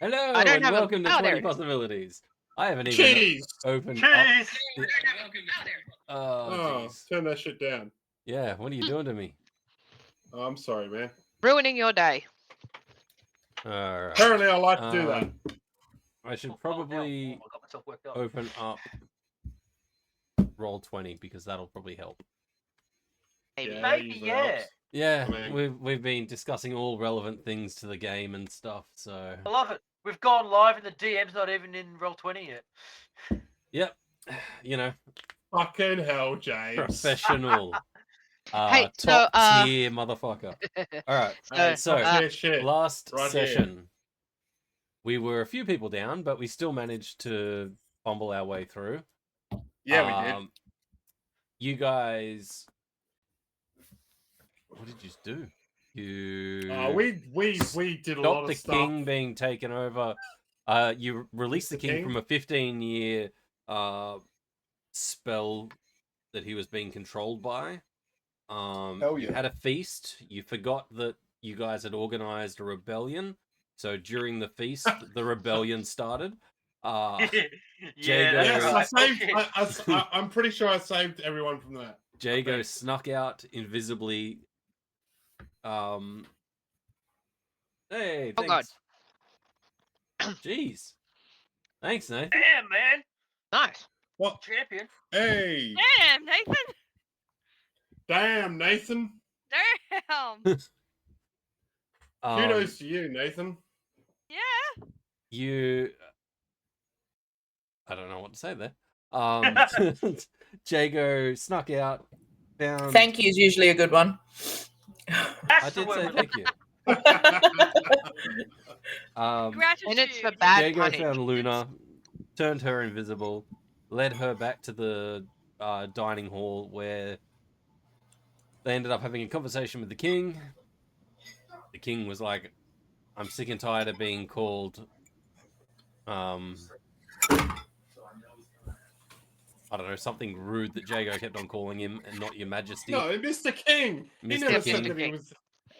Hello I don't and have a- welcome to oh, there 20 it is. possibilities. I haven't even Jeez! opened Cheese! up. Oh, Oh, jeez. turn that shit down. Yeah, what are you doing to me? Oh, I'm sorry, man. Ruining your day. All right. Apparently, I like to do that. I should Oh, probably I got myself worked up. open up Roll20 because that'll probably help. Maybe. Yeah, Maybe, usually yeah. helps. Yeah, I mean- we've been discussing all relevant things to the game and stuff, so I love it. We've gone live and the DM's not even in Roll20 yet. yep. You know, Fucking hell, James. professional. Hey, top so, tier motherfucker. All right. So, Top tier shit. Last Right session, we were a few people down, but we still managed to fumble our way through. Yeah, we did. You guys, what did you do? You We did a lot stopped of the stuff. king being taken over. You released the Mr. king King? from a 15-year spell that he was being controlled by. Hell You yeah. had a feast. You forgot that you guys had organized a rebellion. So during the feast, the rebellion started. yeah, Jago- Yes, I that's right. saved. I'm pretty sure I saved everyone from that. Jago Okay. snuck out invisibly. Hey, Oh, God. thanks. Jeez. Thanks, Nate. Damn, man. nice. What? Champion. Hey, Damn, Nathan. damn, Nathan. Damn. Kudos to you, Nathan. Yeah. You I don't know what to say there. Jago snuck out, found Thank you is usually a good one. That's I the did word say we're thank you. Gratitude. And it's for bad Jago punishment. found Luna, turned her invisible, led her back to the dining hall where they ended up having a conversation with the king. The king was like, I'm sick and tired of being called I don't know, something rude that Jago kept on calling him, and not Your Majesty. No, Mr. King. He Mr. never King. said that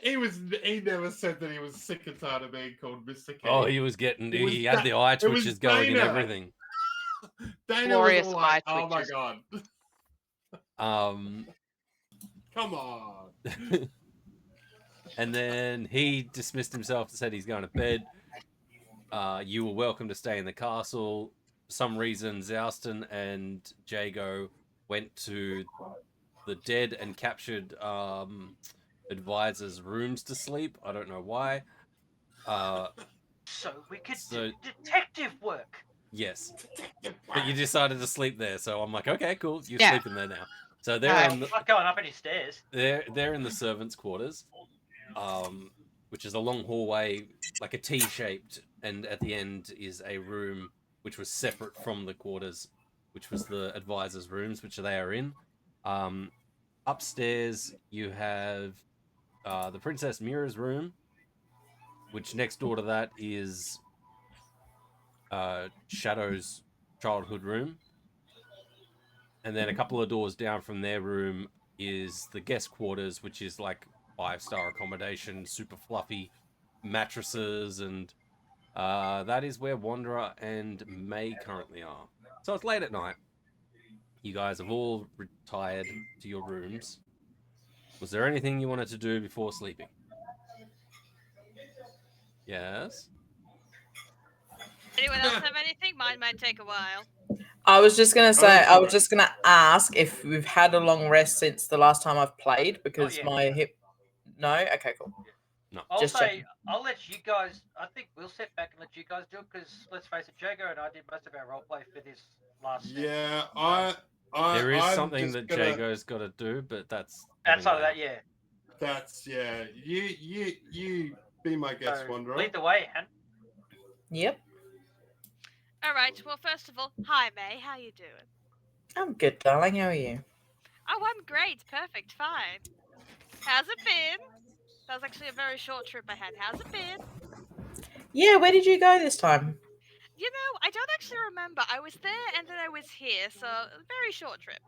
he was. He never said that he was sick and tired of being called Mr. King. Oh, he was getting. It was He had the eye it was twitches going and Dana. everything. Dana Glorious was all like, eye "Oh my twitches. god, come on." And then he dismissed himself and said he's going to bed. You were welcome to stay in the castle. For some reason, Zouston and Jago went to the dead and captured advisors' rooms to sleep. I don't know why. So we could So- do detective work. Yes, but you decided to sleep there, so I'm like, okay, cool. You're Yeah. sleeping there now. So they're Alright. in the, Not going up any stairs. they're in the servants' quarters, which is a long hallway, like a T-shaped, and at the end is a room which was separate from the quarters, which was the advisors' rooms, which they are in. Upstairs you have the Princess Mira's room, which next door to that is Shadow's childhood room. And then a couple of doors down from their room is the guest quarters, which is like 5-star accommodation, super fluffy mattresses, and that is where Wanderer and May currently are. So it's late at night. You guys have all retired to your rooms. Was there anything you wanted to do before sleeping? Yes? Anyone else have anything? Mine might take a while. I was just gonna say, that's I was alright. just gonna ask if we've had a long rest since the last time I've played because yet. my hip. No, okay, cool. No. I'll Just say, I'll let you guys. I think we'll sit back and let you guys do it because let's face it, Jago and I did most of our roleplay for this last. Yeah, There is I'm something just that gonna- Jago's got to do, but that's Outside of coming that, yeah. That's You be my guest, So, Wanderer. lead the way, Han. Yep, All right. Well, first of all, hi May. How you doing? I'm good, darling. How are you? Oh, I'm great. Perfect. Fine. How's it been? That was actually a very short trip I had. How's it been? Yeah, where did you go this time? You know, I don't actually remember. I was there and then I was here, so a very short trip.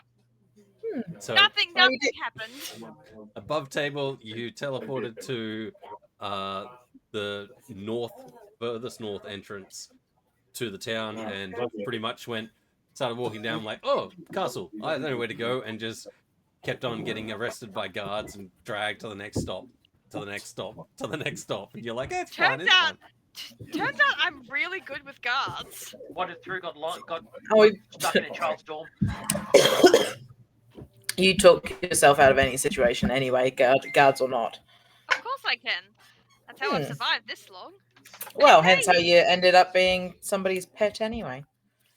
So Nothing Oh, you did- happened. above table, you teleported to the north furthest north entrance to the town, Oh, and lovely. pretty much started walking down like, oh, castle, I don't know where to go, and just kept on getting arrested by guards and dragged to the next stop, to the next stop, to the next stop, and you're like, it's fine, Turns it's out, fine. turns out I'm really good with guards. Wandered through, got Oh, stuck in a child's dorm. you took yourself out of any situation anyway, guards or not. Of course I can. That's how I've Hmm. survived this long. Well, Hey, hence how you ended up being somebody's pet anyway.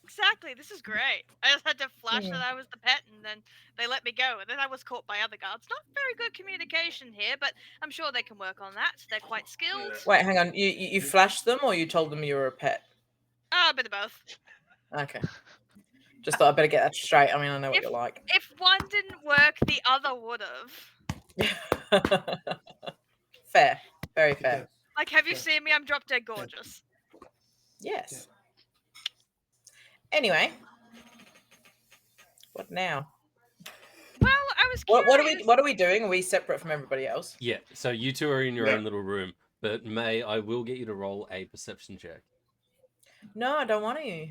exactly. This is great. I just had to flash Hmm. that I was the pet, and then they let me go. And then I was caught by other guards. Not very good communication here, but I'm sure they can work on that. They're quite skilled. Wait, hang on. You flashed them, or you told them you were a pet? A bit of both. Okay. Just thought I better get that straight. I mean, I know what If- you're like. If one didn't work, the other would have. Fair. Very fair. Like, have you seen me? I'm drop dead gorgeous. Yes. Anyway. What now? Well, I was curious. What are we doing? Are we separate from everybody else? Yeah, so you two are in your Yeah. own little room, but May, I will get you to roll a perception check. No, I don't want to.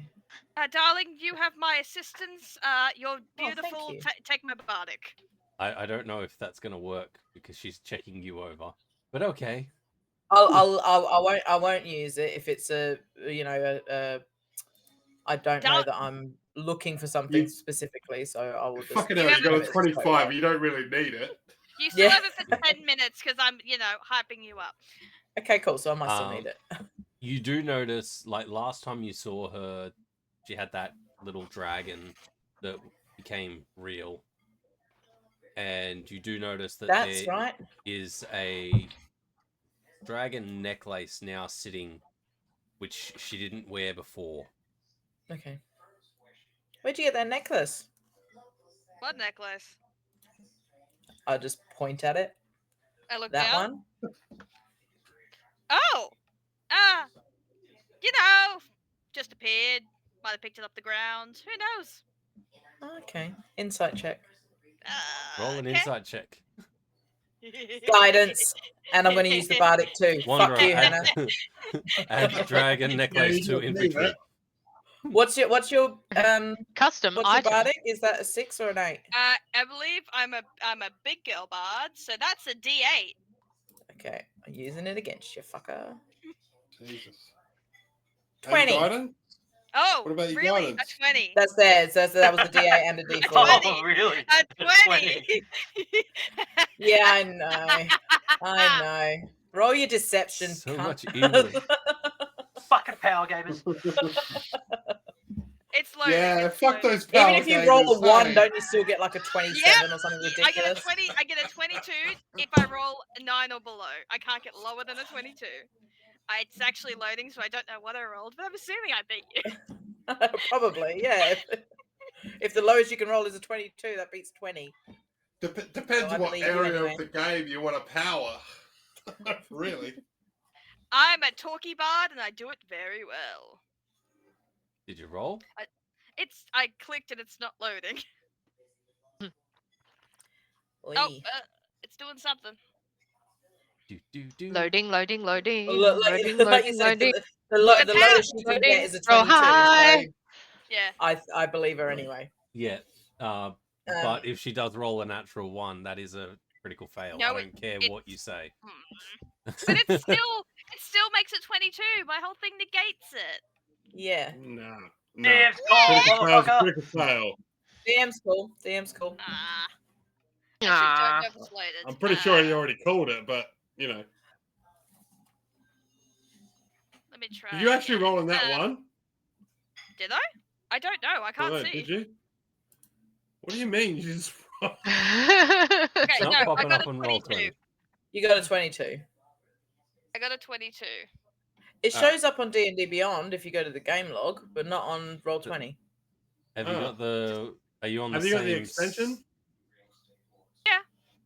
Darling, you have my assistance. You're thank beautiful. you. Take my bardic. I don't know if that's gonna work because she's checking you over, but okay. I won't use it if it's I don't know that I'm looking for something You- specifically, so I will just. Fucking hell, you got a 25. You don't really need it. You still Yeah. have it for 10 minutes because I'm, hyping you up. Okay, cool. So I might still need it. You do notice, like last time you saw her, she had that little dragon that became real, and you do notice that That's there right. is a dragon necklace now sitting, which she didn't wear before. Okay. Where'd you get that necklace? What necklace? I'll just point at it. I look That down. one. Oh! Just appeared. Might have picked it up the ground. Who knows? Okay. Insight check. Roll an Okay. insight check. Guidance. And I'm going to use the bardic too. Wanderer, Fuck you, Hannah. add dragon necklace you to don't need infantry. that. What's your Custom what's your item. bardic? Is that a 6 or an 8? I believe I'm a big girl bard, so that's a D8. Okay. I'm using it against you, fucker. Jesus. 20. And guidance? Oh, What about your really? guidance? A 20. That's theirs. That was the D8 and a D4. Oh. Oh, really? A 20. Yeah, I know. I know. Roll your deception. So cunt. much evil. Fucking power gamers. It's loading. Yeah, it's fuck loading. those power Even if you roll a gamers, 1, hey. don't you still get like a 27 or something I get a ridiculous? 20. I get a 22 if I roll a 9 or below. I can't get lower than a 22. It's actually loading, so I don't know what I rolled, but I'm assuming I beat you. Probably, yeah. If the lowest you can roll is a 22, that beats 20. Depends So I what believe you area anyway. of the game you want to power. Really? I'm a talkie bard, and I do it very well. Did you roll? I clicked and it's not loading. Oi. Oh, it's doing something. Loading. Well, like Loading. you Loading. said, Loading. the Look at lowest you can loading. get is a Roll 22. high. So Yeah. I believe her anyway. Yeah. But if she does roll a natural 1, that is a critical fail. No, I don't care what you say. But it still makes it 22. My whole thing negates it. Yeah. No. DM's Critical call, fail's a motherfucker. critical fail. DM's cool. DM's cool. Actually, don't know if it's loaded. I'm pretty sure he already called it, but, you know. Let me try. Did you actually roll in that one? Did I? I don't know. I can't No, see. did you? What do you mean? You just Okay, It's not no, I popping got up a on 22. roll 20. You got a 22. I got a 22. It shows up on D&D Beyond if you go to the game log, but not on Roll20. Have you got the? Are you on the Have you same? got the extension?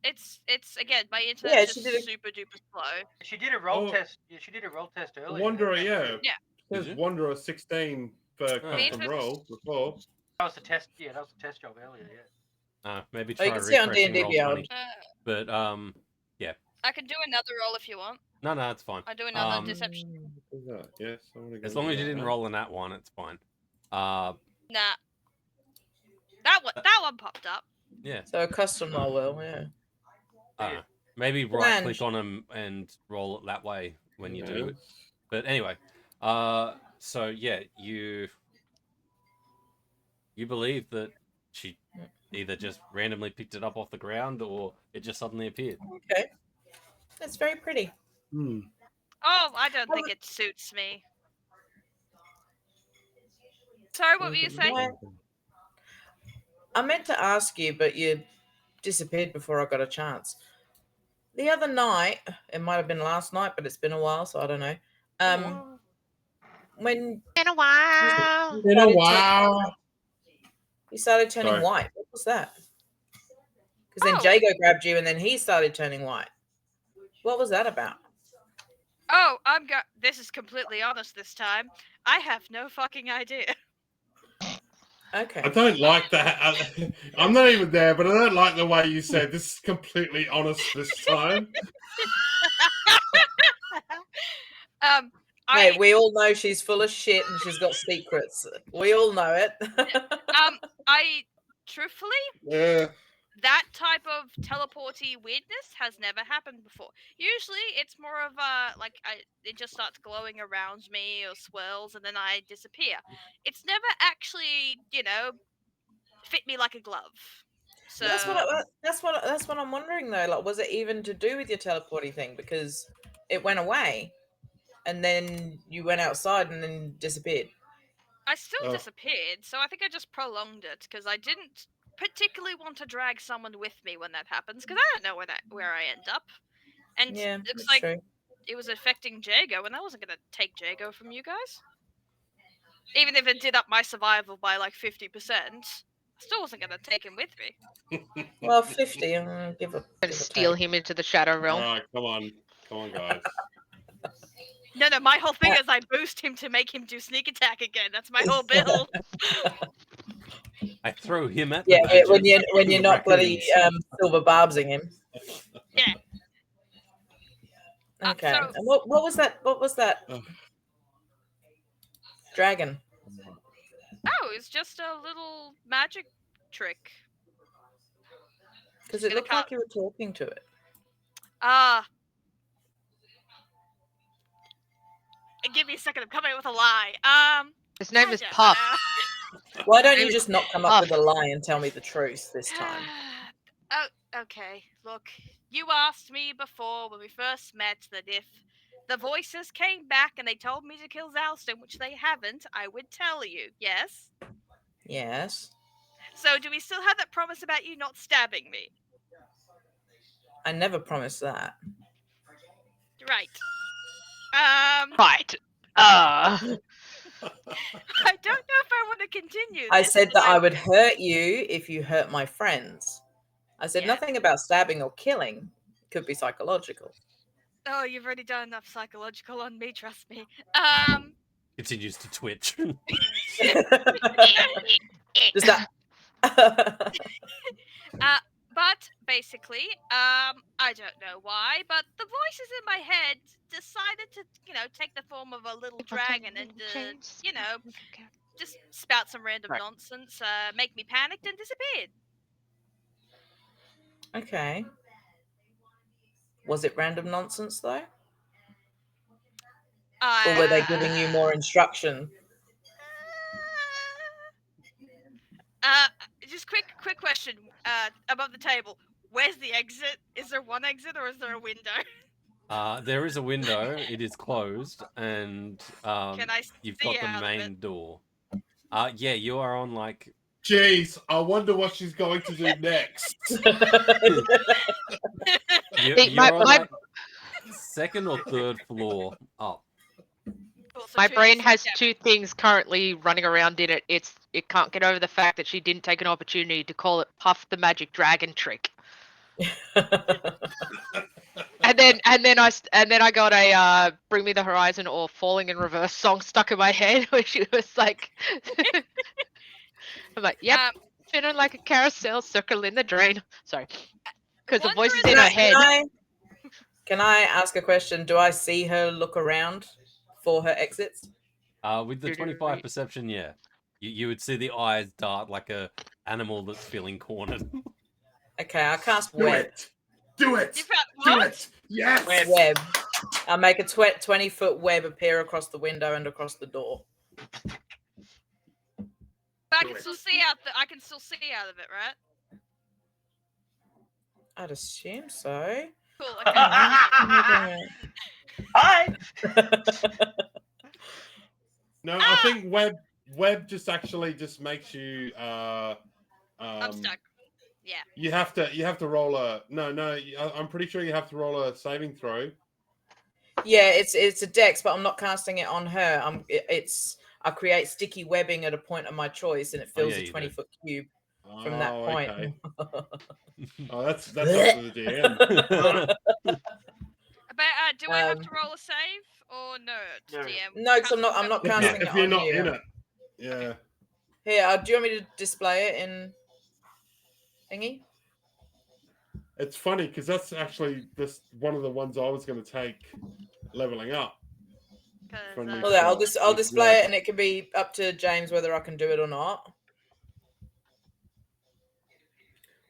It's again, my Yeah, internet's she just did super duper slow. She did a roll Oh. test. Yeah, she did a roll test earlier. Wanderer, That yeah. was- Yeah. There's Did you? Wanderer 16 for custom Interest- roll before. That was the test. Yeah, that was the test job earlier. Yeah. Maybe Oh, you try can see on refreshing D&D roll Beyond. 20. But I can do another roll if you want. no, it's fine. I do another Um, deception. Who's that? Yes, I want to go. As long to as you that, didn't huh? roll in that one, it's fine. Nah. That one popped up. Yeah. So a custom roll will, yeah. Maybe right Flange. click on them and roll it that way when you do it. Yes. But anyway, so yeah, you believe that she either just randomly picked it up off the ground or it just suddenly appeared. Okay. That's very pretty. Hmm. Oh, I don't think it suits me. Sorry, what were you saying? Why- I meant to ask you, but you disappeared before I got a chance. The other night, it might have been last night, but it's been a while, so I don't know. When In a while. In a while. you started turning Sorry. white, what was that? Because then Oh. Jago grabbed you, and then he started turning white. What was that about? Oh, this is completely honest this time. I have no fucking idea. Okay. I don't like that. I'm not even there, but I don't like the way you said this is completely honest this time. Hey, we all know she's full of shit and she's got secrets. We all know it. I truthfully, Yeah. that type of teleporty weirdness has never happened before. Usually, it's more of a it just starts glowing around me or swirls, and then I disappear. It's never actually, fit me like a glove. So that's what I'm wondering though. Like, was it even to do with your teleporting thing? Because it went away, and then you went outside and then disappeared. I still Oh. disappeared. So I think I just prolonged it because I didn't particularly want to drag someone with me when that happens because I don't know where I end up. And Yeah, it looks that's like true. it was affecting Jago, and I wasn't going to take Jago from you guys. Even if it did up my survival by like 50%, I still wasn't going to take him with me. Well, 50. Give a Gonna steal him into the shadow realm. All right, come on, guys. No, my whole thing is I boost him to make him do sneak attack again. That's my whole build. I throw him at the Yeah, badgers when you're and the not bloody raccoons. silver barbsing him. Yeah. Okay. So- And what was that? What was that? Ugh. Dragon. Oh, it's just a little magic trick. Because it gonna looked like you were talking to it. Give me a second. I'm coming up with a lie. His name I is don't Puff. know. Why don't you Maybe- just not come up with a lie and tell me the truth this time? Oh, okay. Look, you asked me before when we first met that if the voices came back and they told me to kill Zalston, which they haven't, I would tell you. Yes? Yes. So do we still have that promise about you not stabbing me? I never promised that. Right. Right. I don't know if I want to continue I this, said but that I would hurt you if you hurt my friends. I said Yeah. nothing about stabbing or killing. Could be psychological. Oh, you've already done enough psychological on me, trust me. Continues to twitch. Just that. But basically, I don't know why, but the voices in my head decided to, take the form of a little dragon and, just spout some random Right. nonsense, make me panicked and disappeared. Okay. Was it random nonsense though? Or were they giving you more instruction? Just quick question, above the table. Where's the exit? Is there one exit or is there a window? There is a window. It is closed, and Can I you've see got the out of main it? door. Yeah, you are on like. Jeez, I wonder what she's going to do next. You're on like second or third floor up. Cool, so My two brain different has steps. two things currently running around in it. It can't get over the fact that she didn't take an opportunity to call it Puff the Magic Dragon trick. And then I got a Bring Me the Horizon or Falling in Reverse song stuck in my head, which was like, I'm like, yep, spinning like a carousel, circle in the drain. Sorry, because the voice is in her head. Can I ask a question? Do I see her look around for her exits? With the 25 perception, yeah. You would see the eyes dart like a animal that's feeling cornered. Okay, I cast Do web. it. Do it. You found Do what? it. Yes. Web. I'll make a 20-foot web appear across the window and across the door. But I Do can it. still see out. I can still see out of it, right? I'd assume so. Cool. Okay. Hi. No, I think web just actually just makes you I'm stuck. Yeah. you have to roll a I'm pretty sure you have to roll a saving throw. Yeah, it's a dex, but I'm not casting it on her. I create sticky webbing at a point of my choice, and it fills yeah, a you do. 20-foot cube from that Oh, point. okay. Oh, that's up to the DM. But do I have to roll a save or no? No. DM. No, because I'm not casting if it you're on not you. in it, yeah. Here, do you want me to display it in thingy? It's funny because that's actually one of the ones I was going to take leveling up. Friendly Well, yeah, I'll with display web. it, and it can be up to James whether I can do it or not.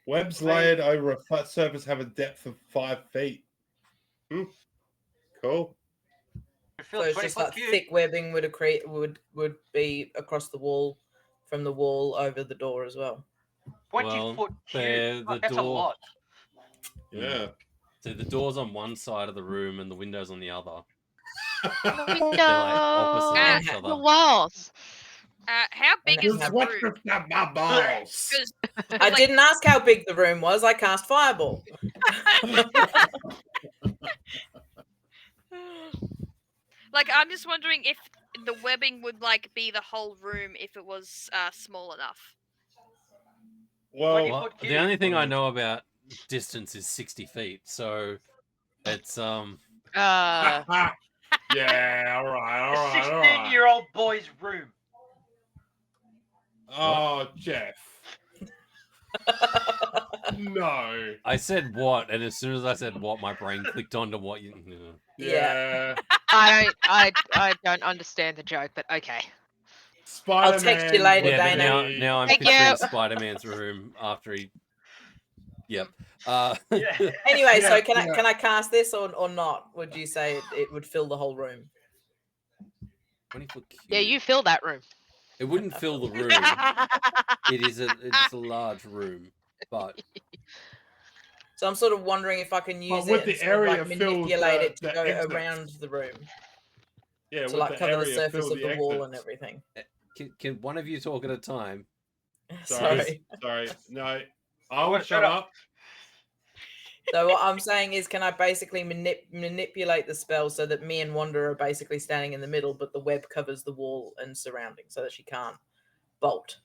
Webs layered over a flat surface have a depth of 5 feet. Cool. So it's just like thick webbing would be across the wall, from the wall over the door as well. 20-foot cube. the That's a door. lot. Yeah. So the door's on one side of the room and the window's on the other. Window. They're like opposite each The other. walls. How big And is it the has- room? My balls. 'Cause, I like, didn't ask how big the room was. I cast fireball. like, I'm just wondering if the webbing would like be the whole room if it was small enough. Well, Well, the only thing I know about distance is 60 feet, so it's yeah, all right. 16-year-old boy's room. Oh, Jeff. No. I said what, and as soon as I said what, my brain clicked onto what you. Yeah. I don't understand the joke, but okay. Spider-Man. I'll text you later, Yeah, but Dana. now I'm Thank picturing you. Spider-Man's room after he. Yep. Yeah. Anyway, so Yeah, can I cast this or not? Would you say it would fill the whole room? 20-foot cube. Yeah, you fill that room. It wouldn't fill the room. It's a large room, but So I'm sort of wondering if I can use with it the and sort of, area like, filled manipulate it to the go exits. around the room Yeah, to with like the cover the area surface fill of the wall and exits. everything. can one of you talk at a time? Sorry. Sorry. No. I will Shut shut up. So what I'm saying is, can I basically manipulate the spell so that me and Wanda are basically standing in the middle, but the web covers the wall and surrounding, so that she can't bolt?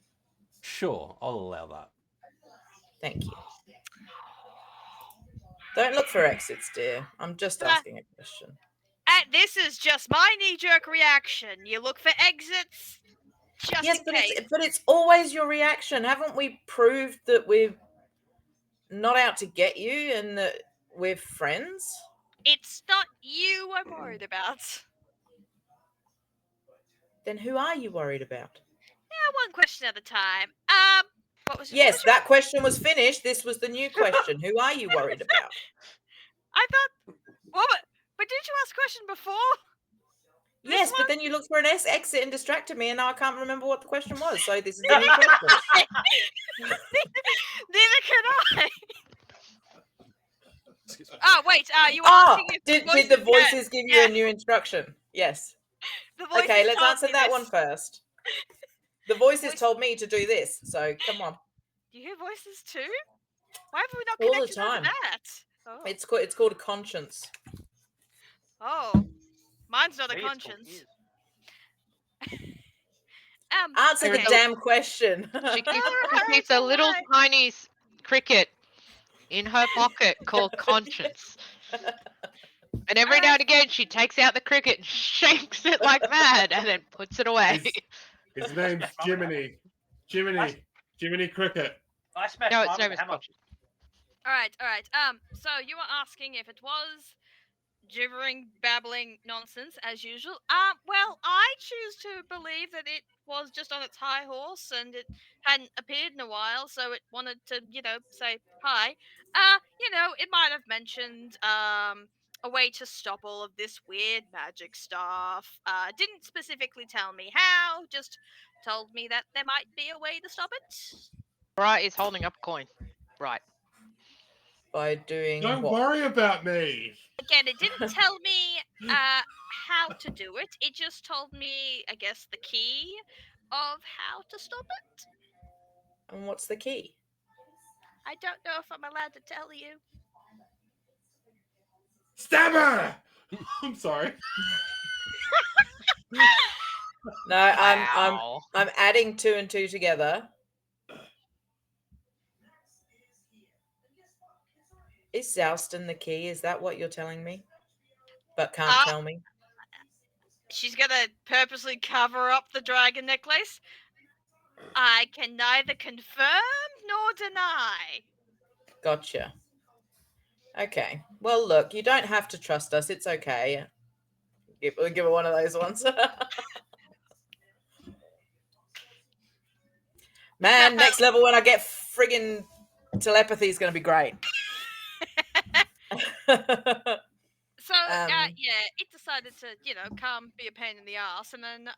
Sure, I'll allow that. Thank you. Don't look for exits, dear. I'm just asking a question. This is just my knee-jerk reaction. You look for exits, just Yes, in but case. it's always your reaction. Haven't we proved that we're not out to get you and that we're friends? It's not you I'm worried about. Then who are you worried about? Yeah, one question at a time. What was Yes, what was your- that question was finished. This was the new question. Who are you worried about? I thought. What? But didn't you ask a question before? Yes, This but then you looked for an exit and distracted me, and now I can't remember what the question was. So this is the new question. Neither can I. Excuse me. Oh wait, you were Oh, asking if did voices, the voices give you yeah. a new instruction? Yes. The voices Okay, let's told answer me that this. one first. The voices Voice- told me to do this, so come on. Do you hear voices too? Why have we not All the connected over time. that? Oh. It's called a conscience. Oh. Mine's not a Me, it's called conscience. ears. Answer the Okay. damn question. She keeps, Oh, she keeps a alright. little tiny cricket in her pocket called Conscience. And every now and again, she takes out the cricket and shakes it like mad and then puts it away. His name's Jiminy. Jiminy Cricket. I smashed No, mine its with name a is hammer. Conscience. Alright. So you were asking if it was gibbering, babbling nonsense as usual. Well, I choose to believe that it was just on its high horse and it hadn't appeared in a while, so it wanted to, say hi. It might have mentioned a way to stop all of this weird magic stuff. Didn't specifically tell me how, just told me that there might be a way to stop it. Right is holding up a coin. Right. By doing Don't what? worry about me. Again, it didn't tell me how to do it. It just told me, I guess, the key of how to stop it. And what's the key? I don't know if I'm allowed to tell you. Stab her! I'm sorry. No, Wow. I'm adding 2 and 2 together. Is Zouston the key? Is that what you're telling me? But can't tell me? She's gonna purposely cover up the dragon necklace. I can neither confirm nor deny. Gotcha. Okay. Well, look, you don't have to trust us. It's okay. Give her one of those ones. Man, next level when I get friggin' telepathy is going to be great. So, it decided to, come be a pain in the ass and then,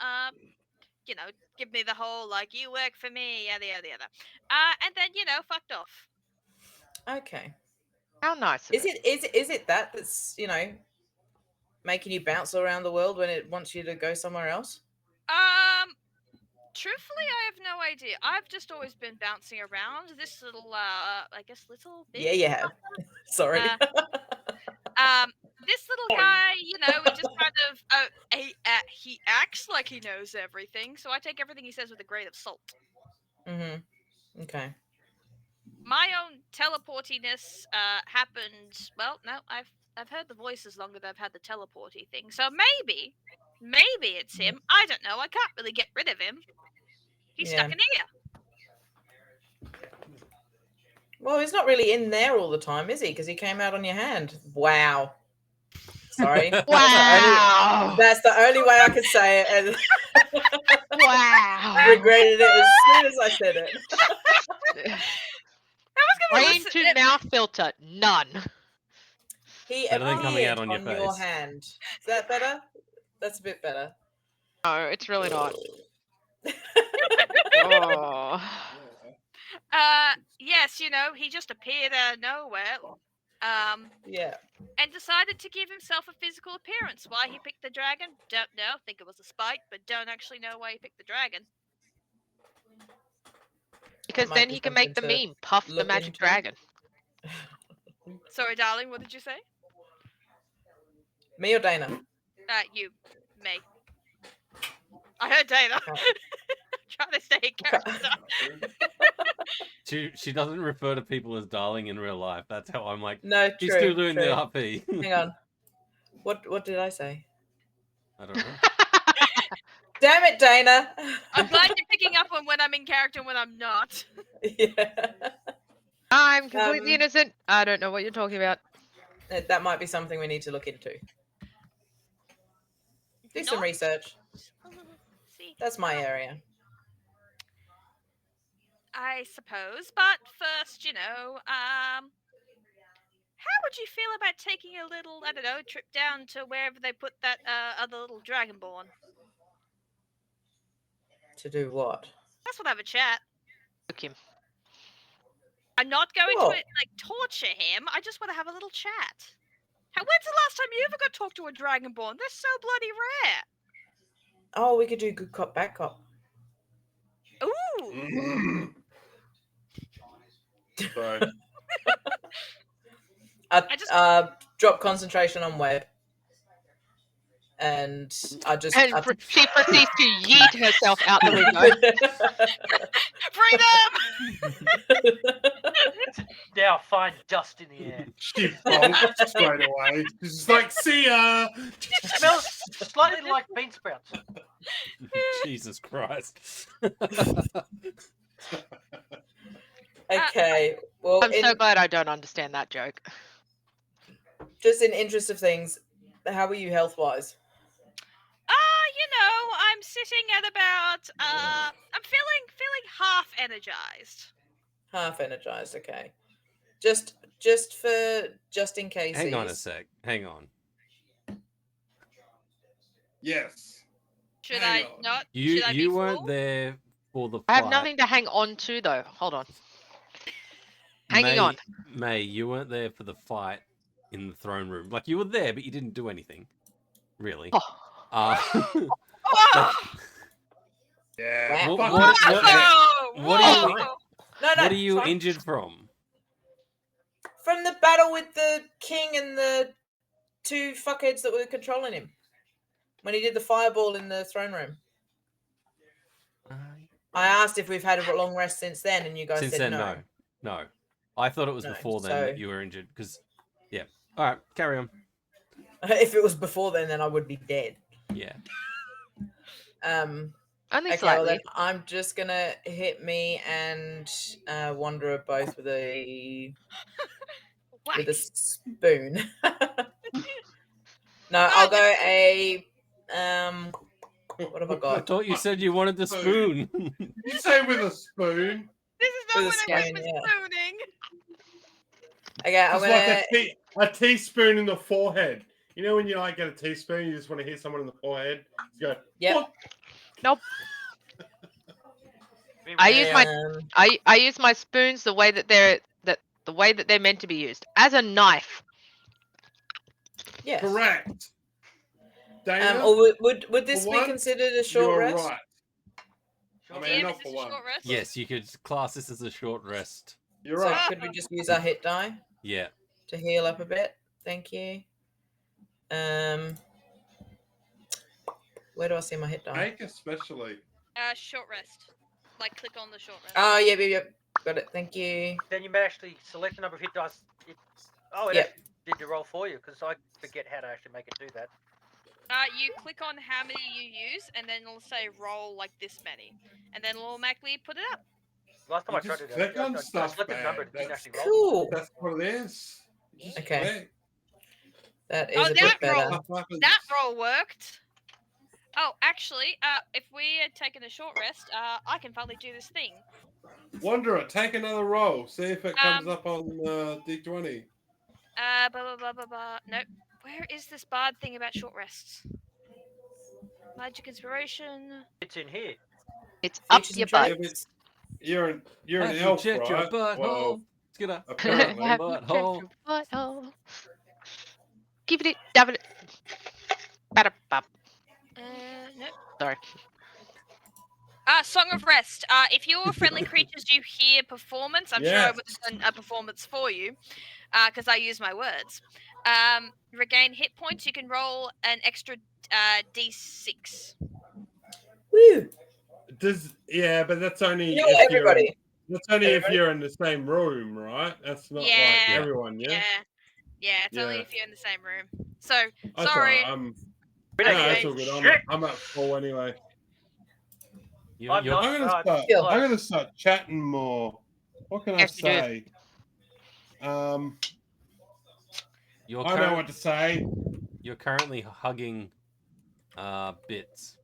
give me the whole, you work for me, yada, yada, yada. And then, fucked off. Okay. How nice of Is it that's, making you bounce around the world when it wants you to go somewhere else? Truthfully, I have no idea. I've just always been bouncing around this little, little bit. Yeah, you have. Sorry. This little guy, it just kind of, he acts like he knows everything, so I take everything he says with a grain of salt. Mm-hmm. Okay. My own teleportiness happened. Well, no, I've heard the voices longer than I've had the teleporty thing. So maybe it's him. I don't know. I can't really get rid of him. He's stuck in here. Well, he's not really in there all the time, is he? Because he came out on your hand. Wow. Sorry. Wow. That's the only way I could say it. And Wow. regretted it as soon as I said it. Brain to mouth filter, none. He Better than coming out appeared on your your face. hand. Is that better? That's a bit better. No, it's really not. Oh. Yes, he just appeared out of nowhere. Yeah. And decided to give himself a physical appearance. Why he picked the dragon? Don't know. Think it was a spite, but don't actually know why he picked the dragon. Because then he can make the meme, Puff the Magic Dragon. Sorry, darling, what did you say? Me or Dana? You. May. I heard Dana. Trying to stay in character. She doesn't refer to people as darling in real life. That's how I'm like, No, she's true, still doing true. the RP. Hang on. What did I say? I don't know. Damn it, Dana. I'm glad you're picking up on when I'm in character and when I'm not. Yeah. I'm completely innocent. I don't know what you're talking about. That might be something we need to look into. Do some research. See, That's my area. I suppose, but first, how would you feel about taking a little, I don't know, trip down to wherever they put that other little dragonborn? To do what? Let's have a chat. Look him. I'm not going to torture him. I just want to have a little chat. When's the last time you ever got to talk to a dragonborn? They're so bloody rare. Oh, we could do good cop, bad cop. Ooh. Sorry. I drop concentration on web. And I just... And she proceeds to yeet herself out the window. Freedom! Now find dust in the air. She bolts straight away. She's like, see ya! Smells slightly like bean sprouts. Jesus Christ. Okay. Well, I'm so glad I don't understand that joke. Just in interest of things, how are you health wise? I'm sitting at about I'm feeling half energized. Half energized. Okay. Just in case. Hang on a sec. Hang on. Yes. Should Hang I on. not? You Should I be you full? weren't there for the I have fight. nothing to hang on to though. Hold on. Hanging May, on. May, you weren't there for the fight in the throne room. Like you were there, but you didn't do anything. Really. Oh. Like, Yeah. What- fuck what- it. what- Whoa! what are you- Whoa! No, what are you sorry. injured from? From the battle with the king and the two fuckheads that were controlling him when he did the fireball in the throne room. I asked if we've had a long rest since then, and you guys Since said then, no. no. I thought it was No, before then so- that you were injured. Because, yeah. All right, carry on. If it was before then I would be dead. Yeah. Only Okay, well slightly. then I'm just gonna hit me and Wanderer both with a Whack. spoon. No, I'll go a what have I I got? thought you said you wanted the spoon. You say with a spoon. This is not With a what I meant spoon, with yeah. spooning. Okay, I'm It's gonna like a teaspoon in the forehead. You know when you like get a teaspoon, you just want to hit someone in the forehead. You go, Yep. "What?" I use my um, I use my spoons the way that they're meant to be used as a knife. yes. Correct. Dana, Or would this For be once, considered a short you're rest? right. I mean, Damn, not is for this a one. short rest? Yes, you could class this as a short rest. You're So right. could we just use our hit die Yeah. to heal up a bit? Thank you. Where do I see my hit die? Hank especially. Short rest. Like, click on the short rest. Oh, yep. Got it. Thank you. Then you may actually select the number of hit dice. It Yep. actually did the roll for you because I forget how to actually make it do that. You click on how many you use, and then it'll say roll like this many, and then it'll automatically put it up. Last time You I tried just to do click that, on I stuff, selected the number, man. it didn't That's- actually roll. Cool. That's what it is. You just Okay. click. That is Oh, a bit that better. roll. Stuff happens. That roll worked. Oh, actually, if we had taken a short rest, I can finally do this thing. Wanderer, take another roll. See if it comes Um, up on D20. Blah, blah, blah, blah, blah. Nope. Where is this bard thing about short rests? Magic inspiration. It's in here. It's up Features your and butt. traits. You're an Have you elf, checked your right? butthole? Well, It's gonna apparently. Have you butthole. checked your butthole? Give it, dab it. Bada-bop. Nope. Sorry. Song of Rest. If your friendly creatures you hear performance, I'm sure I would have done a performance for you, because I use my words. Regain hit points. You can roll an extra D6. Woo! But that's only You know what, if you're in, everybody? that's only if Everybody? you're in the same room, right? That's not like Yeah. everyone, yeah. It's only Yeah. if you're in the same room. So That's sorry. all right. We No, don't that's get all good. shit. I'm at full anyway. You're, I'm you're, not. I'm gonna Oh, start. Still. I'm gonna start chatting more. What can I Yes, you do. say? you're, I know what to say. you're currently hugging bits.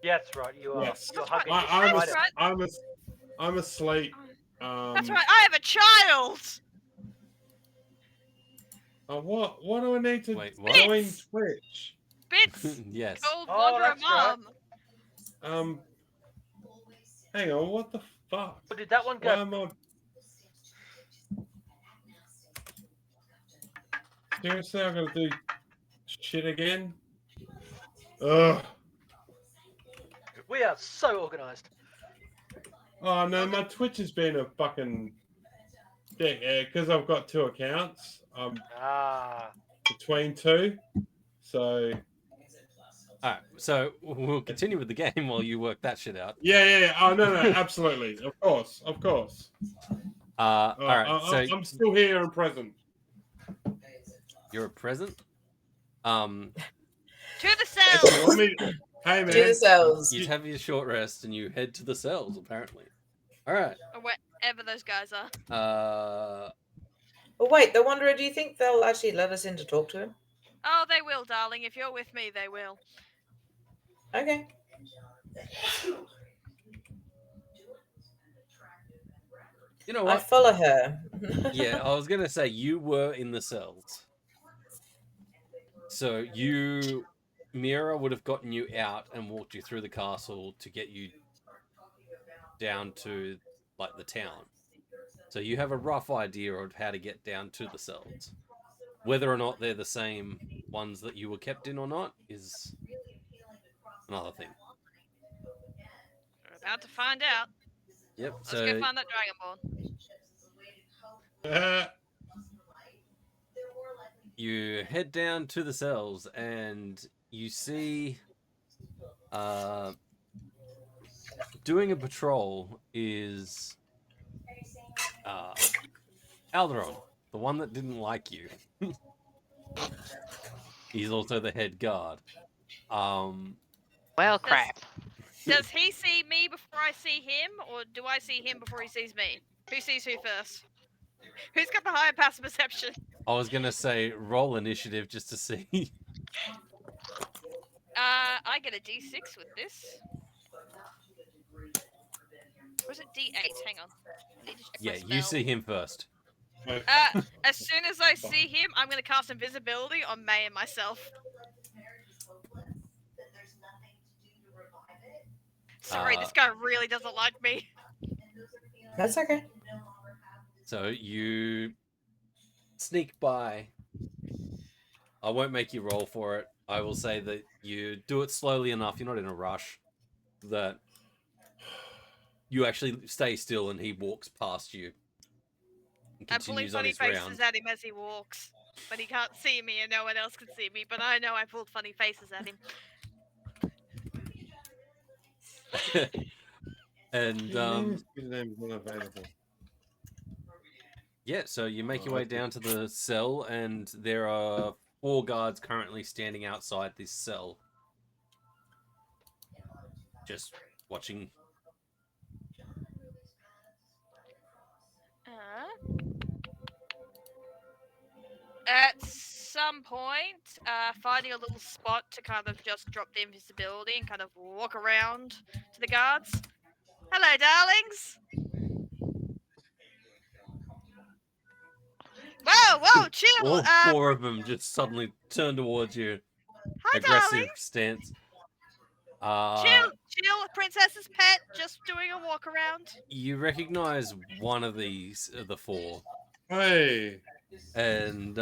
Yeah, that's right. You are. Yes. You're hugging I'm, your a, That's spider. right. I'm asleep. That's right. I have a child. What do I need to Wait, what? join Bits. Twitch? Bits. Yes. Old Oh, Wanderer that's right. Mom. Hang on. What the fuck? Where did that one Why go? am I? Seriously, I'm gonna do shit again. Ugh. We are so organized. Oh no, my Twitch has been a fucking dick. Because I've got two accounts. I'm Ah. between two, so All right, so we'll continue with the game while you work that shit out. yeah. Oh no, absolutely, of course. All right, so I'm still here and present. you're a present. To the If cells. you want me, hey To the man, cells. You have your short rest and you head to the cells. Apparently. All right. Or wherever those guys are. Oh wait, the Wanderer. Do you think they'll actually let us in to talk to him? Oh, they will, darling. If you're with me, they will. Okay. You know I what? follow her. Yeah, I was gonna say you were in the cells. So Mira would have gotten you out and walked you through the castle to get you down to like the town. So you have a rough idea of how to get down to the cells. Whether or not they're the same ones that you were kept in or not is another thing. We're about to find out. Yep. Let's go find that Dragonborn. You head down to the cells and you see doing a patrol is Alderon, the one that didn't like you. He's also the head guard. Well, crap. Does he see me before I see him, or do I see him before he sees me? Who sees who first? Who's got the higher passive perception? I was gonna say roll initiative just to see. I get a D6 with this. Or is it D8? Hang on. I need to check my Yeah, spell. you see him first. As soon as I see him, I'm gonna cast invisibility on May and myself. Sorry, this guy really doesn't like me. That's okay. So you sneak by. I won't make you roll for it. I will say that you do it slowly enough. You're not in a rush. That you actually stay still and he walks past you. And I'm pulling continues on funny his faces round. at him as he walks. But he can't see me and no one else can see me. But I know I pulled funny faces at him. And Unavailable. yeah, so you make your way down to the cell, and there are 4 guards currently standing outside this cell, just watching. At some point, finding a little spot to kind of just drop the invisibility and kind of walk around to the guards. Hello, darlings. Whoa, chill. All 4 of them just suddenly turn towards you. Hi, Aggressive darlings. stance. Chill, princess's pet, just doing a walk around. You recognize one of these, the 4. Hey. And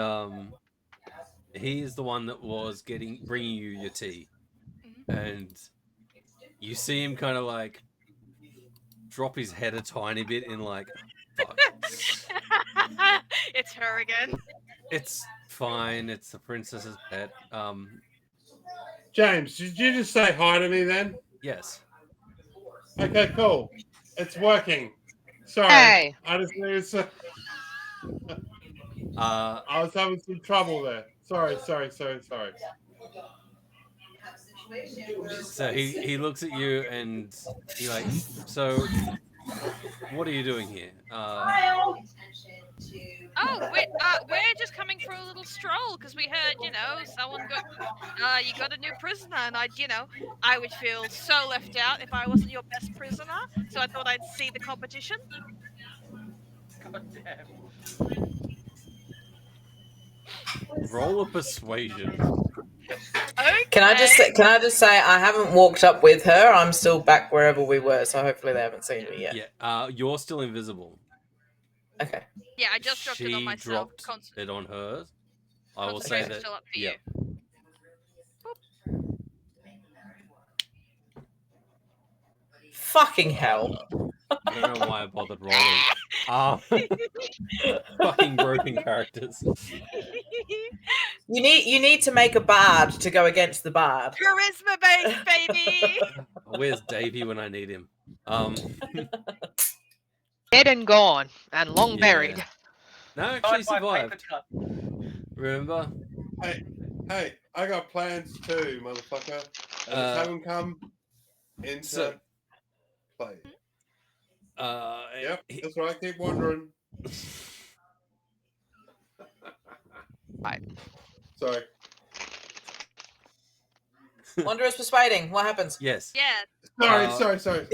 he's the one that was bringing you your tea. And you see him kind of like drop his head a tiny bit in like, fuck. It's her again. It's fine. It's the princess's pet. James, did you just say hi to me then? Yes. Okay, cool. It's working. Sorry. Hey. I just needed to... I was having some trouble there. Sorry. So he looks at you and he like, so what are you doing here? We're just coming for a little stroll because we heard, someone you got a new prisoner, and I would feel so left out if I wasn't your best prisoner. So I thought I'd see the competition. God damn. Roll a persuasion. Okay. Can I just say I haven't walked up with her. I'm still back wherever we were, so hopefully they haven't seen me yet. Yeah. You're still invisible. Okay. Yeah, I just dropped it on myself. She dropped it on hers. I will say that. Still up for Yeah. you. Fucking hell. I don't know why I bothered rolling. Fucking broken characters. You need to make a bard to go against the bard. Charisma base, baby. Where's Davey when I need him? Dead and gone, and long Yeah. buried. No, actually Died by paper survived. cut. Remember? Hey, I got plans too, motherfucker. I just haven't come into play. Yep, that's right. I keep wondering. Right. Sorry. Wanderer's persuading. What happens? Yes. Yeah. Sorry.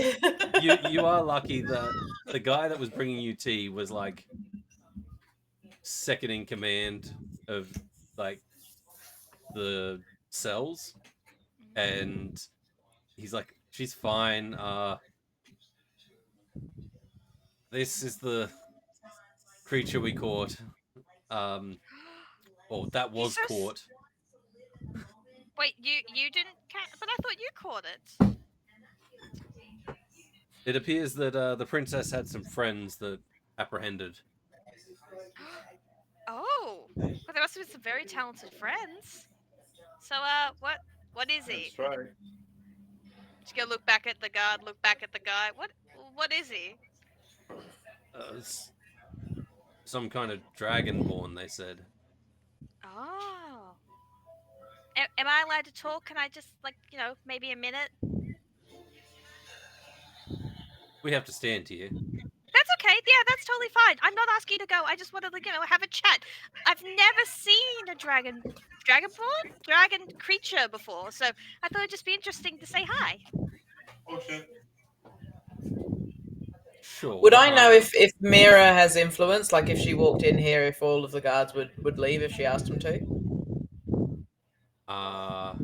You are lucky that the guy that was bringing you tea was like second in command of like the cells, and he's like, she's fine. This is the creature we caught. Or that He's was so caught. Wait, you didn't but I thought you caught it. It appears that the princess had some friends that apprehended. Oh. Well, there must have been some very talented friends. So what is he? That's right. Just go look back at the guard, look back at the guy. What is he? Some kind of dragonborn, they said. Oh. Am I allowed to talk? Can I just, like, maybe a minute? We have to stand here. That's okay. Yeah, that's totally fine. I'm not asking you to go. I just wanted to, have a chat. I've never seen a dragon creature before, so I thought it'd just be interesting to say hi. Oh shit. Sure. Would I know if Mira has influence? Like if she walked in here, if all of the guards would leave if she asked them to? I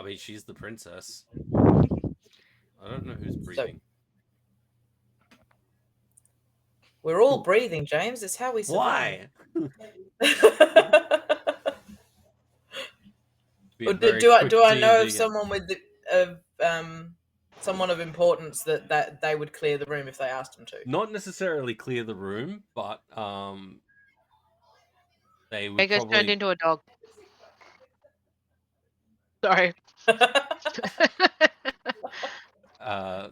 mean, she's the princess. I don't know who's breathing. We're all breathing, James. It's how we survive. Why? Do I know of someone with someone of importance that they would clear the room if they asked them to? Not necessarily clear the room, but they would Jago's probably turned into a dog. Sorry.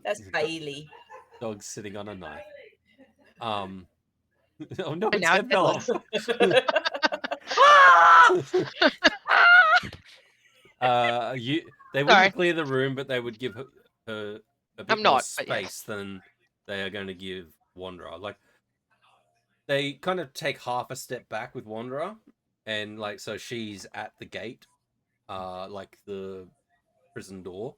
That's Bailey. Dog's sitting on a knife. Oh no, And its now head it fell off. They wouldn't Sorry. clear the room, but they would give her a bit I'm more not, but yes. space than they are going to give Wanderer. Like, they kind of take half a step back with Wanderer, and like, so she's at the gate, like the prison door,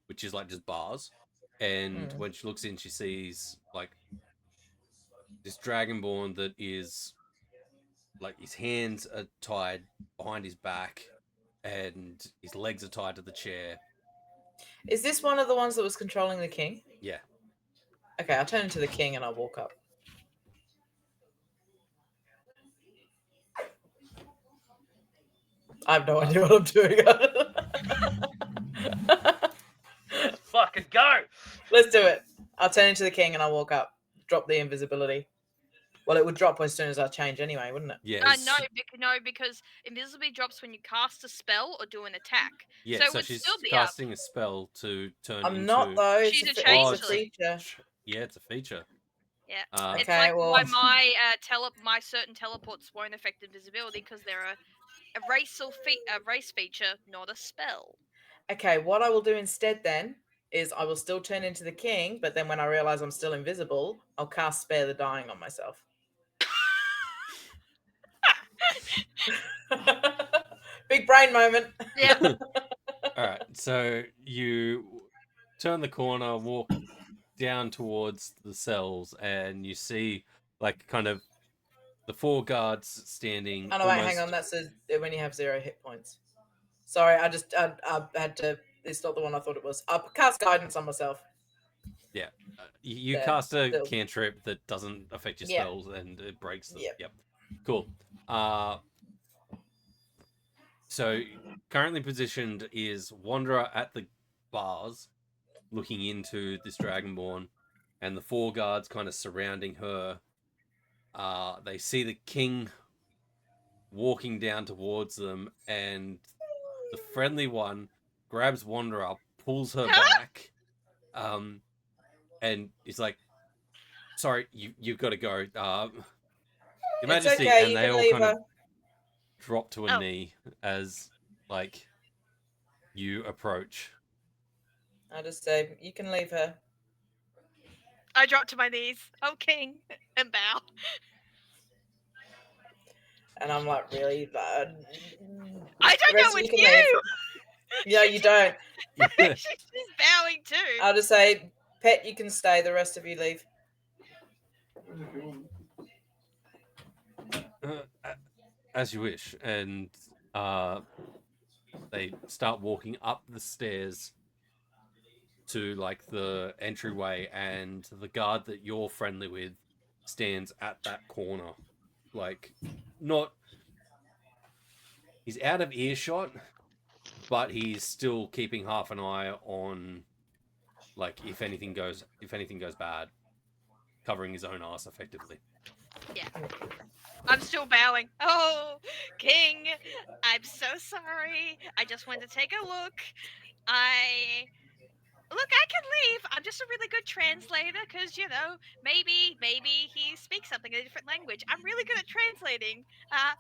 which is like just bars. And when she looks in, she sees like this dragonborn that is like, his hands are tied behind his back and his legs are tied to the chair. Is this one of the ones that was controlling the king? Yeah. Okay, I'll turn into the king and I'll walk up. I have no idea what I'm doing. Fucking go! Let's do it. I'll turn into the king and I'll walk up. Drop the invisibility. Well, it would drop as soon as I change anyway, wouldn't it? Yeah. No, because invisibility drops when you cast a spell or do an attack. Yeah, so it would she's still be casting a spell to turn I'm into... not though. She's a it's a changeling. feature. Yeah, it's a feature. Yeah. It's Okay, like why my certain teleports won't affect invisibility because they're a race feature, not a spell. Okay, what I will do instead then is I will still turn into the king, but then when I realize I'm still invisible, I'll cast Spare the Dying on myself. Big brain moment. Yeah. All right, so you turn the corner, walk down towards the cells, and you see like kind of the 4 guards standing. Oh no, wait, hang on. That's when you have 0 hit points. Sorry, I had to. It's not the one I thought it was. I'll cast guidance on myself. Yeah, you cast a cantrip that doesn't affect your spells, and it breaks them. Yep. Cool. So currently positioned is Wanderer at the bars, looking into this Dragonborn, and the 4 guards kind of surrounding her. They see the king walking down towards them, and the friendly one grabs Wanderer, pulls her back, and is like, "Sorry, you've got to go, Your Majesty." Okay, and they all kind of drop to a knee as like you approach. I just say, you can leave her. I drop to my knees. Oh, king, and bow. And I'm like, really? I don't know with you. No, you don't. She's bowing too. I'll just say, Pet, you can stay. The rest of you leave. As you wish. And they start walking up the stairs to like the entryway, and the guard that you're friendly with stands at that corner. Like, not... He's out of earshot, but he's still keeping half an eye on, like, if anything goes bad, covering his own ass effectively. I'm still bowing. Oh, King, I'm so sorry. I just wanted to take a look. I can leave. I'm just a really good translator because, maybe he speaks something in a different language. I'm really good at translating.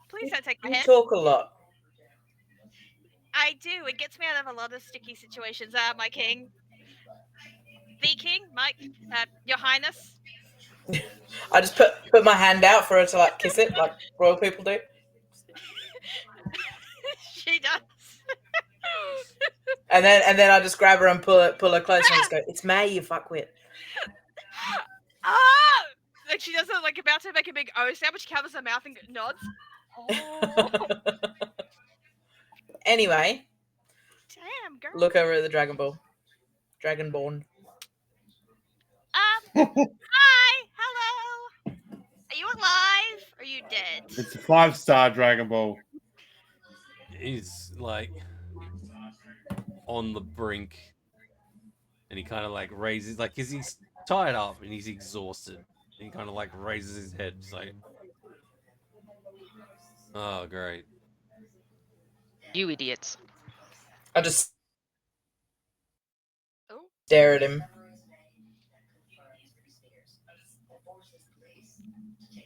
Please don't take my You head. talk a lot. I do. It gets me out of a lot of sticky situations. My king. The king, Mike, your highness. I just put my hand out for her to like kiss it, like royal people do. She does. And then I just grab her and pull her closer and just go, "It's May, you fuckwit." Ah! Like she does it, like about to make a big O sound, but she covers her mouth and nods. Oh, Anyway, damn, girl. look over at the Dragon Ball. Dragonborn. Hi, hello. Are you alive? Or are you dead? It's a 5-star Dragon Ball. He's like on the brink, and he kind of like raises, like, cause he's tied up and he's exhausted. And he kind of like raises his head, just like, oh great. You idiots. I just Oh. stare at him.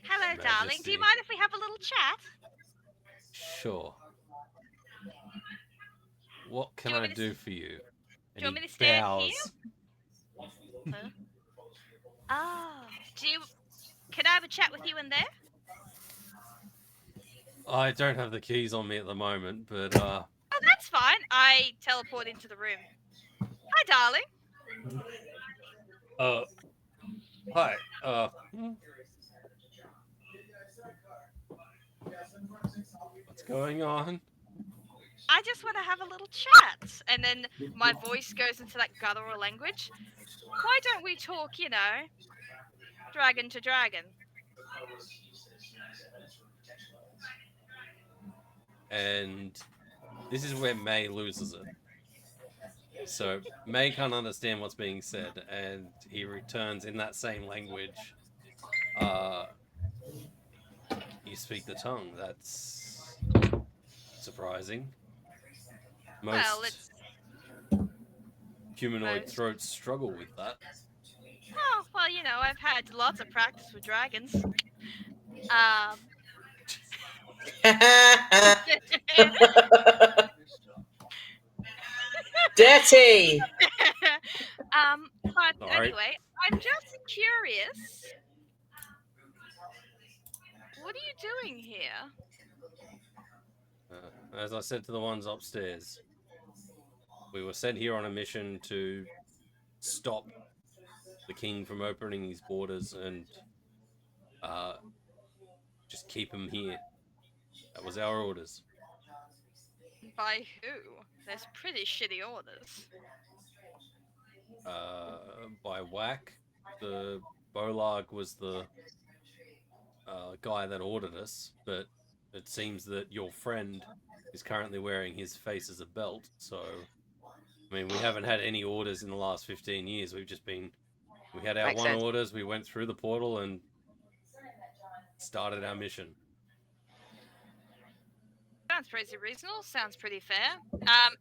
Hello, darling. Do you Majesty. mind if we have a little chat? Sure. What can you want I me to do for you? you want he me to stand bows. Huh? Oh, can I have a chat with you in there? I don't have the keys on me at the moment, but Oh, that's fine. I teleport into the room. Hi, darling. hi. What's going on? I just want to have a little chat. And then my voice goes into that guttural language. Why don't we talk, dragon to dragon? And this is where May loses it. So May can't understand what's being said, and he returns in that same language. You speak the tongue. That's surprising. Most humanoid throats struggle with that. Oh, well, I've had lots of practice with dragons. Dirty. But Sorry. anyway, I'm just curious. What are you doing here? As I said to the ones upstairs, we were sent here on a mission to stop the king from opening his borders and just keep him here. That was our orders. By who? There's pretty shitty orders. By Whack. The Bolarg was the guy that ordered us, but it seems that your friend is currently wearing his face as a belt, so I mean, we haven't had any orders in the last 15 years. We had our Makes one sense. orders, we went through the portal and started our mission. Sounds pretty reasonable. Sounds pretty fair.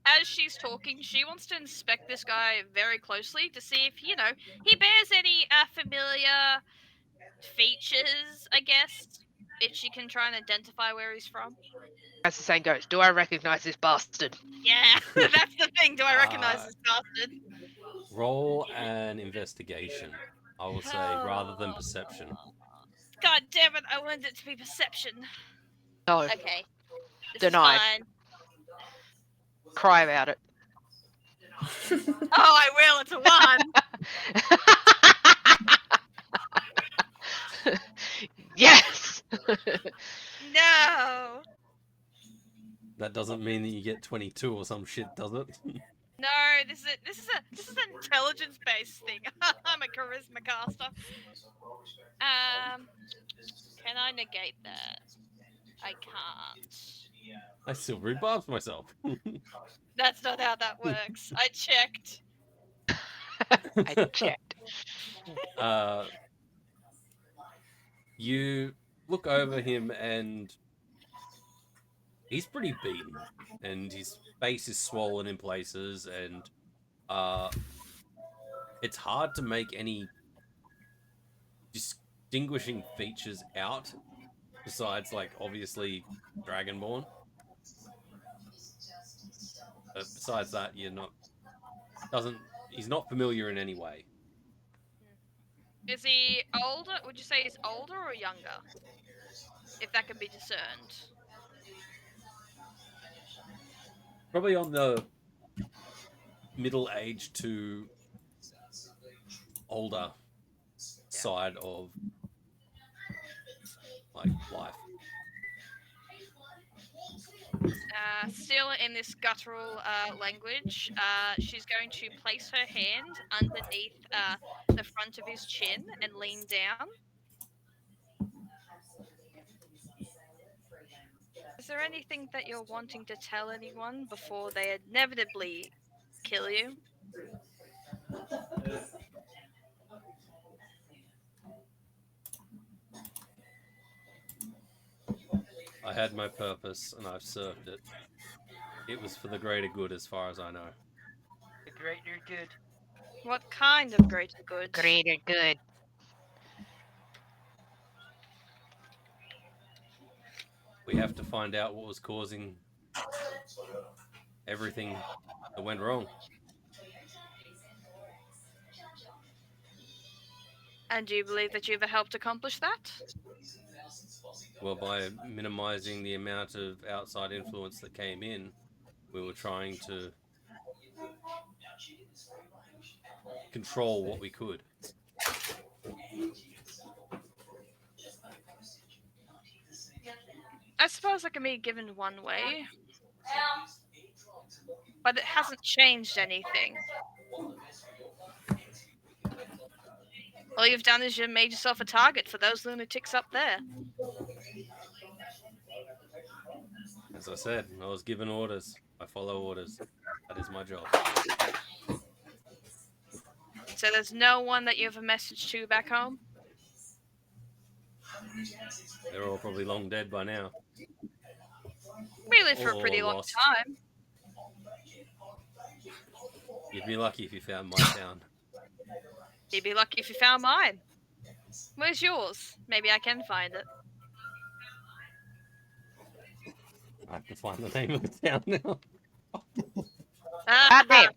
As she's talking, she wants to inspect this guy very closely to see if, he bears any familiar features, I guess. If she can try and identify where he's from. As the saying goes, do I recognize this bastard? Yeah, that's the thing. Do I recognize this bastard? Roll an investigation, I will say, rather than perception. God damn it, I wanted it to be perception. No. Okay. This Denied. is fine. Cry about it. Oh, I will. It's a 1. Yes. No. That doesn't mean that you get 22 or some shit, does it? No, this is an intelligence based thing. I'm a charisma caster. Can I negate that? I can't. I still rebarbs myself. That's not how that works. I checked. I checked. You look over him and he's pretty beaten, and his face is swollen in places, and it's hard to make any distinguishing features out besides, like, obviously Dragonborn. But besides that, he's not familiar in any way. Is he older? Would you say he's older or younger? If that can be discerned. Probably on the middle age to older side of, like, life. Still in this guttural language, she's going to place her hand underneath the front of his chin and lean down. Is there anything that you're wanting to tell anyone before they inevitably kill you? I had my purpose and I've served it. It was for the greater good as far as I know. The greater good. What kind of greater good? Greater good. We have to find out what was causing everything that went wrong. And do you believe that you've helped accomplish that? Well, by minimizing the amount of outside influence that came in, we were trying to control what we could. I suppose I can be given one way. But it hasn't changed anything. All you've done is you made yourself a target for those lunatics up there. As I said, I was given orders. I follow orders. That is my job. So there's no one that you have a message to back home? They're all probably long dead by now. We lived for a pretty long time. You'd be lucky if you found my town. You'd be lucky if you found mine. Where's yours? Maybe I can find it. I have to find the name of the town now. Goddamn.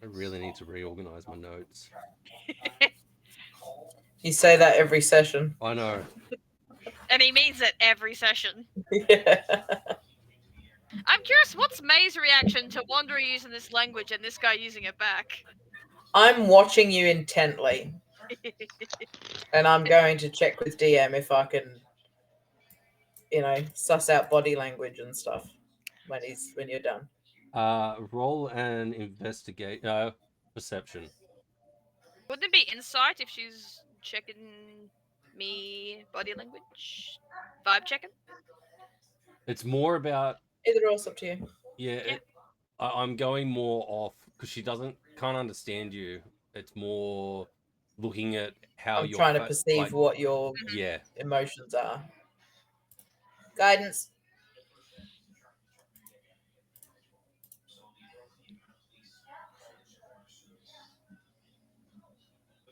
I really need to reorganize my notes. You say that every session. I know. And he means it every session. Yeah. I'm curious, what's May's reaction to Wanderer using this language and this guy using it back? I'm watching you intently. And I'm going to check with DM if I can, suss out body language and stuff when you're done. Roll and investigate. Perception. Wouldn't it be insight if she's checking me body language? Vibe checking? It's more about. Either or, it's up to you. Yeah. I'm going more off because she can't understand you. It's more looking at how I'm you're trying to perceive what your emotions are. Guidance.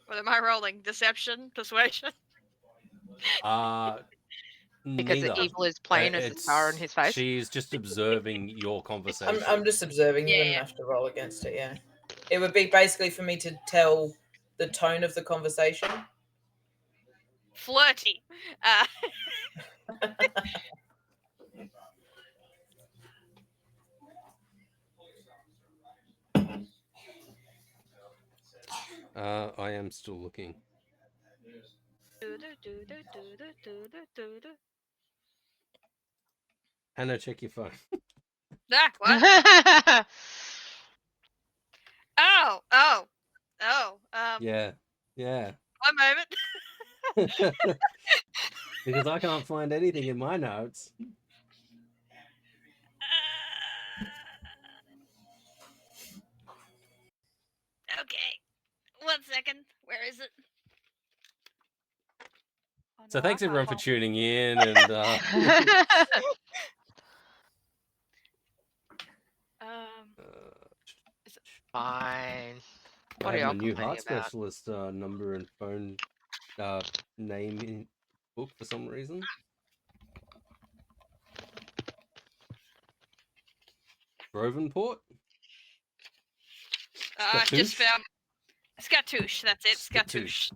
What am I rolling? Deception? Persuasion? Because neither. the evil is plain as the scar on his face. She's just observing your conversation. I'm just observing. You wouldn't have to roll against it, yeah. It would be basically for me to tell the tone of the conversation. Flirty. I am still looking. Hannah, check your phone. Ah, what? Oh. Yeah. One moment. Because I can't find anything in my notes. Okay. 1 second. Where is it? Oh, So no, I thanks everyone can't for tuning in, and Fine. I What are have y'all my new complaining heart about? specialist number and phone name in book for some reason. Grovenport? I just Scatouche? found Scatouche. That's it. Scatouche. Scatouche.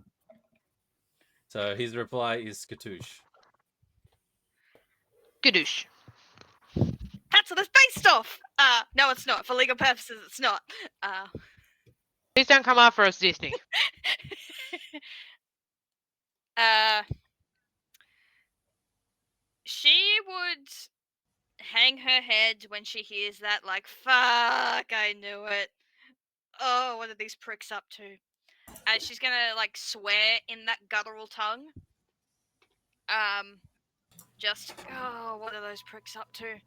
So his reply is Scatouche. Gadoosh. That's what it's based off. No, it's not. For legal purposes, it's not. Please don't come after us, Disney. She would hang her head when she hears that, like, fuck, I knew it. Oh, what are these pricks up to? And she's gonna, like, swear in that guttural tongue. Just, oh, what are those pricks up to?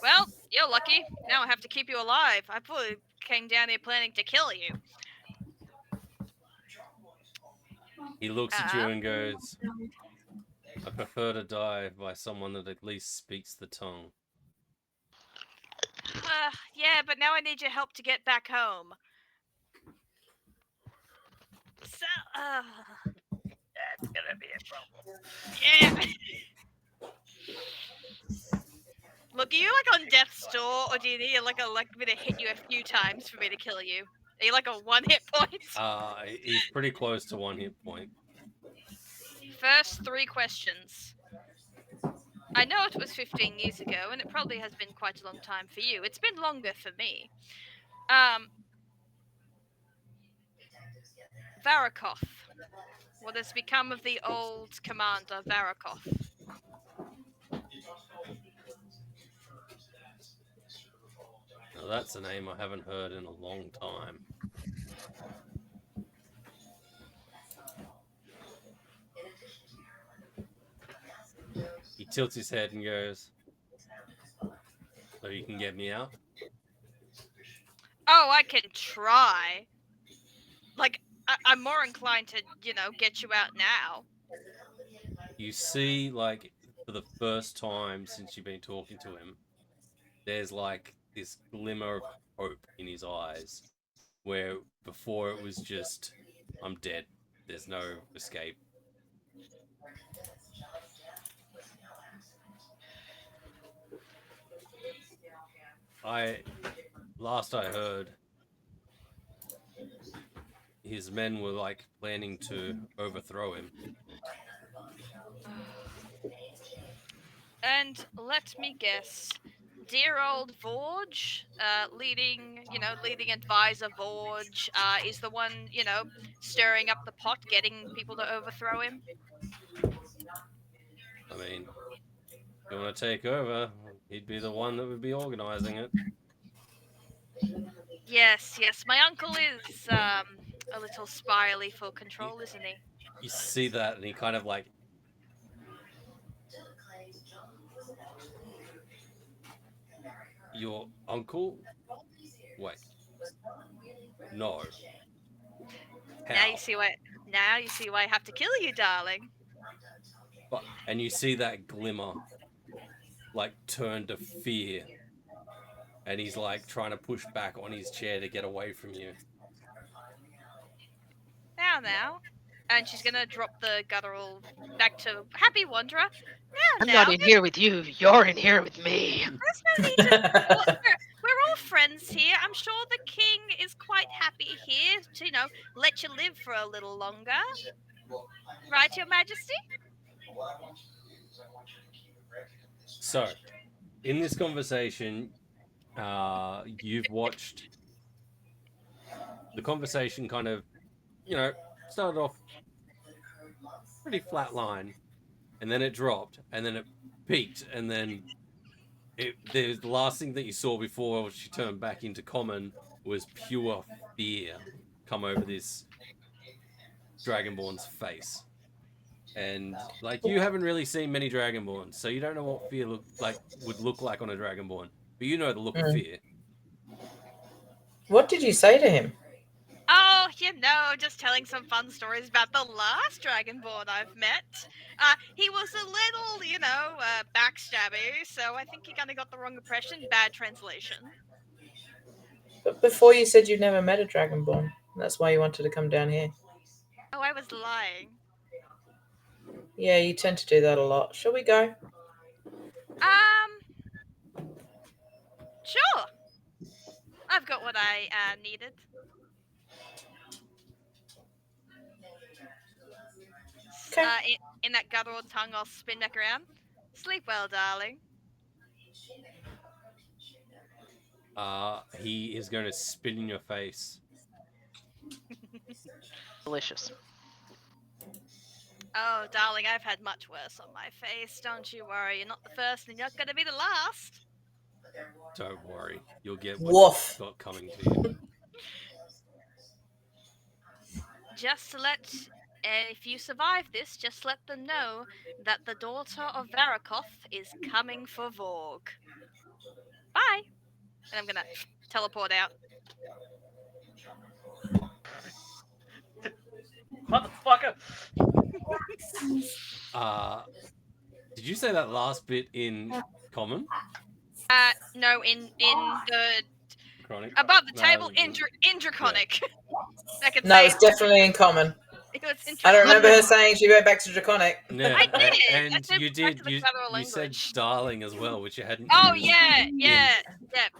Well, you're lucky. Now I have to keep you alive. I probably came down here planning to kill you. He looks at you and goes, I prefer to die by someone that at least speaks the tongue. Yeah, but now I need your help to get back home. So, that's gonna be a problem. Yeah. Look, are you like on death's door, or do you need like me to hit you a few times for me to kill you? Are you like a 1 hit point? He's pretty close to 1 hit point. First 3 questions. I know it was 15 years ago, and it probably has been quite a long time for you. It's been longer for me. Varakoth. What has become of the old commander, Varakoth? Now that's a name I haven't heard in a long time. He tilts his head and goes, so you can get me out? Oh, I can try. Like, I'm more inclined to, get you out now. You see, like, for the first time since you've been talking to him, there's like this glimmer of hope in his eyes, where before it was just, I'm dead. There's no escape. Last I heard, his men were like planning to overthrow him. And let me guess, dear old Vorge, leading advisor Vorge, is the one, stirring up the pot, getting people to overthrow him? I mean, if you want to take over, he'd be the one that would be organizing it. Yes, my uncle is, a little spirally for control, isn't he? You see that, and he kind of like, your uncle? Wait. No. How? Now you see why I have to kill you, darling. And you see that glimmer, like, turn to fear. And he's like trying to push back on his chair to get away from you. Now. And she's gonna drop the guttural back to Happy Wanderer. I'm not in here with you. You're in here with me. There's no need to. We're all friends here. I'm sure the king is quite happy here to, let you live for a little longer. Right, Your Majesty? So, in this conversation, you've watched the conversation kind of, started off pretty flat line, and then it dropped, and then it peaked, and then the last thing that you saw before she turned back into common was pure fear come over this Dragonborn's face. And like you haven't really seen many Dragonborns, so you don't know what fear would look like on a Dragonborn. But you know the look of fear. What did you say to him? Oh, just telling some fun stories about the last Dragonborn I've met. He was a little, backstabby, so I think he kind of got the wrong impression. Bad translation. But before you said you'd never met a Dragonborn. That's why you wanted to come down here. Oh, I was lying. Yeah, you tend to do that a lot. Shall we go? Sure. I've got what I needed. Okay. In that guttural tongue, I'll spin back around. Sleep well, darling. He is going to spit in your face. Delicious. Oh, darling, I've had much worse on my face. Don't you worry. You're not the first, and you're not going to be the last. Don't worry. You'll get what Woof. you've got coming to you. Just to let... if you survive this, just let them know that the daughter of Varakoth is coming for Vorg. Bye! And I'm going to teleport out. Motherfucker! Did you say that last bit in common? No, in the... Chronic? Above the No, table, in Draconic. I can No, say it's definitely in common. it was in I don't remember her Draconic. saying she went back to Draconic. Yeah, I did. and I said you back did. to the You guttural said language. darling as well, which you hadn't. Oh used yeah.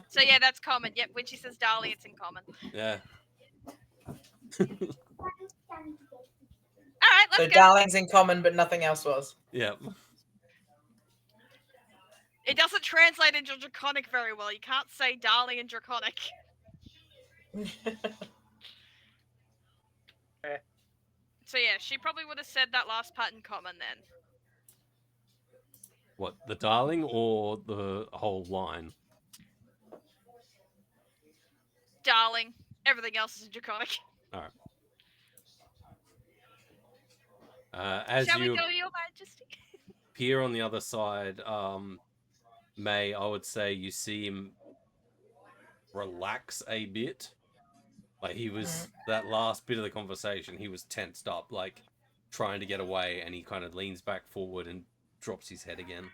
So yeah, that's common. Yep, when she says darling, it's in common. Yeah. All right, let's So go. darling's in common, but nothing else was. Yeah. It doesn't translate into Draconic very well. You can't say darling in Draconic. So yeah, she probably would have said that last part in common then. What, the darling or the whole line? Darling. Everything else is in Draconic. All right. As Shall we you go, Your Majesty? appear on the other side, May, I would say you see him relax a bit. Like he was that last bit of the conversation, he was tensed up, like trying to get away, and he kind of leans back forward and drops his head again.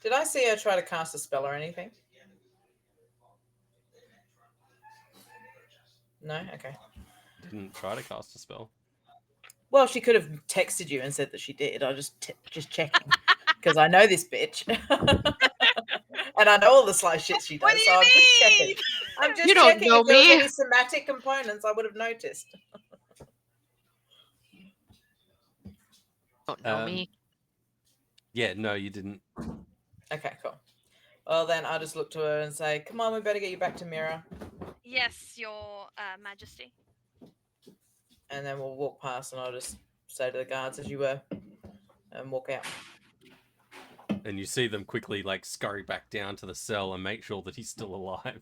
Did I see her try to cast a spell or anything? No? Okay. Didn't try to cast a spell. Well, she could have texted you and said that she did. I just checking because I know this bitch, and I know all the sly shit she does. What do So you I'm just checking. mean? I'm just You don't checking know if there was me. any somatic components. I would have noticed. Don't know me. Yeah, no, you didn't. Okay, cool. Well, then I'll just look to her and say, "Come on, we better get you back to Mira," Yes, Your Majesty. and then we'll walk past, and I'll just say to the guards as you were, and walk out. And you see them quickly like scurry back down to the cell and make sure that he's still alive.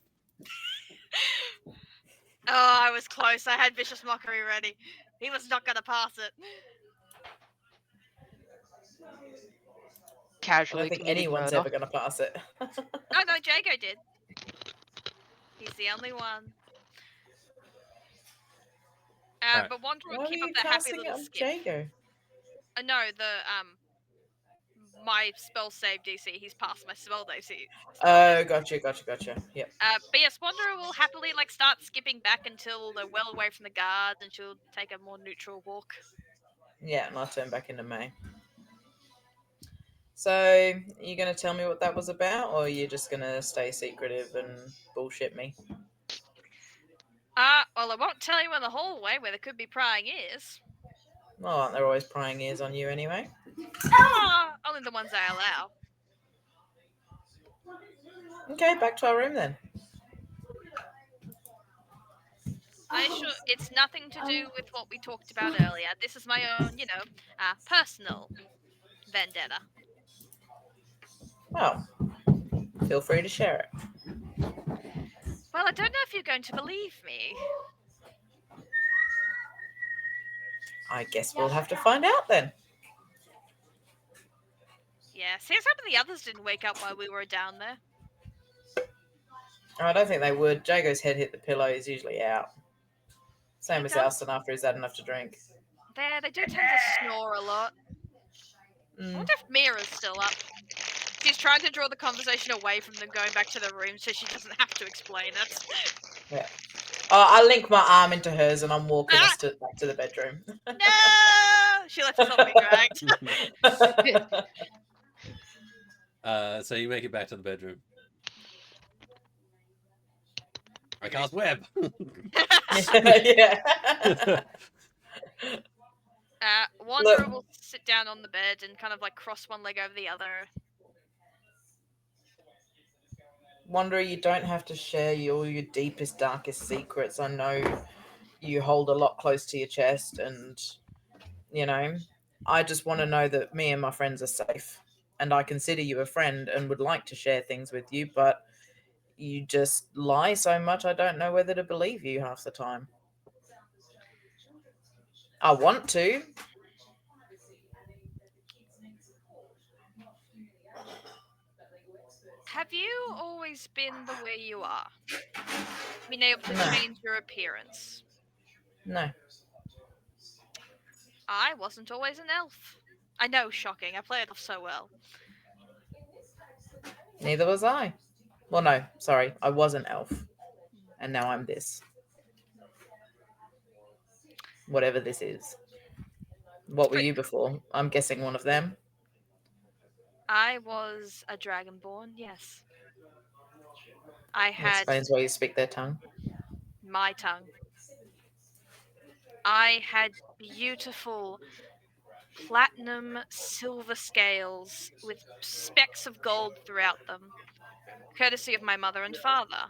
Oh, I was close. I had Vicious Mockery ready. He was not going to pass it. I Casually don't think committing anyone's murder. ever going to pass it. Oh, no, Jago did. He's the only one. Alright. But Wander Why will were keep you up the happy casting it little on skip. Jago? No, my spell save DC. He's passed my spell DC. Oh, gotcha. Yep. But yes, Wanderer will happily start skipping back until they're well away from the guards, and she'll take a more neutral walk. Yeah, and I'll turn back into May. So, are you going to tell me what that was about, or are you just going to stay secretive and bullshit me? Well, I won't tell you in the hallway where there could be prying ears. Well, aren't there always prying ears on you anyway? Only the ones I allow. Okay, back to our room then. I assure it's nothing to do with what we talked about earlier. This is my own, personal vendetta. Well, feel free to share it. Well, I don't know if you're going to believe me. I guess we'll have to find out then. Yeah, see, some of the others didn't wake up while we were down there. I don't think they would. Jago's head hit the pillow. He's usually out. Same He as does. Alston after he's had enough to drink. They do tend to snore a lot. I Mm. wonder if Mira's still up. She's trying to draw the conversation away from them going back to the room so she doesn't have to explain it. I link my arm into hers and I'm walking us back to the bedroom. No! She lets herself be dragged. So you make it back to the bedroom. I cast web. Yeah. Wanderer will sit down on the bed and kind of like cross one leg over the other. Wanderer, you don't have to share all your deepest, darkest secrets. I know you hold a lot close to your chest, and I just want to know that me and my friends are safe. And I consider you a friend and would like to share things with you, but you just lie so much I don't know whether to believe you half the time. I want to. Have you always been the way you are? Been able to No. change your appearance? No. I wasn't always an elf. I know, shocking. I play it off so well. Neither was I. Well, no, sorry. I was an elf. And now I'm this. Whatever this is. What were you before? I'm guessing one of them. I was a dragonborn, yes. I That had explains why you speak their tongue. my tongue. I had beautiful platinum silver scales with specks of gold throughout them, courtesy of my mother and father.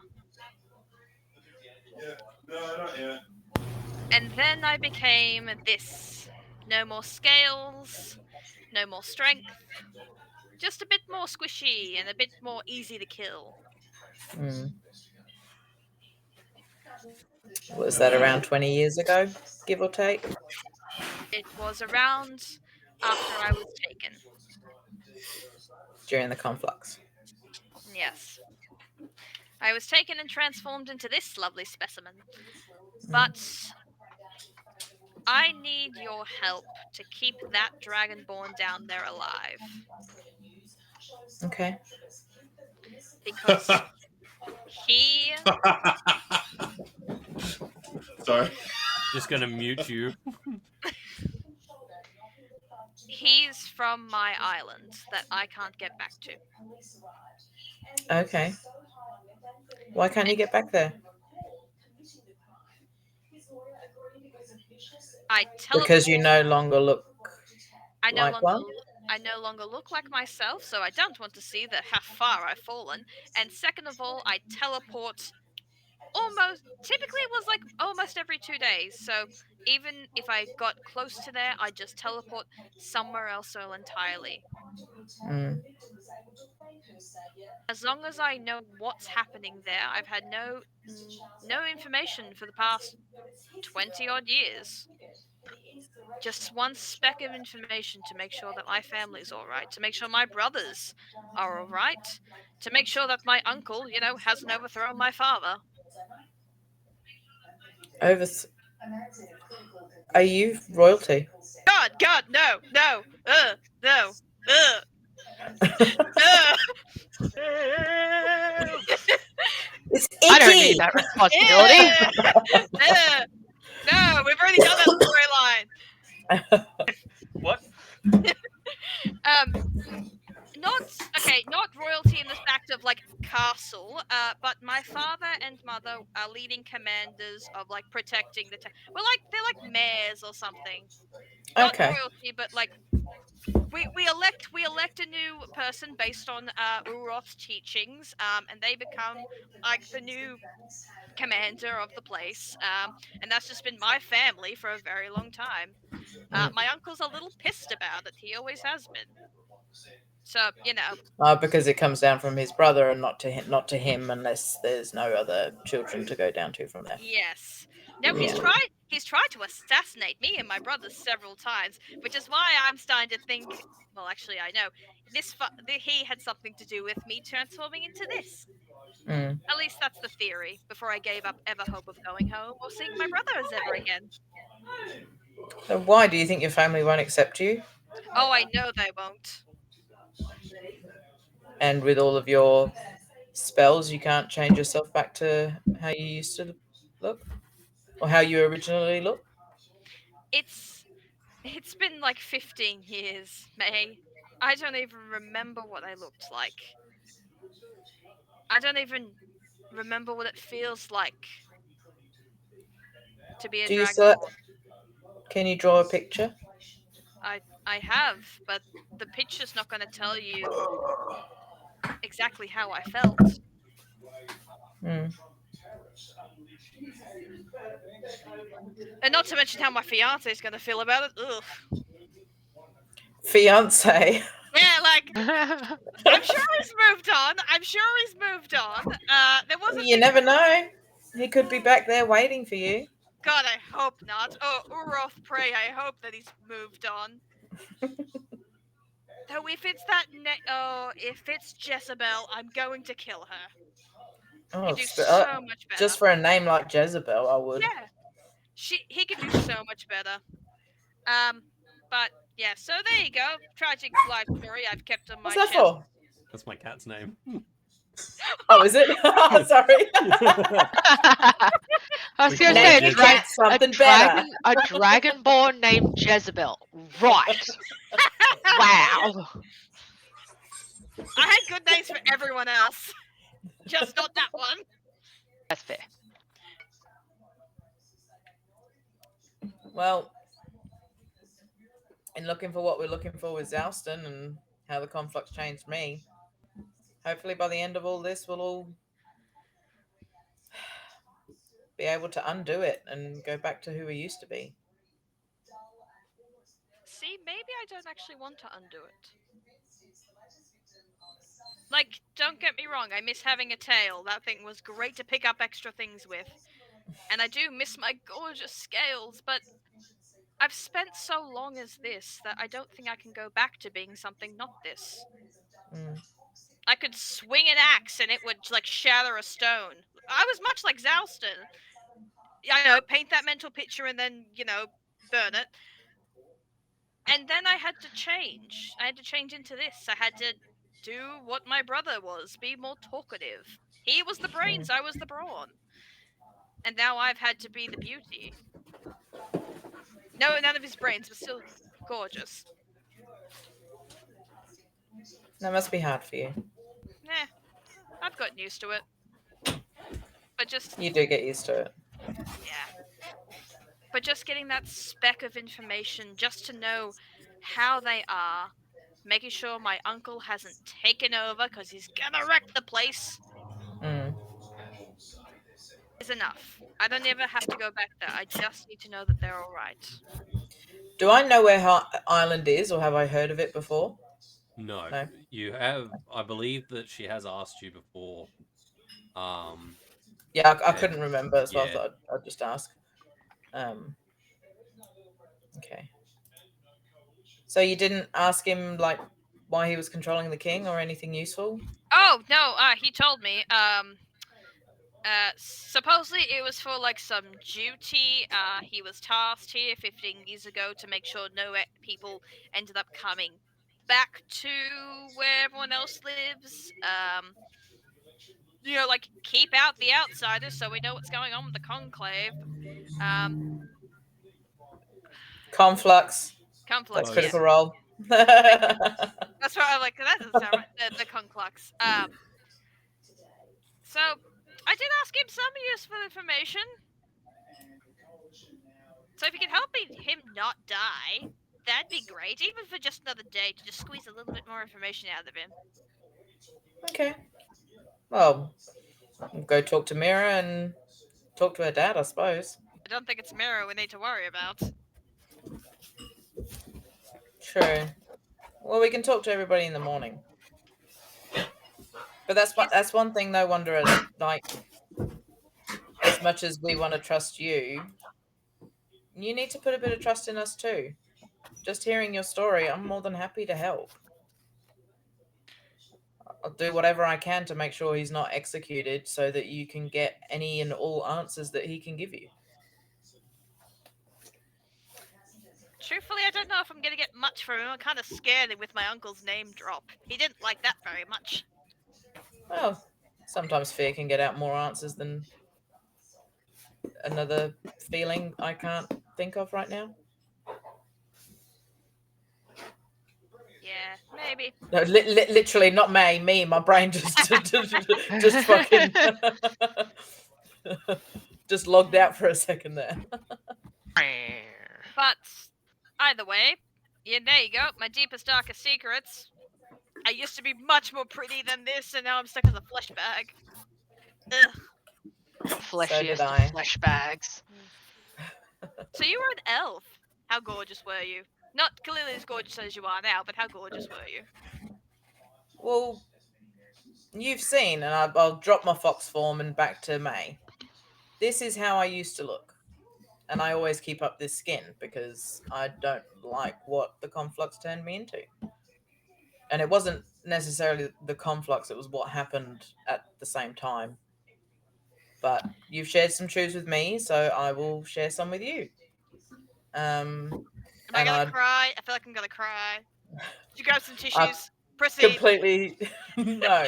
No, not yet. And then I became this. No more scales, no more strength, just a bit more squishy and a bit more easy to kill. Mm. Was that around 20 years ago, give or take? It was around after I was taken. During the conflux. Yes. I was taken and transformed into this lovely specimen. But I need your help to keep that dragonborn down there alive. Okay. Because he... Sorry. Just gonna mute you. He's from my island that I can't get back to. Okay. Why can't you get back there? Because you no longer look like one? I no longer look like myself, so I don't want to see how far I've fallen. And second of all, I teleport typically it was like almost every 2 days. So even if I got close to there, I just teleport somewhere else entirely. Mm. As long as I know what's happening there, I've had no information for the past 20 odd years. Just one speck of information to make sure that my family's alright, to make sure my brothers are alright, to make sure that my uncle, hasn't overthrown my father. Are you royalty? God, no, no, no, It's itchy. I don't need that responsibility. No, we've already done that storyline. What? Not royalty in the fact of like castle, but my father and mother are leading commanders of like protecting the they're like mayors or something. Not Okay. royalty, but like we elect a new person based on Uroth's teachings, and they become like the new commander of the place. And that's just been my family for a very long time. My uncle's a little pissed about it. He always has been. So Because it comes down from his brother and not to him, unless there's no other children to go down to from there. yes. Now Yeah. he's tried to assassinate me and my brothers several times, which is why I'm starting to think. Well, actually, I know he had something to do with me transforming into this. Mm. At least that's the theory. Before I gave up ever hope of going home or seeing my brothers ever again. So why do you think your family won't accept you? Oh, I know they won't. And with all of your spells, you can't change yourself back to how you used to look, or how you originally looked. It's been like 15 years, May. I don't even remember what I looked like. I don't even remember what it feels like to be a Do you still? dragonborn. Can you draw a picture? I have, but the picture's not going to tell you exactly how I felt. Mm. And not to mention how my fiance is going to feel about it. Ugh. Fiance. Yeah, like I'm sure he's moved on. There wasn't. You never know. He could be back there waiting for you. God, I hope not. Oh, Uroth, pray, I hope that he's moved on. Though if it's if it's Jezebel, I'm going to kill her. Oh, He'd do so much better. just for a name like Jezebel, I would. Yeah, he could do so much better. But yeah, so there you go. Tragic life story I've kept on my What's that chest. for? That's my cat's name. Oh, is it? Sorry. I was We going to call say it Jezebel. Something better. a dragonborn named Jezebel. Right. Wow. I had good names for everyone else, just not that one. That's fair. Well, in looking for what we're looking for with Zalston and how the conflict's changed me, hopefully by the end of all this, we'll all be able to undo it and go back to who we used to be. See, maybe I don't actually want to undo it. Like, don't get me wrong, I miss having a tail. That thing was great to pick up extra things with. And I do miss my gorgeous scales, but I've spent so long as this that I don't think I can go back to being something not this. Mm. I could swing an axe and it would, like, shatter a stone. I was much like Zalston. I know, paint that mental picture and then, burn it. And then I had to change. I had to change into this. I had to do what my brother was, be more talkative. He was the brains, I was the brawn. And now I've had to be the beauty. No, none of his brains, but still gorgeous. That must be hard for you. I've gotten used to it. But just, You do get used to it. yeah. But just getting that speck of information just to know how they are, making sure my uncle hasn't taken over because he's gonna wreck the place, Mm. is enough. I don't ever have to go back there. I just need to know that they're all right. Do I know where Island is, or have I heard of it before? No, No. you have. I believe that she has asked you before. Yeah, I couldn't remember, so I yeah. thought I'd just ask. Okay. So you didn't ask him like why he was controlling the king or anything useful? Oh no, he told me. Supposedly it was for like some duty. He was tasked here 15 years ago to make sure no people ended up coming back to where everyone else lives. Like keep out the outsiders so we know what's going on with the conclave. Conflux. Conflux. That's Oh, Critical Yeah. Role. That's what I'm like. That doesn't sound right. The conclux. So I did ask him some useful information. So if you can help him not die, that'd be great. Even for just another day, to just squeeze a little bit more information out of him. Okay. Well, we'll go talk to Mira and talk to her dad, I suppose. I don't think it's Mira we need to worry about. True. Well, we can talk to everybody in the morning. But that's one thing, though, Wanderer. Like, as much as we want to trust you, you need to put a bit of trust in us too. Just hearing your story, I'm more than happy to help. I'll do whatever I can to make sure he's not executed so that you can get any and all answers that he can give you. Truthfully, I don't know if I'm gonna get much from him. I'm kind of scared with my uncle's name drop. He didn't like that very much. Well, sometimes fear can get out more answers than another feeling I can't think of right now. Yeah, maybe. No, literally not me. My brain just just fucking just logged out for a second there. But either way, yeah, there you go. My deepest, darkest secrets. I used to be much more pretty than this, and now I'm stuck as a flesh bag. Ugh. Fleshiest I. of flesh bags. So you were an elf. How gorgeous were you? Not clearly as gorgeous as you are now, but how gorgeous were you? Well, you've seen, and I'll drop my fox form and back to May. This is how I used to look. And I always keep up this skin because I don't like what the conflux turned me into. And it wasn't necessarily the conflux, it was what happened at the same time. But you've shared some truths with me, so I will share some with you. Am I gonna cry? I feel like I'm gonna cry. Did you grab some tissues? Proceed. Completely no.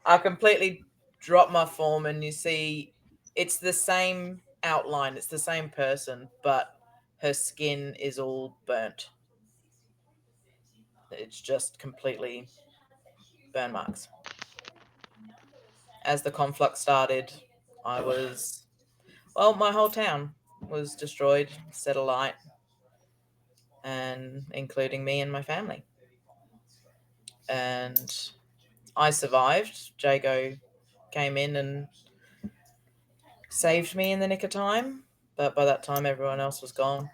I completely drop my form and you see it's the same outline, it's the same person, but her skin is all burnt. It's just completely burn marks. As the conflux started, my whole town was destroyed, set alight, and including me and my family. And I survived. Jago came in and saved me in the nick of time, but by that time everyone else was gone.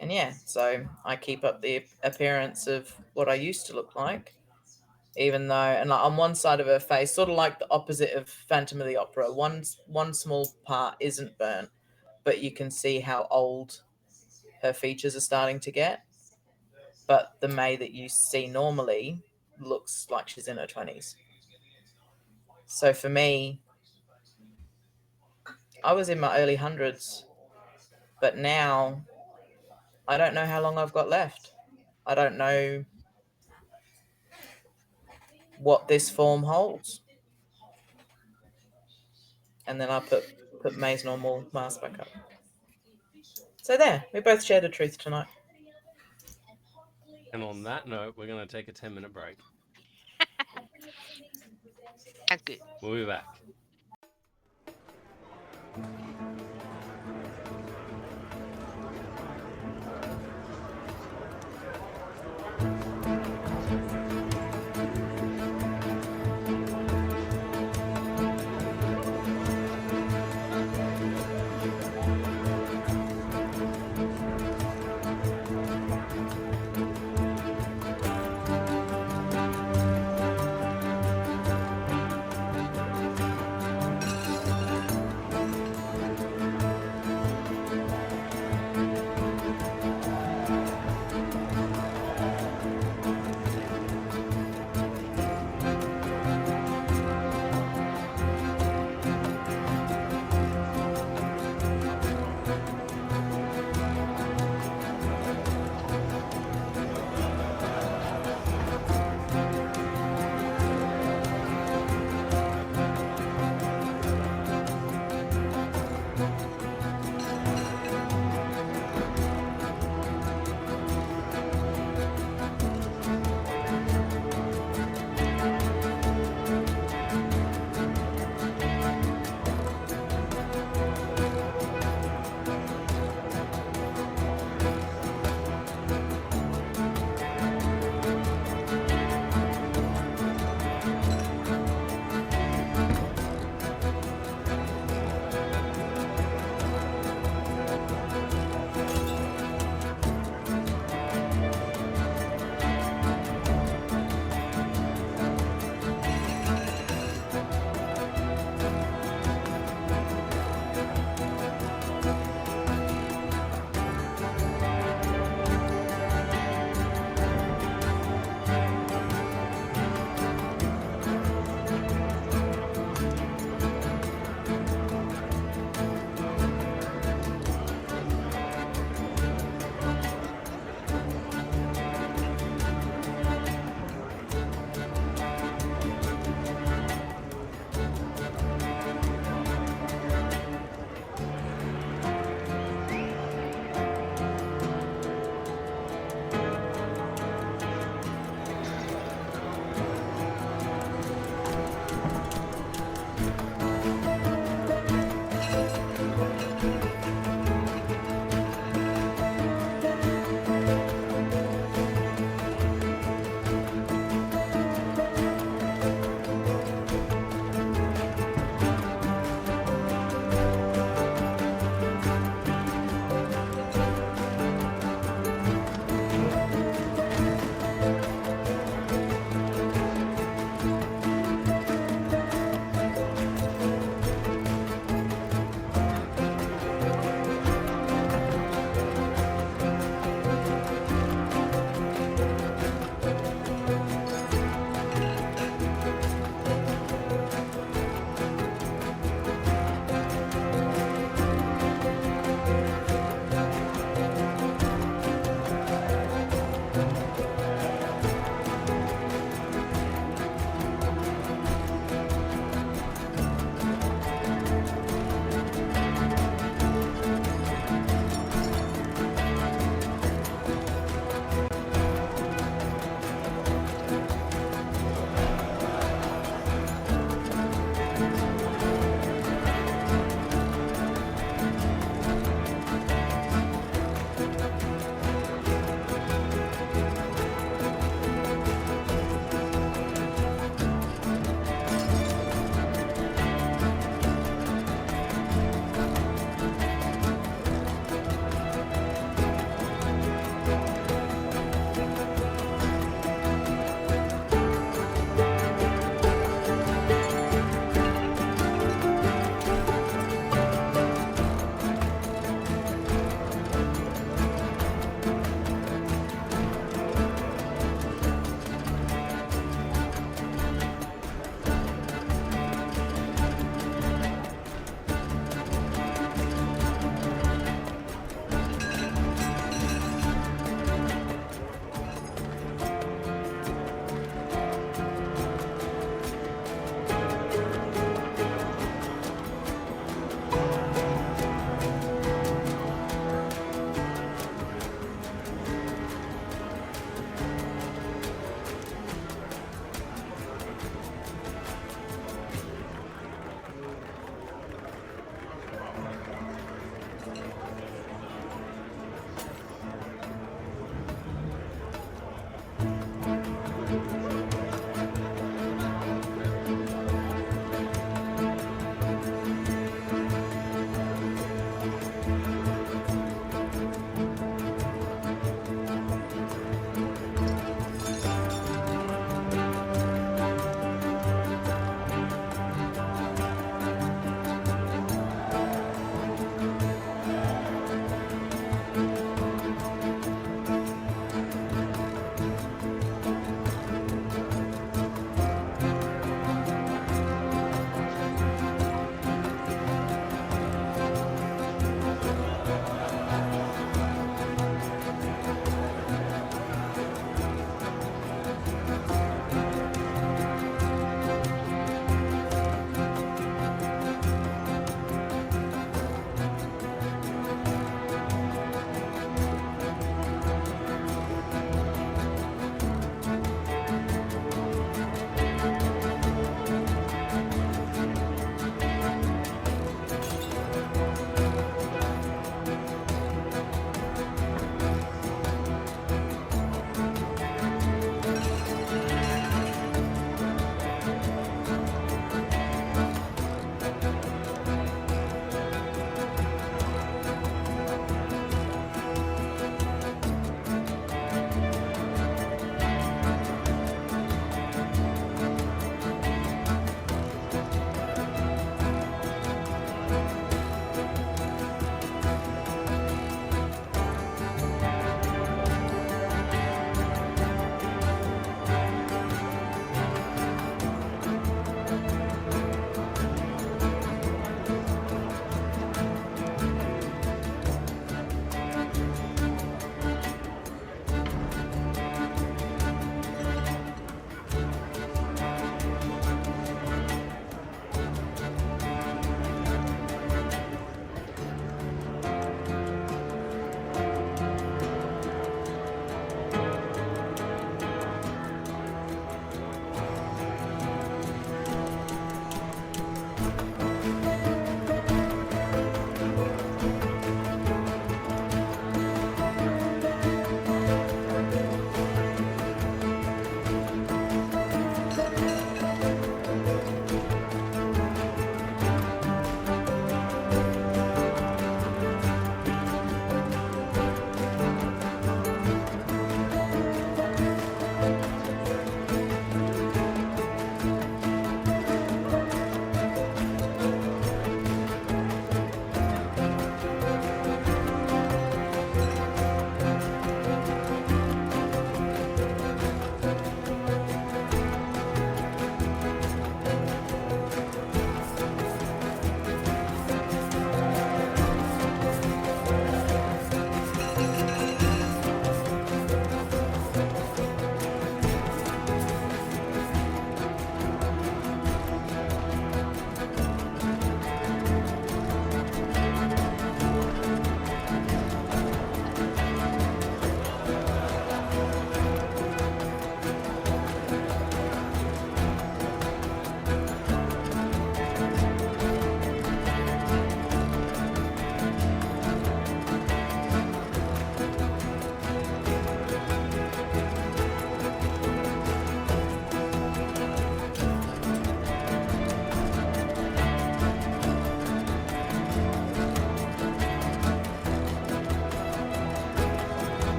And yeah, so I keep up the appearance of what I used to look like, even though, and like on one side of her face, sort of like the opposite of Phantom of the Opera, one small part isn't burnt, but you can see how old her features are starting to get. But the May that you see normally looks like she's in her 20s. So for me, I was in my early hundreds, but now I don't know how long I've got left. I don't know what this form holds. And then I put May's normal mask back up. So there, we both shared a truth tonight. And on that note, we're going to take a 10-minute break. That's good. We'll be back.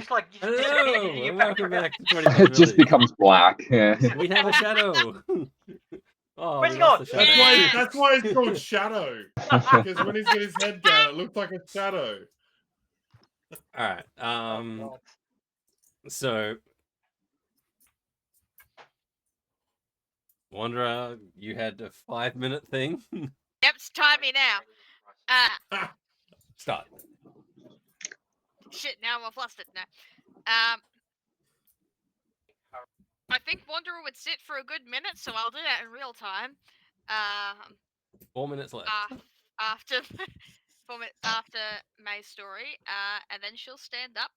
Just like you Hello, in your and welcome background. back to 25 It just Village. becomes black. Yeah. We have a shadow. Oh, Where's we he lost the gone? shadow. Yeah. That's why it's called Shadow. Because when he's got his head down, it looks like a shadow. All right. Oh, God. So, Wanderer, you had a 5-minute thing. Yep, it's timing now. Start. Shit, now I'm flustered now. I think Wanderer would sit for a good minute, so I'll do that in real time. 4 minutes left. After after May's story, and then she'll stand up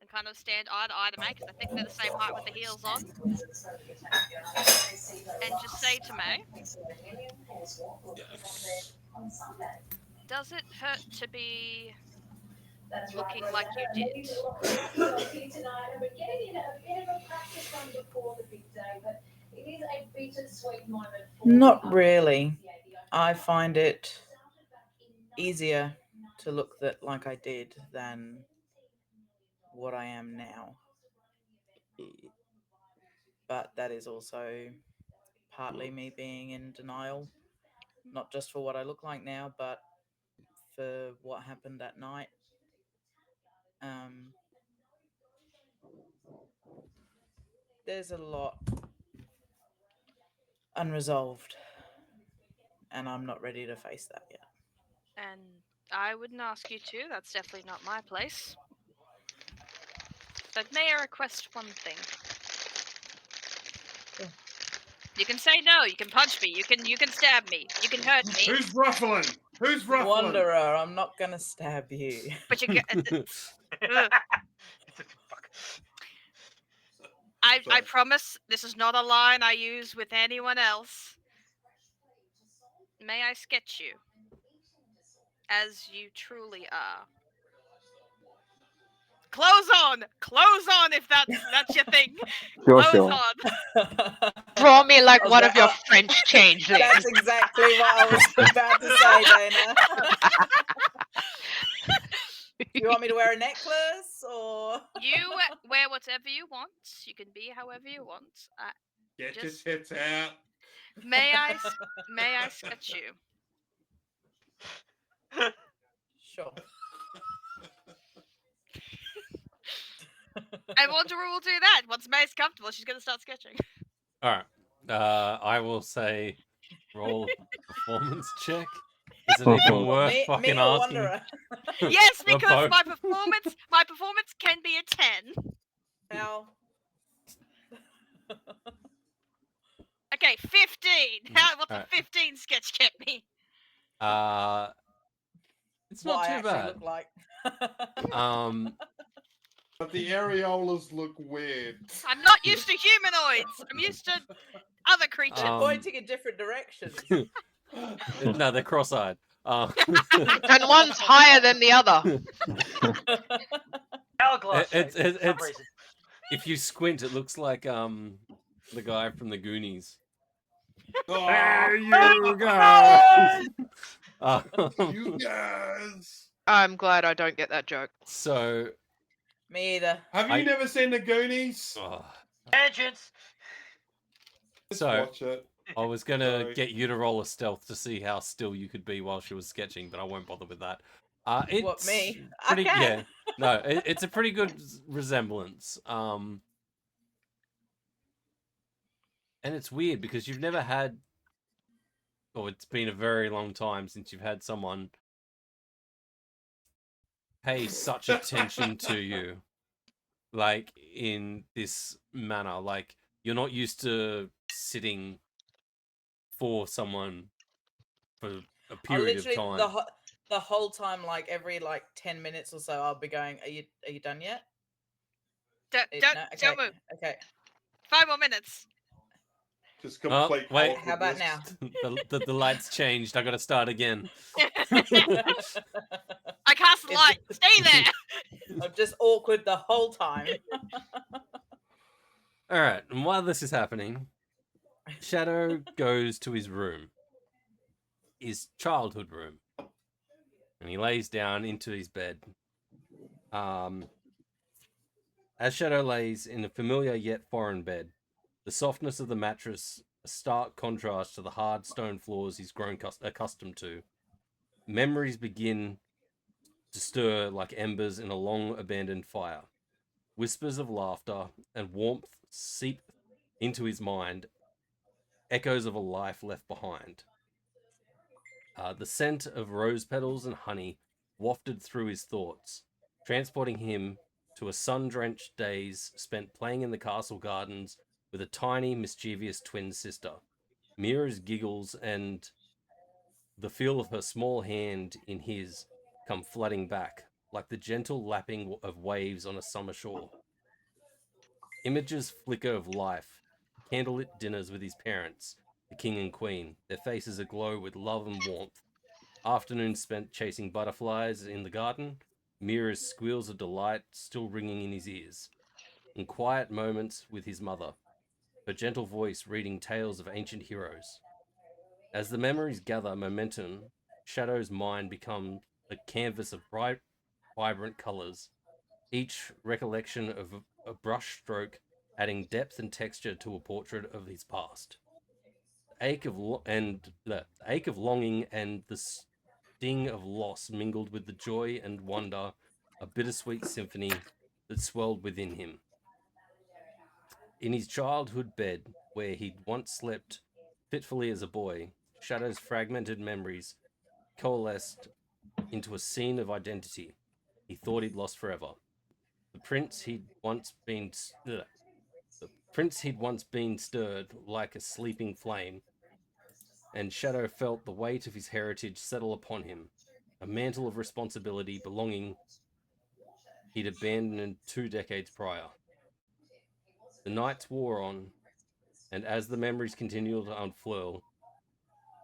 and kind of stand eye to eye to May, because I think they're the same height with the heels on, and just say to May, Yes. "Does it hurt to be looking like you did?" Not really. I find it easier to look like I did than what I am now. But that is also partly me being in denial, not just for what I look like now, but for what happened that night. There's a lot unresolved, and I'm not ready to face that yet. And I wouldn't ask you to. That's definitely not my place. But may I request one thing? Yeah. You can say no. You can punch me. You can stab me. You can hurt me. Who's ruffling? Who's ruffling? Wanderer, I'm not gonna stab you. But you get. Fuck. I Sorry. promise this is not a line I use with anyone else. May I sketch you as you truly are? Clothes on if that's your thing. Sure, Clothes sure. on. Draw me like I was one about- of your French changelings. That's exactly what I was about to say, Dana. You want me to wear a necklace or? You wear whatever you want. You can be however you want. Get your Just- tits out. May I sketch you? Sure. And Wanderer will do that. Once May's comfortable, she's gonna start sketching. All right. I will say roll a performance check. Is it even worth Me fucking or asking? Wanderer? Yes, Or because both. my performance can be a 10. How? Okay, 15. What's a Alright. 15 sketch get me? It's What not I too actually bad. look like. But the areolas look weird. I'm not used to humanoids. I'm used to other creatures. Pointing in different directions. No, they're cross-eyed. And one's higher than the other. Hourglass It's- shape for some it's- reason. If you squint, it looks like the guy from the Goonies. Oh, There you go. you guys. I'm glad I don't get that joke. So, Me either. Have you I- never seen the Goonies? oh, Tangents. Just so- watch it. I was gonna Sorry. get you to roll a stealth to see how still you could be while she was sketching, but I won't bother with that. It's What, me? I Pretty, can. yeah. No, it's a pretty good resemblance. And it's weird because you've never had, or it's been a very long time since you've had someone pay such attention to you, like in this manner. Like you're not used to sitting for someone for a I period of literally time. the whole time, like every 10 minutes or so, I'll be going, Are you done yet? Don't No? don't move. Okay. 5 more minutes. Just Oh, complete. wait. How about now? The lights changed. I got to start again. I cast It's- light. Stay there. I'm just awkward the whole time. All right. And while this is happening, Shadow goes to his room, his childhood room, and he lays down into his bed. As Shadow lays in a familiar yet foreign bed, the softness of the mattress a stark contrast to the hard stone floors he's grown accustomed to. Memories begin to stir like embers in a long abandoned fire. Whispers of laughter and warmth seep into his mind, echoes of a life left behind. The scent of rose petals and honey wafted through his thoughts, transporting him to a sun-drenched days spent playing in the castle gardens with a tiny, mischievous twin sister. Mira's giggles and the feel of her small hand in his come flooding back, like the gentle lapping of waves on a summer shore. Images flicker of life, candlelit dinners with his parents, the king and queen, their faces aglow with love and warmth. Afternoons spent chasing butterflies in the garden, Mira's squeals of delight still ringing in his ears. And quiet moments with his mother, her gentle voice reading tales of ancient heroes. As the memories gather momentum, Shadow's mind becomes a canvas of bright, vibrant colors, each recollection of a brush stroke adding depth and texture to a portrait of his past. The ache of longing and the sting of loss mingled with the joy and wonder, a bittersweet symphony that swelled within him. In his childhood bed, where he'd once slept fitfully as a boy, Shadow's fragmented memories coalesced into a scene of identity he thought he'd lost forever. The prince he'd once been the prince he'd once been stirred like a sleeping flame, and Shadow felt the weight of his heritage settle upon him, a mantle of responsibility belonging he'd abandoned 2 decades prior. The nights wore on, and as the memories continued to unfurl,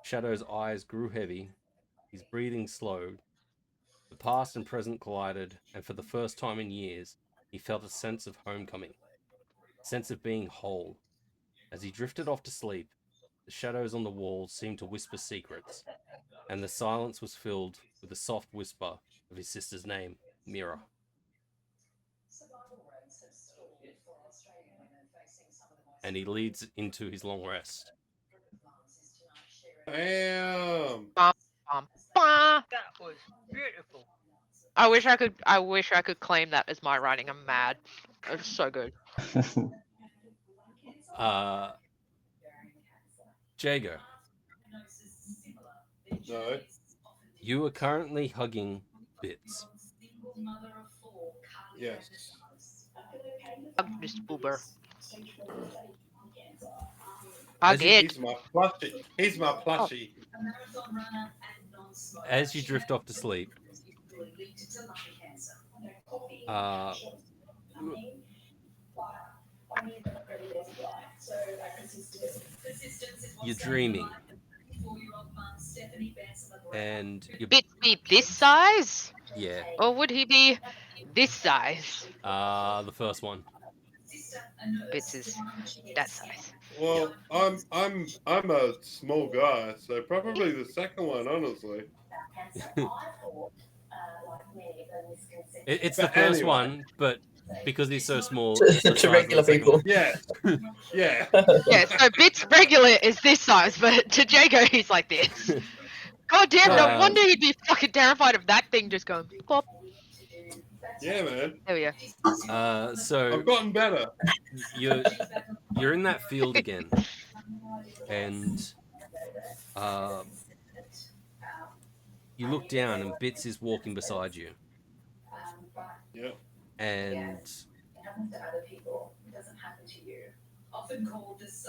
Shadow's eyes grew heavy, his breathing slowed, the past and present collided, and for the first time in years, he felt a sense of homecoming, a sense of being whole. As he drifted off to sleep, the shadows on the walls seemed to whisper secrets, and the silence was filled with the soft whisper of his sister's name, Mira. And he leads into his long rest. Damn. Bah. That was beautiful. I wish I could claim that as my writing. I'm mad. It's so good. Jago, No. you are currently hugging Bits. Yes. Mr. Boober. As you- He's my plushie. He's my plushie. As you drift off to sleep, you're dreaming, and you Bits be this size, yeah, or would he be this size? the first one. Bits is that size. Well, I'm a small guy, so probably the second one, honestly. It's the But first anyway. one, but because he's so small, To- it's the to size of regular the second people. one. Yeah. Yeah. Yeah, so Bits regular is this size, but to Jago he's like this. God damn, no wonder he'd be fucking terrified of that thing just going pop. Yeah, man. There we go. So I've gotten better. you're in that field again, and you look down, and Bits is walking beside you, Yeah. and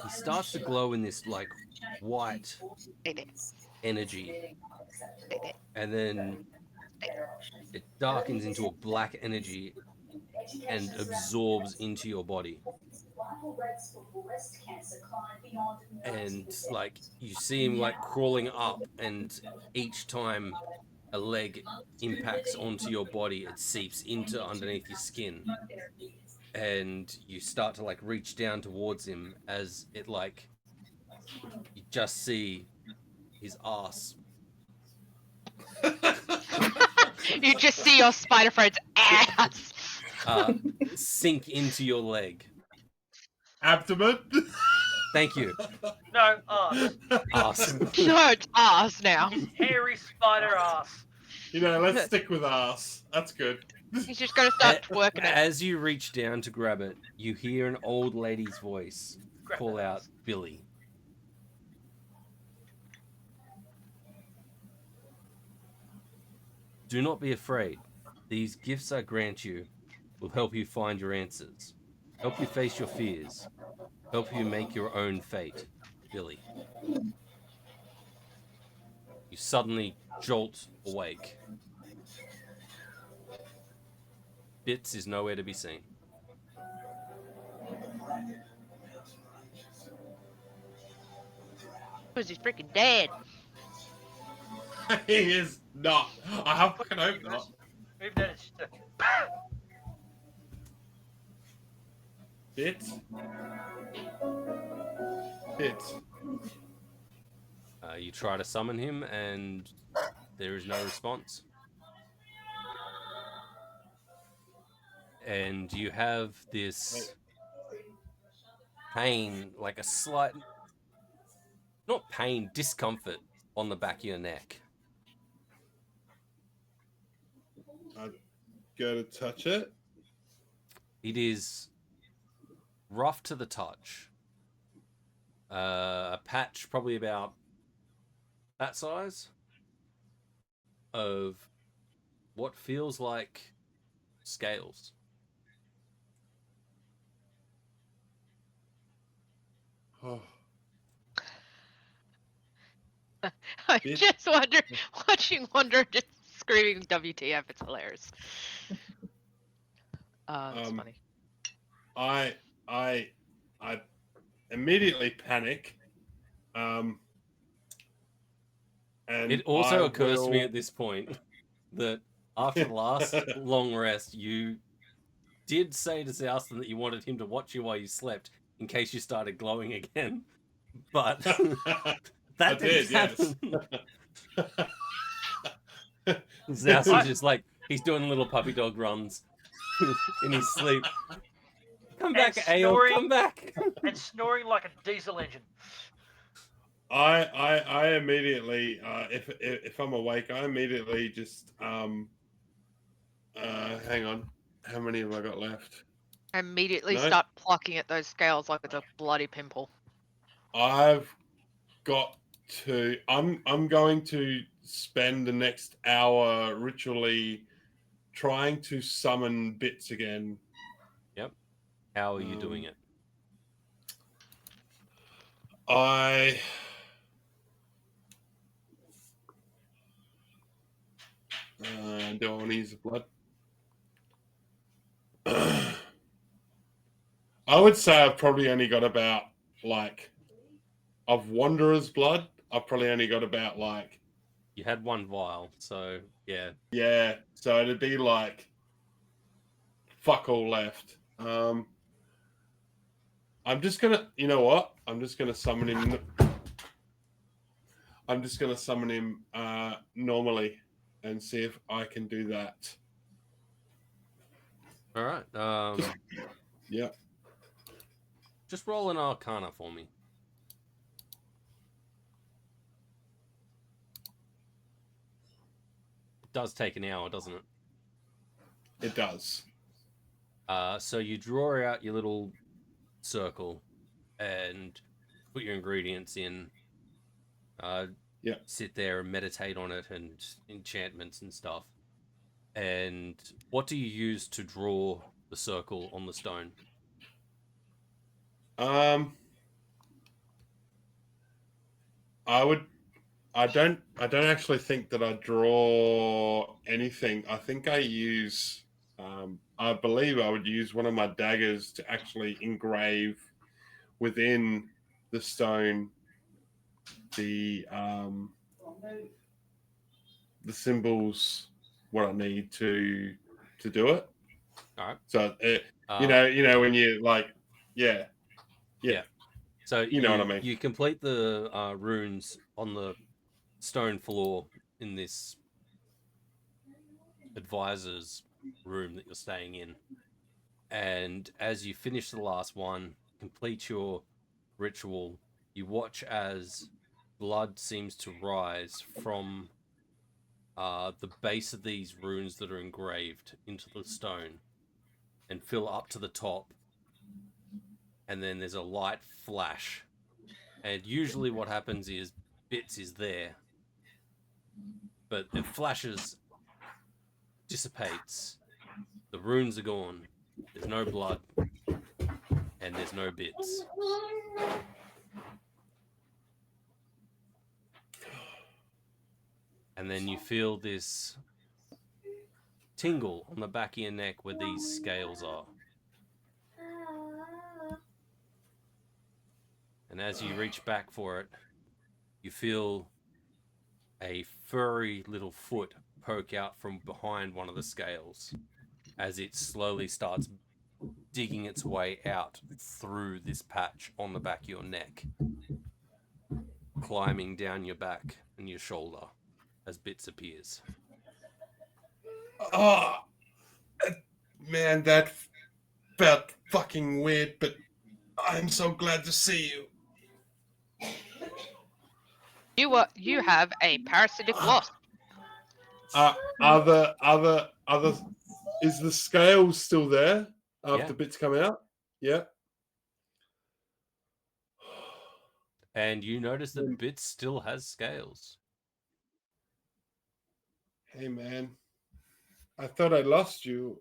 he starts to glow in this like white energy, and then it darkens into a black energy and absorbs into your body. And like you see him like crawling up, and each time a leg impacts onto your body, it seeps into underneath your skin, and you start to like reach down towards him as it like you just see his ass. You just see your spider friend's ass. sink into your leg. Abdomen. Thank you. No, ass. Awesome. No, it's ass now. His hairy spider ass. Let's stick with ass. That's good. He's just gonna start twerking it. As you reach down to grab it, you hear an old lady's voice Grab call that out ass. Billy. Do not be afraid. These gifts I grant you will help you find your answers, help you face your fears, help you make your own fate, Billy. You suddenly jolt awake. Bits is nowhere to be seen. Because he's freaking dead. He is not. I fucking hope not. Even then, it's just Bit. You try to summon him, and there is no response. And you have this pain, like a slight, not pain, discomfort on the back of your neck. I go to touch it. It is rough to the touch. A patch probably about that size of what feels like scales. Oh, I Bitch. just wonder, watching Wonder just screaming WTF, it's hilarious. That's funny. I immediately panic. And It also I occurs to me will- at this point that after the last long rest, you did say to Souston that you wanted him to watch you while you slept in case you started glowing again. But that didn't happen. Souston's just like, he's doing little puppy dog runs in his sleep. Come back, Ale, snoring. come back. and snoring like a diesel engine. I immediately if I'm awake, I immediately just hang on. How many have I got left? I immediately No. start plucking at those scales like it's a bloody pimple. I've got to. I'm going to spend the next hour ritually trying to summon bits again. How are you doing it? I don't want to use the blood. I would say I've probably only got about of Wanderer's blood. I've probably only got about You had one vial, so yeah. yeah. So it'd be fuck all left. I'm just gonna, you know what? I'm just gonna summon him. I'm just gonna summon him normally and see if I can do that. All right. Yeah. Just roll an Arcana for me. It does take an hour, doesn't it? It does. So you draw out your little circle and put your ingredients in. Yeah. Sit there and meditate on it and enchantments and stuff. And what do you use to draw the circle on the stone? I don't actually think that I draw anything. I think I use I believe I would use one of my daggers to actually engrave within the stone the symbols what I need to do it. All right. So you know when you yeah. So you know what I mean. You complete the runes on the stone floor in this advisor's room that you're staying in, And as you finish the last one, complete your ritual, you watch as blood seems to rise from the base of these runes that are engraved into the stone and fill up to the top. And then there's a light flash. And usually what happens is Bits is there, but it flashes, dissipates, the runes are gone, there's no blood, and there's no Bits. And then you feel this tingle on the back of your neck where these scales are. And as you reach back for it, you feel a furry little foot poke out from behind one of the scales as it slowly starts digging its way out through this patch on the back of your neck, climbing down your back and your shoulder as Bits appears. Oh, man, that felt fucking weird, but I'm so glad to see you. You have a parasitic wasp. Other, is the scale still there after Yeah. Bits come out? Yeah. And you notice that Bits still has scales. Hey, man. I thought I lost you.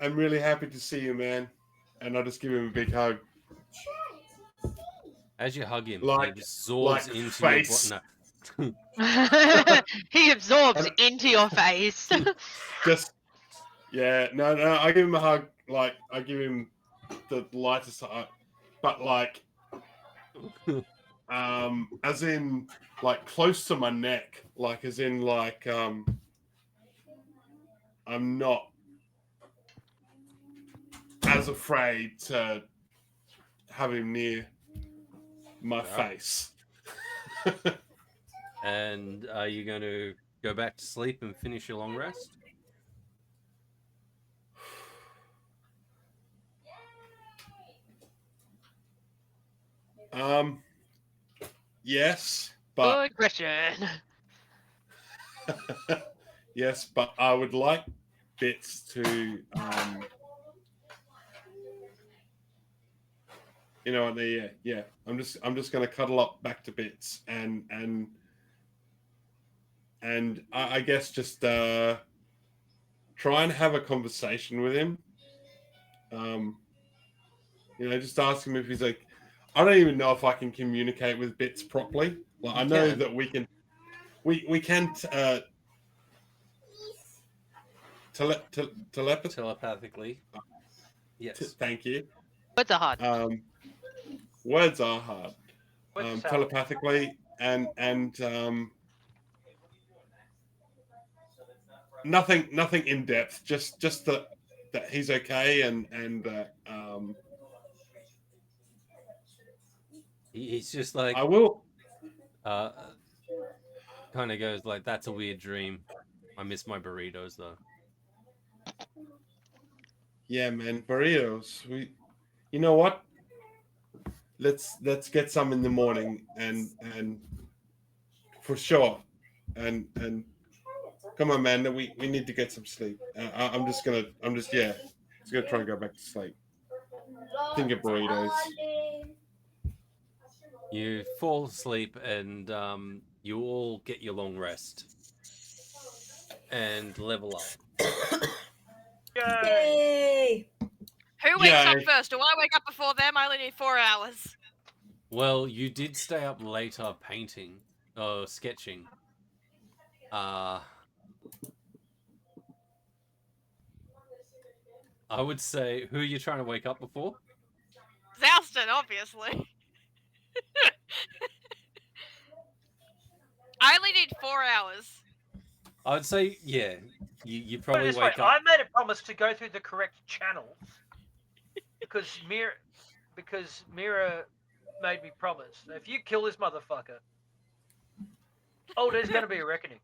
I'm really happy to see you, man. And I'll just give him a big hug. As you hug him, Like- he absorbs like into face. your no. He absorbs into your face. Just, yeah, no, I give him a hug. Like, I give him the lightest hug. But, like, as in, like, close to my neck. Like, as in, like, I'm not as afraid to have him near my face. And are you going to go back to sleep and finish your long rest? Yes, but Good question. yes, but I would like Bits to, you know what? Yeah. I'm just gonna cuddle up back to Bits and I guess just try and have a conversation with him. You know, just ask him if he's like. I don't even know if I can communicate with Bits properly. Like, I know that we can Telepathically. Yes. Thank you. Words are hard. Words are hard. What's the sound? Telepathically and nothing in depth. Just that he's okay and he's just like I will. Kind of goes like, "That's a weird dream. I miss my burritos though." Yeah, man, burritos. You know what? Let's get some in the morning and for sure. And come on, man. We need to get some sleep. I'm just gonna try and go back to sleep. Think of burritos. You fall asleep and you all get your long rest and level up. Yay! Who wakes up Yay. first? Do I wake up before them? I only need 4 hours. Well, you did stay up later painting or sketching. I would say, who are you trying to wake up before? Zouston, obviously. I only need 4 hours. I would say, yeah, you Put it probably this way, wake up. I made a promise to go through the correct channels because Mira made me promise. If you kill this motherfucker, oh, there's going to be a reckoning.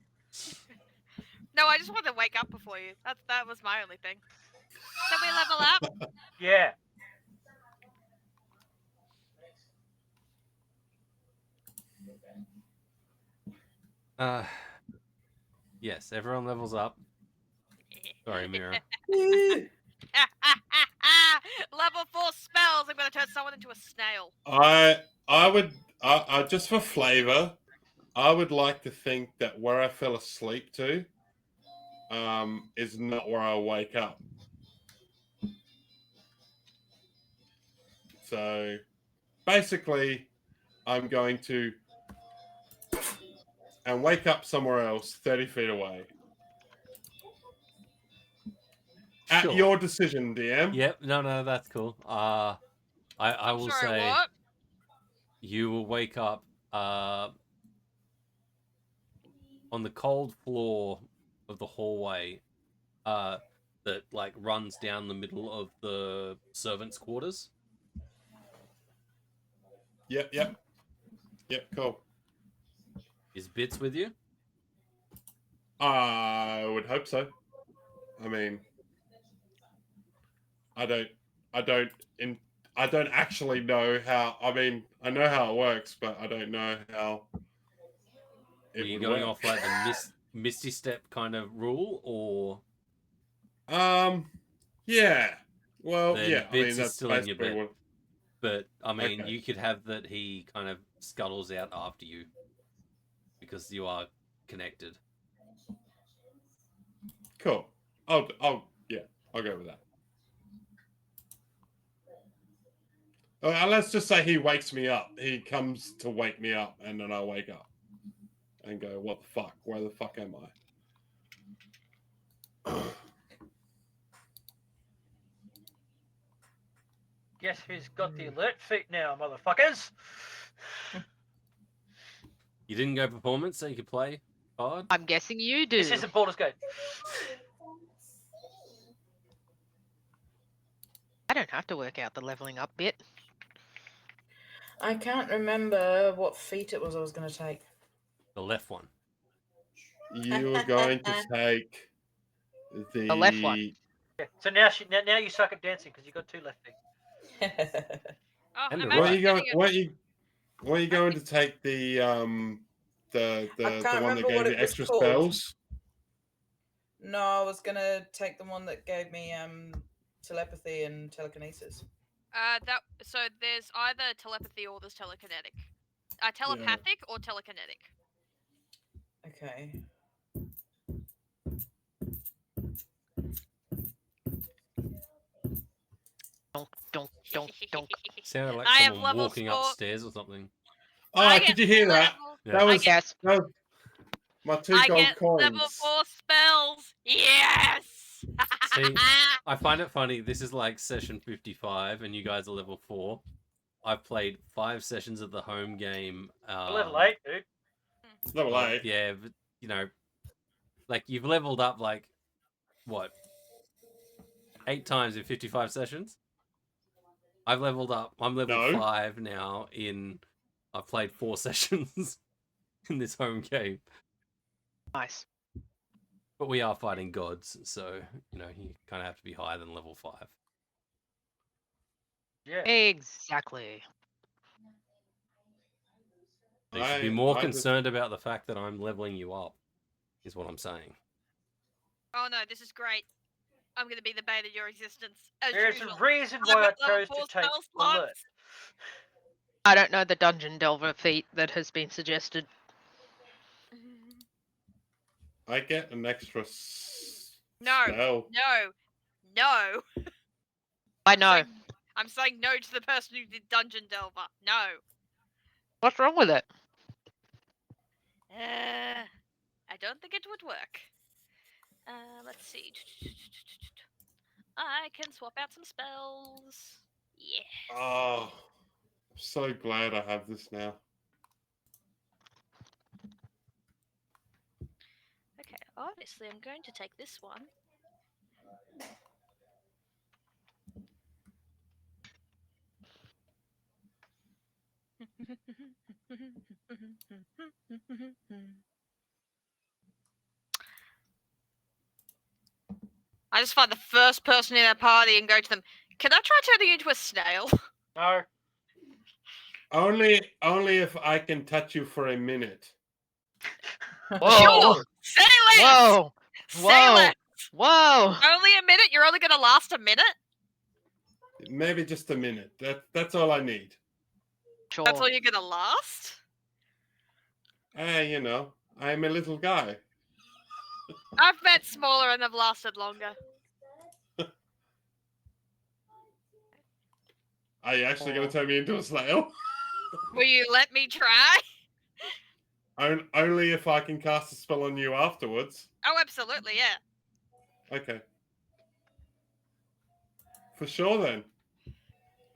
No, I just wanted to wake up before you. That was my only thing. So we level up. Yeah. Yes, everyone levels up. Sorry, Mira. Level 4 spells. I'm gonna turn someone into a snail. I would just for flavor, I would like to think that where I fell asleep to, is not where I wake up. So basically, I'm going to and wake up somewhere else, 30 feet away. At Sure. your decision, DM. Yep. No, that's cool. I I'm will sorry, say what? you will wake up on the cold floor of the hallway that like runs down the middle of the servants' quarters. Yep, cool. Is Bits with you? I would hope so. I mean, I don't actually know how. I mean, I know how it works, but I don't know how Were it you would going work. off like the Misty Step kind of rule, or Yeah. Well, then yeah. I Bits mean, is that's still in your basically bed? what. But I mean, Okay. you could have that he kind of scuttles out after you because you are connected. Cool. Yeah, I'll go with that. Let's just say he wakes me up. He comes to wake me up, and then I wake up and go, "What the fuck? Where the fuck am I?" Guess who's got the alert feat now, motherfuckers? You didn't go performance, so you could play card. I'm guessing you do. This isn't Baldur's Gate. I don't have to work out the leveling up bit. I can't remember what feat it was I was going to take. The left one. You were going to take the left one. Yeah. So now you suck at dancing because you got 2 left feet. Oh, And I'm the Where are right. you going? actually Where are you going to take the I can't one remember that gave what you it was extra called. spells? No, I was going to take the one that gave me telepathy and telekinesis. So there's either telepathy or there's telekinetic. Telepathic or telekinetic. Okay. Don't. Sounded like I have someone level walking 4. upstairs or something. Oh, I did get you hear that? level- Yeah. That was, Yes. that was my 2 I gold get level coins. 4 spells. Yes. See, I find it funny. This is like session 55, and you guys are level 4. I've played 5 sessions of the home game. Level 8, dude. Level Well, 8. yeah, but, you know, like you've leveled up like what 8 times in 55 sessions. I've leveled up. I'm level No. 5 now. I've played 4 sessions in this home game. Nice. But we are fighting gods, so you kind of have to be higher than level 5. Yeah. Exactly. You should be more concerned about the fact that I'm leveling you up, is what I'm saying. Oh no, this is great. I'm gonna be the bane of your existence. As There's usual. a reason I've why I got level chose 4 to take spell alert. slots. I don't know the dungeon delver feat that has been suggested. I get an extra No. spell. No. I know. I'm saying no to the person who did Dungeon Delver. No. What's wrong with it? I don't think it would work. Let's see. I can swap out some spells. Yeah. Oh, I'm so glad I have this now. Okay, obviously I'm going to take this one. I just find the first person in our party and go to them. Can I try turning you into a snail? No. Only if I can touch you for a minute. Whoa. Sure. Say less. Whoa. Say Whoa. less. Whoa. Only a minute. You're only gonna last a minute. Maybe just a minute. That's all I need. Sure. That's all you're gonna last. You know, I'm a little guy. I've met smaller and have lasted longer. Are you actually going to turn me into a snail? Will you let me try? Only if I can cast a spell on you afterwards. Oh, absolutely, yeah. Okay. For sure then.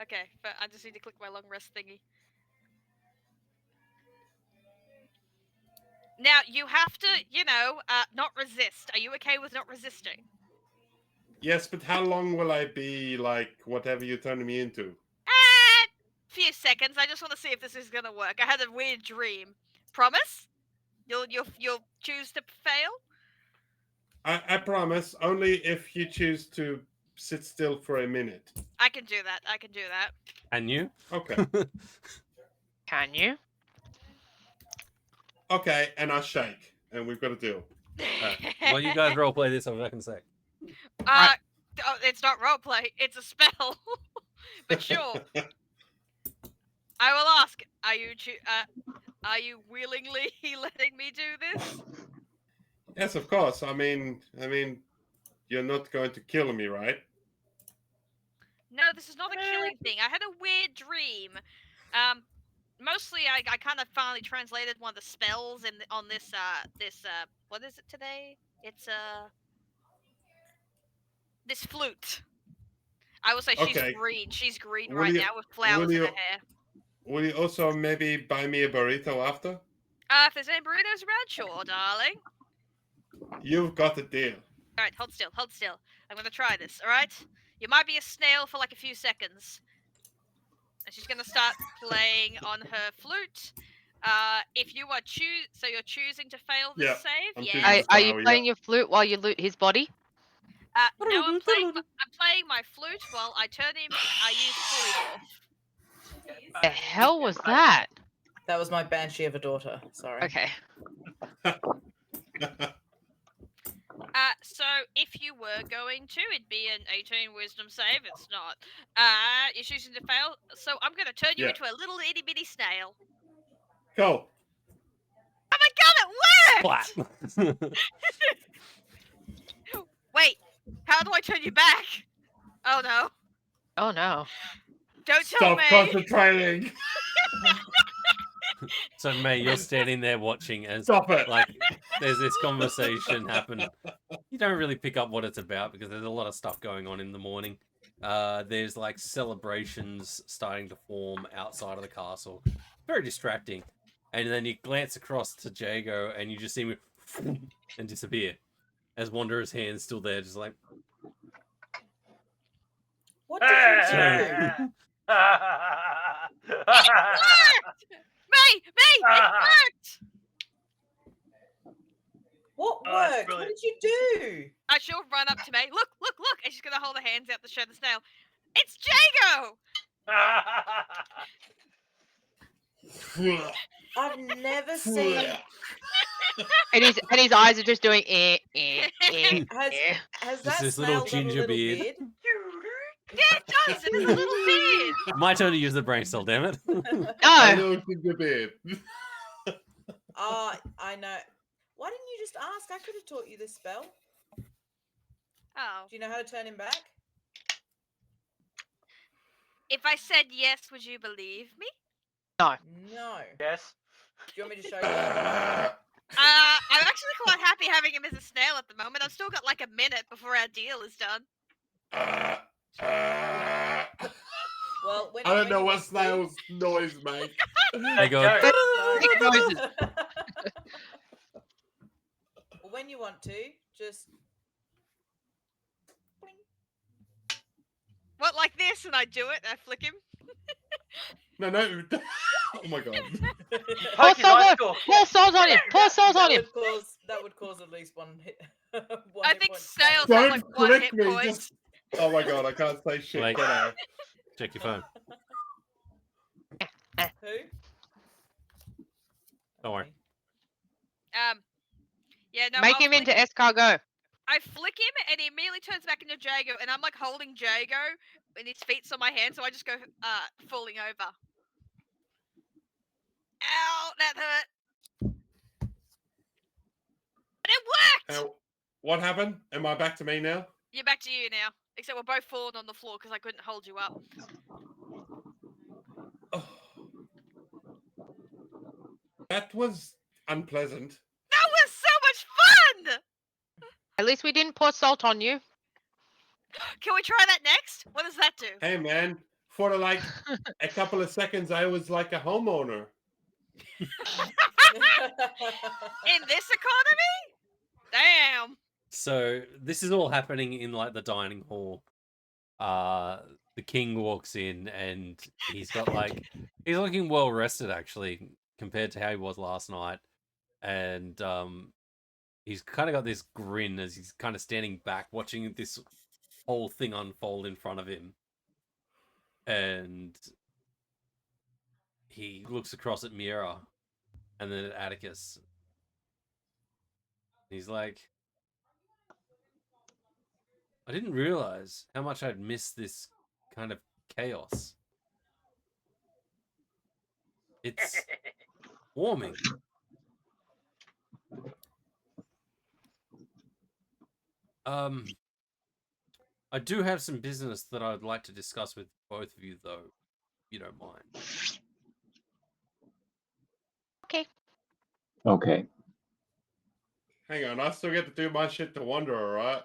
Okay, but I just need to click my long rest thingy. Now, you have to, not resist. Are you okay with not resisting? Yes, but how long will I be like whatever you're turning me into? Few seconds. I just want to see if this is gonna work. I had a weird dream. Promise? You'll choose to fail? I promise, only if you choose to sit still for a minute. I can do that. I can do that. And you? Okay. Can you? Okay, and I shake, and we've got a deal. Well, you guys roleplay this. I'm not going to say. Oh, it's not roleplay. It's a spell. But sure. I will ask. Are you willingly letting me do this? Yes, of course. I mean, you're not going to kill me, right? No, this is not a killing thing. I had a weird dream. Mostly I kind of finally translated one of the spells on this what is it today? It's this flute. I will say she's Okay. green. She's green Will right you- now with flowers in will her you- hair. Will you also maybe buy me a burrito after? If there's any burritos around, sure, darling. You've got a deal. Alright, hold still, hold still. I'm gonna try this, alright? You might be a snail for like a few seconds. And she's gonna start playing on her flute. If you are you're choosing to fail this Yeah, save, I'm yeah. choosing Are you Style, playing your flute while you loot his body? No, I'm playing my flute while I use polymorph. The hell was that? That was my banshee of a daughter. Sorry. Okay. So if you were going to, it'd be an 18 wisdom save. It's not. You're choosing to fail, so I'm gonna turn you Yeah. into a little itty bitty snail. Cool. Oh my god, it worked! Splat. Wait, how do I turn you back? Oh no. Oh no. Don't tell Stop me! concentrating. So, May, you're standing there watching as Stop it. like there's this conversation happen. You don't really pick up what it's about because there's a lot of stuff going on in the morning. There's like celebrations starting to form outside of the castle. Very distracting. And then you glance across to Jago and you just see him and disappear. As Wanderer's hand's still there, just like What did you do? May! It worked! What Oh, that's worked? What brilliant. did you do? She'll run up to May. Look! And she's gonna hold her hands out to show the snail. It's Jago! I've never seen. And his eyes are just doing Has Just that this snail little got a ginger little beard. Yeah, it does! It is a little beard! my turn to use the brain cell, damn it. I No. know it's a beard. I know. Why didn't you just ask? I could have taught you this spell. Oh. Do you know how to turn him back? If I said yes, would you believe me? No. Yes. Do you want me to show you? I'm actually quite happy having him as a snail at the moment. I've still got like a minute before our deal is done. Well, when, I don't when know you what want to- snail's noise make. They go. No. Big noises. Well, when you want to, just. Bling. What, like this? And I do it and I flick him? No. Oh my god. Pour Poke his eye salt on. score. Pour salt on him. Pour salt on him. That would cause at least one hit. One I hit think point snails down. have Don't like one flick hit me. point. Just... Oh my god, I can't say shit. Like- Can I? Check your phone. Who? Don't worry. Okay. Yeah, no. Make him into escargot. I flick him, and he immediately turns back into Jago, and I'm like holding Jago, and his feet's on my hand, so I just go falling over. Ow, that hurt. But it worked. What happened? Am I back to me now? You're back to you now. Except we're both falling on the floor because I couldn't hold you up. Oh. That was unpleasant. That was so much fun! At least we didn't pour salt on you. Can we try that next? What does that do? Hey man, for like a couple of seconds, I was like a homeowner. In this economy? Damn. So this is all happening in like the dining hall. The king walks in and he's got like he's looking well rested actually compared to how he was last night, and he's kind of got this grin as he's kind of standing back watching this whole thing unfold in front of him, and he looks across at Mira and then at Atticus. He's like, I didn't realize how much I'd missed this kind of chaos. It's warming. I do have some business that I'd like to discuss with both of you, though, if you don't mind. Okay. Hang on, I still get to do my shit to Wander, alright?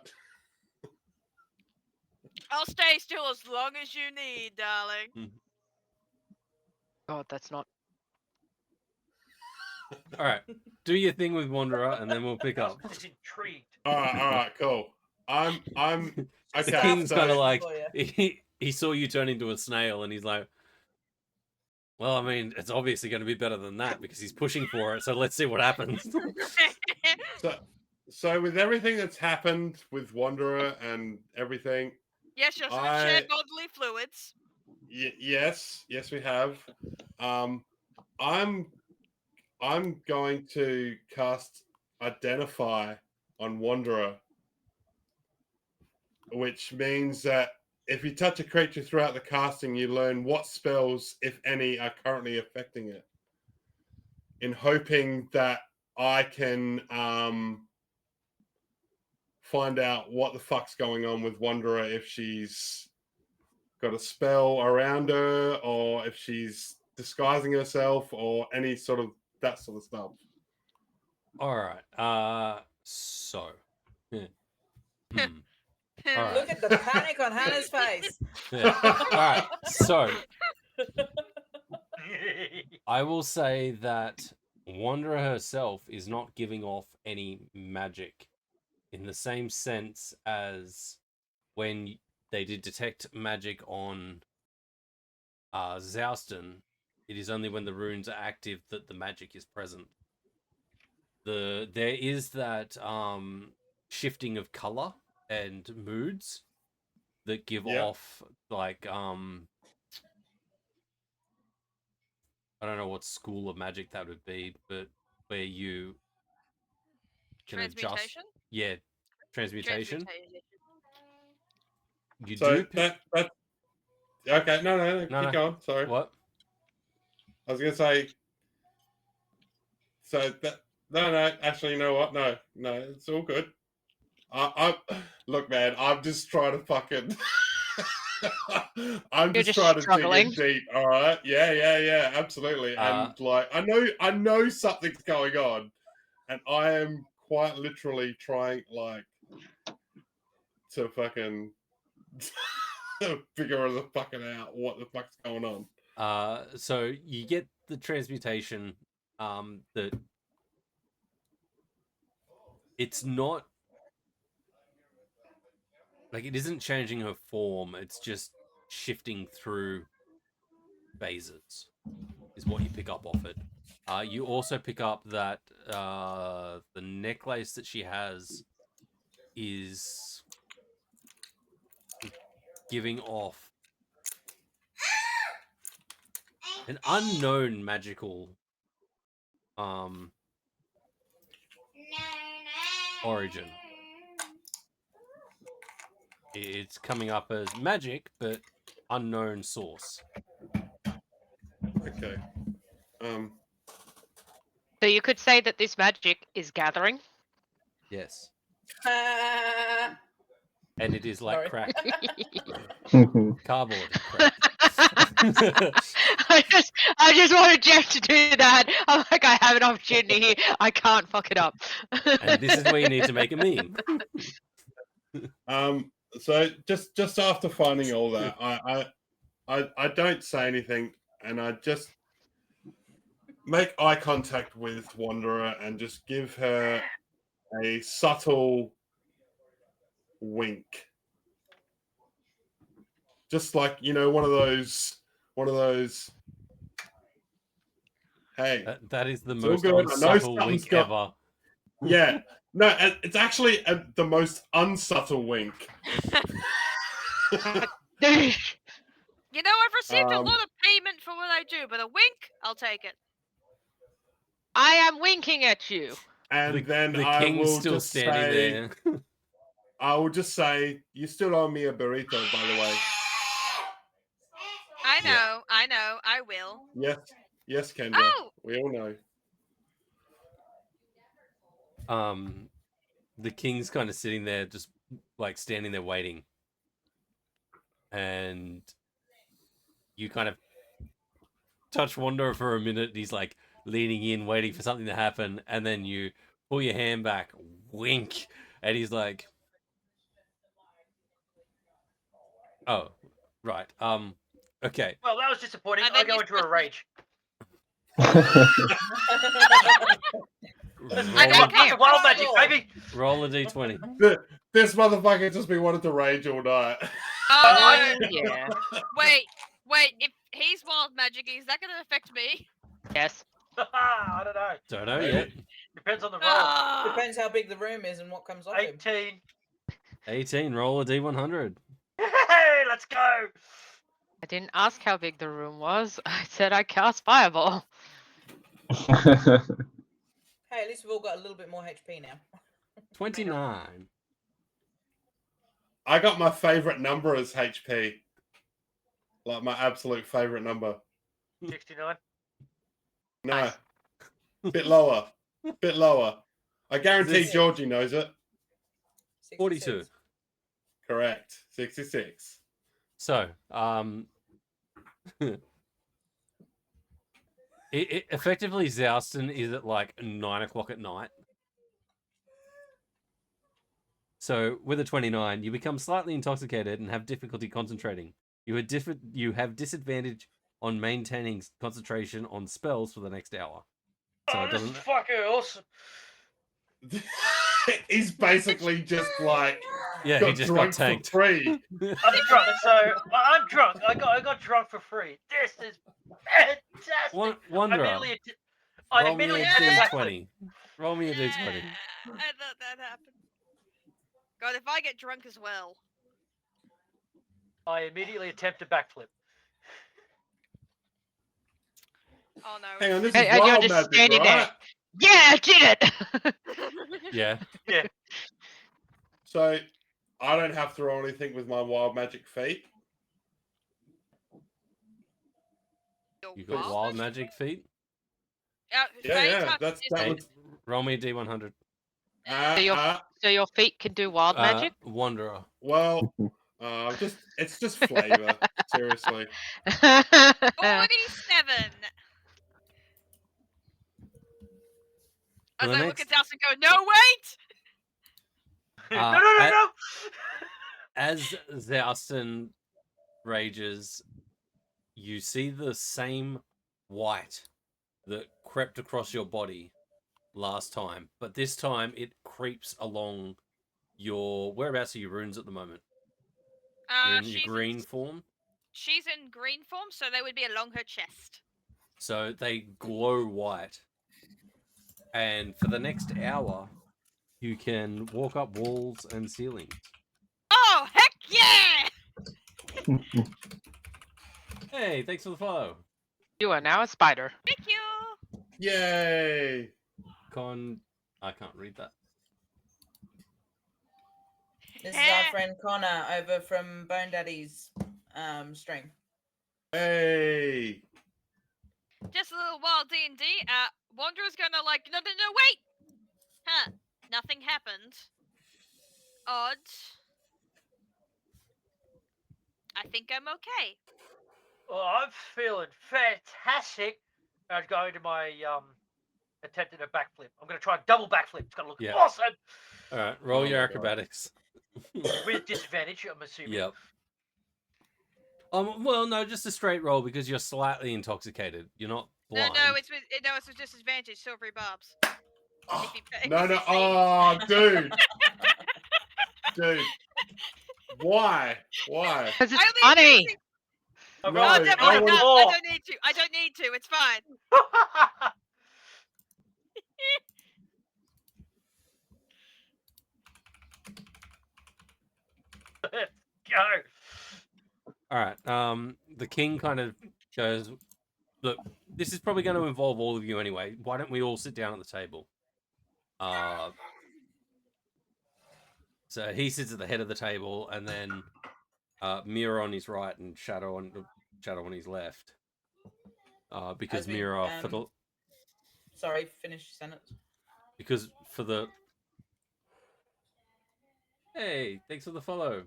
I'll stay still as long as you need, darling. God, that's not. All right, do your thing with Wanderer, and then we'll pick up. He's intrigued. Alright, cool. I'm The okay. king's kind of So, like Oh, yeah. he saw you turn into a snail, and he's like, well, I mean, it's obviously going to be better than that because he's pushing for it. So let's see what happens. so with everything that's happened with Wanderer and everything, Yes, yes, we've I- shared bodily fluids. yes, we have. I'm going to cast Identify on Wanderer, which means that if you touch a creature throughout the casting, you learn what spells, if any, are currently affecting it. In hoping that I can find out what the fuck's going on with Wanderer, if she's got a spell around her, or if she's disguising herself, or any sort of that sort of stuff. All right. So. All right. Look at the panic on Hannah's face. Yeah. All right. So I will say that Wanderer herself is not giving off any magic in the same sense as when they did detect magic on Zouston. It is only when the runes are active that the magic is present. There is that shifting of color and moods that give off like I don't know what school of magic that would be, but where you can adjust. Transmutation? Yeah, transmutation. You So do. that okay. No, No, keep going. Sorry. What? I was gonna say. So that no. Actually, you know what? No. It's all good. I look, man. I'm just trying to fucking. I'm You're just just trying struggling. to dig in deep. All right. Yeah. Absolutely. And like, I know something's going on, and I am quite literally trying like to fucking figure the fucking out what the fuck's going on. So you get the transmutation. That it's not like it isn't changing her form. It's just shifting through phases. Is what you pick up off it. You also pick up that the necklace that she has is giving off an unknown magical origin. It's coming up as magic, but unknown source. Okay. So you could say that this magic is gathering. Yes. Ah. And it is like Sorry. crack. Cardboard crack. I just wanted Jeff to do that. I'm like, I have an opportunity here. I can't fuck it up. And this is where you need to make a meme. So just after finding all that, I don't say anything, and I just make eye contact with Wanderer and just give her a subtle wink. Just like, one of those. Hey, That is the it's all most good. I know unsubtle something's wink got- ever. yeah. No, it's actually the most unsubtle wink. You know, I've received a Um, lot of payment for what I do, but a wink, I'll take it. I am winking at you. And then the I king's will still just standing say, there. I will just say, you still owe me a burrito, by the way. I know, I will. Yes, Kendra. Oh! We all know. The king's kind of sitting there, just like standing there waiting, and you kind of touch Wanderer for a minute. He's like leaning in, waiting for something to happen, and then you pull your hand back, wink, and he's like, "Oh, right. Okay." Well, that was disappointing. And I then go you into a switch- rage. Roll, I don't care. Fucking wild magic, baby. roll a d20. This motherfucker just been wanting to rage all night. Oh, no. Yeah. Wait, if he's wild magic, is that going to affect me? Yes. I don't know. Don't know Maybe. yet. Depends on the roll. Ah. Depends how big the room is and what comes off him. 18. 18. Roll a d100. Hey, let's go. I didn't ask how big the room was. I said I cast Fireball. Hey, at least we've all got a little bit more HP now. 29. I got my favorite number as HP. Like my absolute favorite number. 69. No. Nice. Bit lower. Bit lower. I guarantee This- Georgie knows it. 42. Correct. 66. So, it effectively Zouston is at like 9 o'clock at night. So with a 29, you become slightly intoxicated and have difficulty concentrating. You have disadvantage on maintaining concentration on spells for the next hour. So Oh, it this is doesn't. fucking awesome. He's basically just like Yeah, he just got drunk tanked. for free. I'm drunk, so I'm drunk. I got drunk for free. This is fantastic. Wanderer, I roll me a immediately attack the d20. Roll me a d20. I thought that happened. God, if I get drunk as well. I immediately attempt a backflip. Oh no. Hang on, this And is you're wild just magic, standing there. right? Yeah, I did it. Yeah. So I don't have to roll anything with my wild magic feat. You got wild magic feat. Yeah, that's that Hey, was roll me a d100. So your feet can do wild magic. Wanderer. well, it's just flavor. Seriously. 47. As The I look next- at Dallas and go, no, wait! No. As Zouston rages, you see the same white that crept across your body last time, but this time it creeps along your... Whereabouts are your runes at the moment? You're in your green form? She's in green form, so they would be along her chest. So they glow white. And for the next hour, You can walk up walls and ceilings. Oh, heck yeah! Hey, thanks for the follow. You are now a spider. Thank you. Yay! I can't read that. This is our friend Connor over from Bone Daddy's stream. Hey! Just a little wild D&D. Wanderer's gonna like, no, wait! Huh. Nothing happened. Odd. I think I'm okay. Well, I'm feeling fantastic. I'm going to my attempt at a backflip. I'm going to try a double backflip. It's going to look awesome. All right, roll Oh your my God. acrobatics. With disadvantage, I'm assuming. Yep. Well, no, just a straight roll because you're slightly intoxicated. You're not blind. No, it's with disadvantage. Silvery barbs. Oh, If you- no, if no. you see- Oh, dude. Dude. Why? Why? Because it's I only funny. need to- I No, Oh, rolled never I mind. would've- No, I four. don't need to. I don't need to. It's fine. Let's go. All right. The king kind of goes, look, this is probably going to involve all of you anyway. Why don't we all sit down at the table? So he sits at the head of the table, and then Mira on his right and Shadow on his left. Because As we, Mira for the Sorry, finish your sentence. because for the hey, thanks for the follow,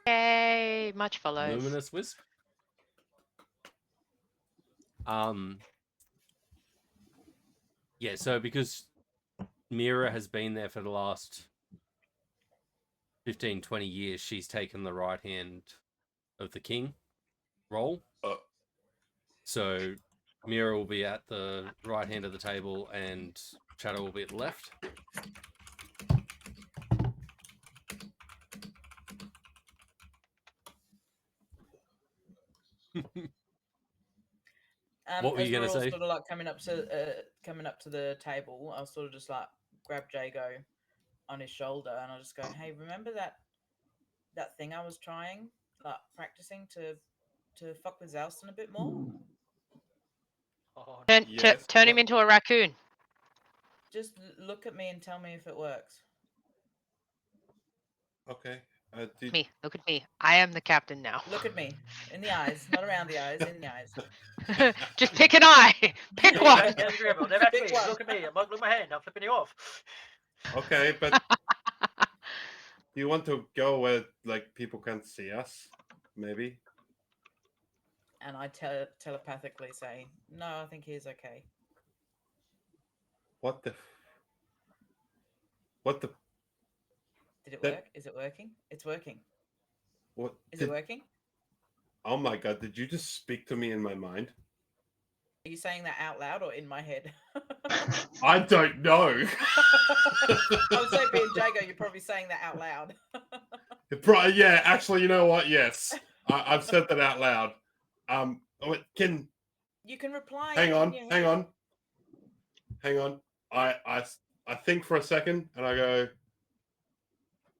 Yay, much follows. Luminous Wisp. Yeah, so because Mira has been there for the last 15, 20 years, she's taken the right hand of the king role. So Mira will be at the right hand of the table and Shadow will be at the left. What were as you we're gonna all say? sort of like coming up to the table, I'll sort of just like grab Jago on his shoulder and I'll just go, hey, remember that thing I was trying, like practicing to fuck with Zalston a bit more? Oh, Turn him into a raccoon. Just look at me and tell me if it works. Okay. Me, look at me. I am the captain now. Look at me in the eyes, not around the eyes, in the eyes. Just pick an eye. Pick one. Never to Pick me. one. Look at me. Look at my hand. I'm flipping you off. Okay, but do you want to go where like people can't see us? Maybe. And I telepathically say, no, I think he's okay. What the? Did it That- work? Is it working? It's working. What? Is it working? Oh my God! Did you just speak to me in my mind? Are you saying that out loud or in my head? I don't know. I would say being Jago, you're probably saying that out loud. Yeah, actually, you know what? Yes, I've said that out loud. Can You can reply. hang in on, your hang head. on. I think for a second, and I go,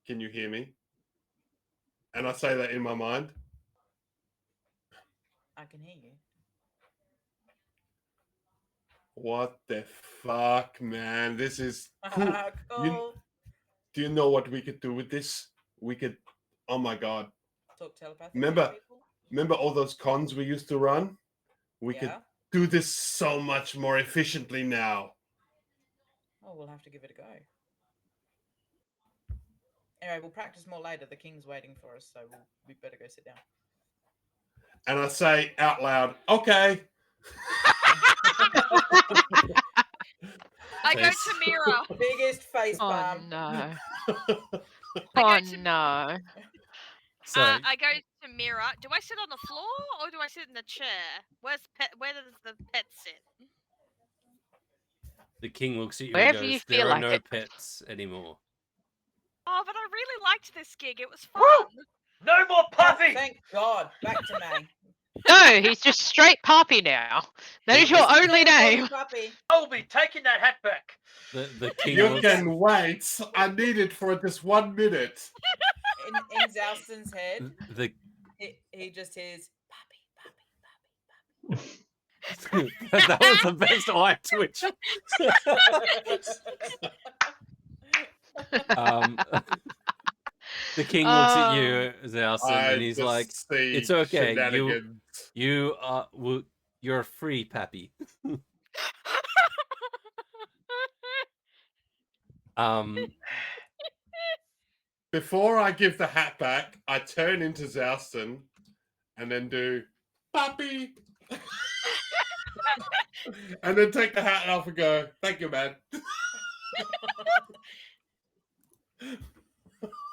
"Can you hear me?" And I say that in my mind. I can hear you. What the fuck, man? This is cool. Cool. Do you know what we could do with this? We could. Oh my God! Talk telepathically. Remember- to people? Remember all those cons we used to run? We could Yeah. do this so much more efficiently now. Oh, we'll have to give it a go. Anyway, we'll practice more later. The king's waiting for us, so we better go sit down. And I say out loud, "Okay." I go Face. to Mira. Biggest face Oh palm. no. I Oh go to- no. So I go to Mira. Do I sit on the floor or do I sit in the chair? Where does the pet sit? the king looks at you Wherever and you goes, feel "There are like no it." pets anymore." Oh, but I really liked this gig. It was fun. No more Oh, puffy. thank God. Back to May. No, he's just straight Poppy now. That is your Yes, only call me name. Puppy. I'll be taking that hat back. The king You looks. can wait. I need it for just 1 minute. In Zalston's head, The he just hears Puppy, that was the best eye twitch. The king looks at you, Zalston, and he's just like, see "It's okay. shenanigans. You're a free pappy." Before I give the hat back, I turn into Zalston and then do puppy. And then take the hat off and go, thank you, man.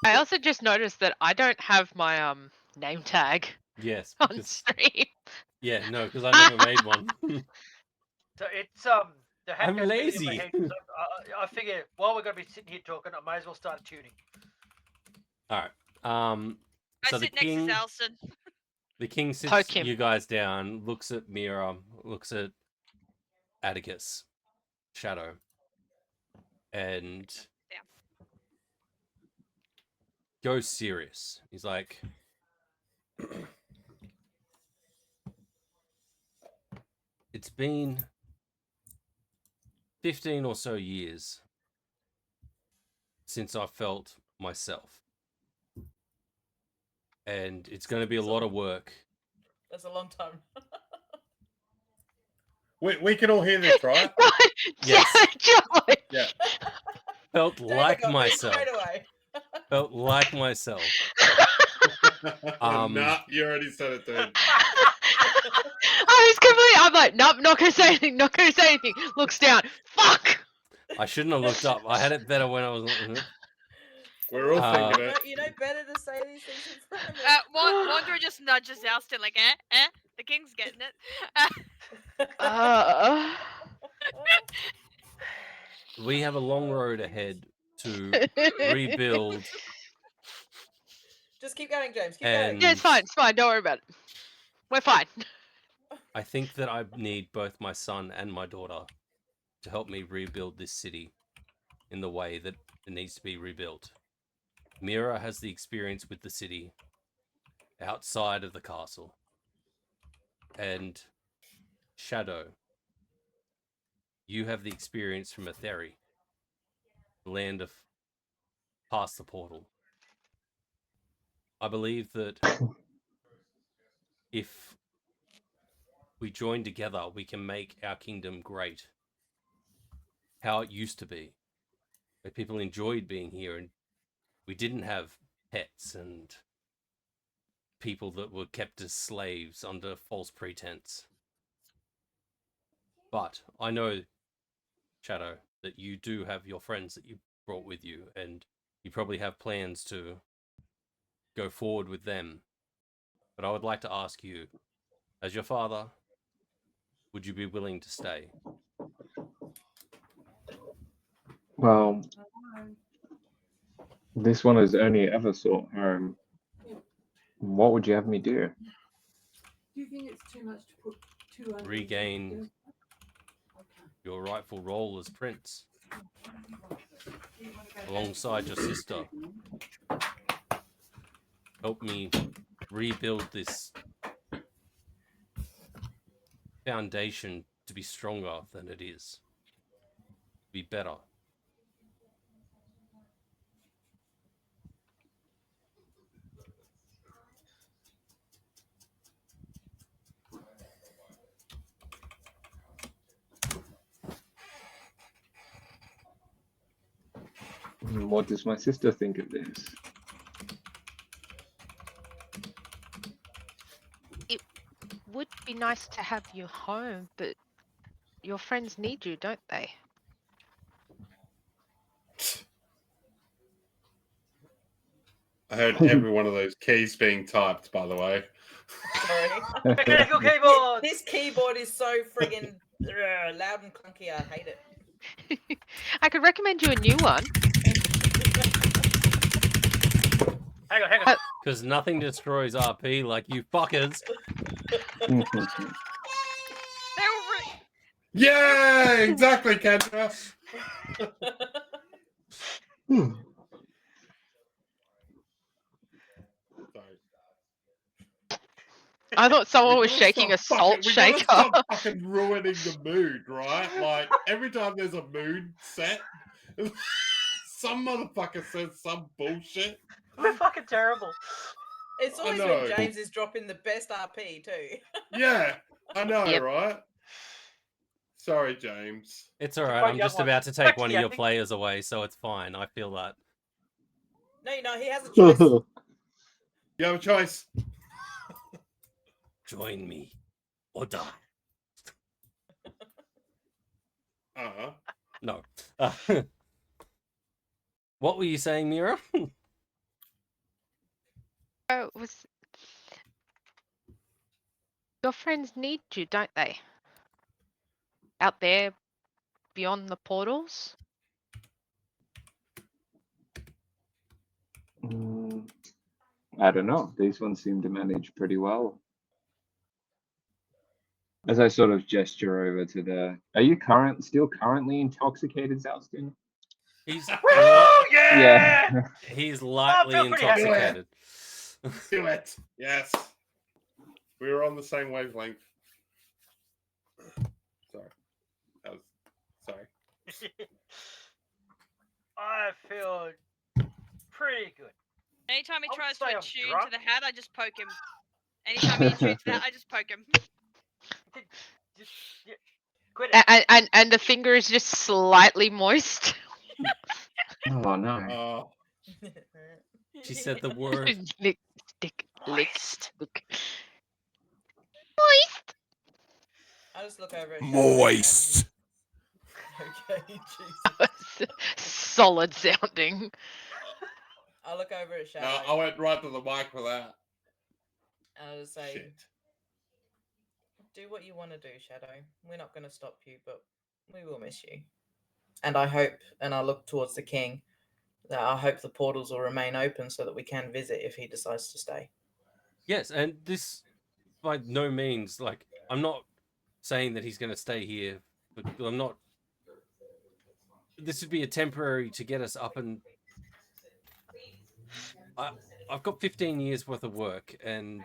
I also just noticed that I don't have my name tag Yes. on Because, stream. yeah, no, because I never made one. So it's the hat I'm goes really in my lazy. head 'cause I figure while we're gonna be sitting here talking, I may as well start tuning. All right. I So the sit next king, to Zalston. the king sits Poke him. you guys down, looks at Mira, looks at Atticus, Shadow, and Yeah. goes serious. He's like, it's been 15 or so years since I felt myself. And it's going to be a lot of work. That's a long time. We can all hear this, right? Yes. Yeah, George. Yeah. Felt David like got me myself. straight away. Felt like myself. Nah, you already said it, dude. I was completely. I'm like, nope, not gonna say anything. Not gonna say anything. Looks down. Fuck. I shouldn't have looked up. I had it better when I was. We're all thinking it. You know better to say these things in front of me. Wanderer just nudges Zalston like, eh? The king's getting it. We have a long road ahead to rebuild. Just keep going, James. Keep And- going. Yeah, it's fine. It's fine. Don't worry about it. We're fine. I think that I need both my son and my daughter to help me rebuild this city in the way that it needs to be rebuilt. Mira has the experience with the city outside of the castle. And Shadow, you have the experience from Etherii, the land of past the portal. I believe that if we join together, we can make our kingdom great. How it used to be, where people enjoyed being here and we didn't have pets and people that were kept as slaves under false pretense. But I know, Shadow, that you do have your friends that you brought with you, and you probably have plans to go forward with them. But I would like to ask you, as your father, would you be willing to stay? Well, this one is only ever sought home. What would you have me do? Do you think it's too much to put 200? Regain your rightful role as prince, alongside your sister. Help me rebuild this foundation to be stronger than it is. Be better. What does my sister think of this? Would be nice to have you home, but your friends need you, don't they? I heard every one of those keys being typed, by the way. Sorry. Mechanical keyboard. This keyboard is so friggin' loud and clunky. I hate it. I could recommend you a new one. Hang on. Because nothing destroys RP like you fuckers. They were Yeah, exactly, Kendra. Sorry. I thought someone We was gotta shaking a stop salt we gotta shaker. stop fucking ruining the mood, right? Like every time there's a mood set, some motherfucker says some bullshit. We're fucking terrible. It's I always know. when James is dropping the best RP too. Yeah, I know, Yep. right? Sorry, James. It's all right. quite I'm young just ones. about to take Back to one the of your acting. players away, so it's fine. I feel that. No, he has a choice. You have a choice. Join me or die. Uh-huh. No. What were you saying, Mira? Oh, your friends need you, don't they? Out there beyond the portals? I don't know. These ones seem to manage pretty well. As I sort of gesture over to the, are you still currently intoxicated, Zalston? He's Woo! Yeah! he's lightly feel pretty happy. intoxicated. Do it. Yes. We were on the same wavelength. Sorry. Sorry. I feel pretty good. Anytime he I would tries say to I'm attune drunk. to the hat, I just poke him. Anytime he attunes to that, I just poke him. Just quit it. And the finger is just slightly moist. Oh no. She said the word. Lick, stick, lick, stick. Moist. I just look over at Moist. Okay, Jesus. Solid sounding. I look over at Shadow. No, I went right to the mic for that. And I'll just say, Shit. do what you want to do, Shadow. We're not going to stop you, but we will miss you. And I hope, and I look towards the king, that I hope the portals will remain open so that we can visit if he decides to stay. Yes, and this, by no means, like, I'm not saying that he's going to stay here, but I'm not. This would be a temporary to get us up, and I've got 15 years worth of work, and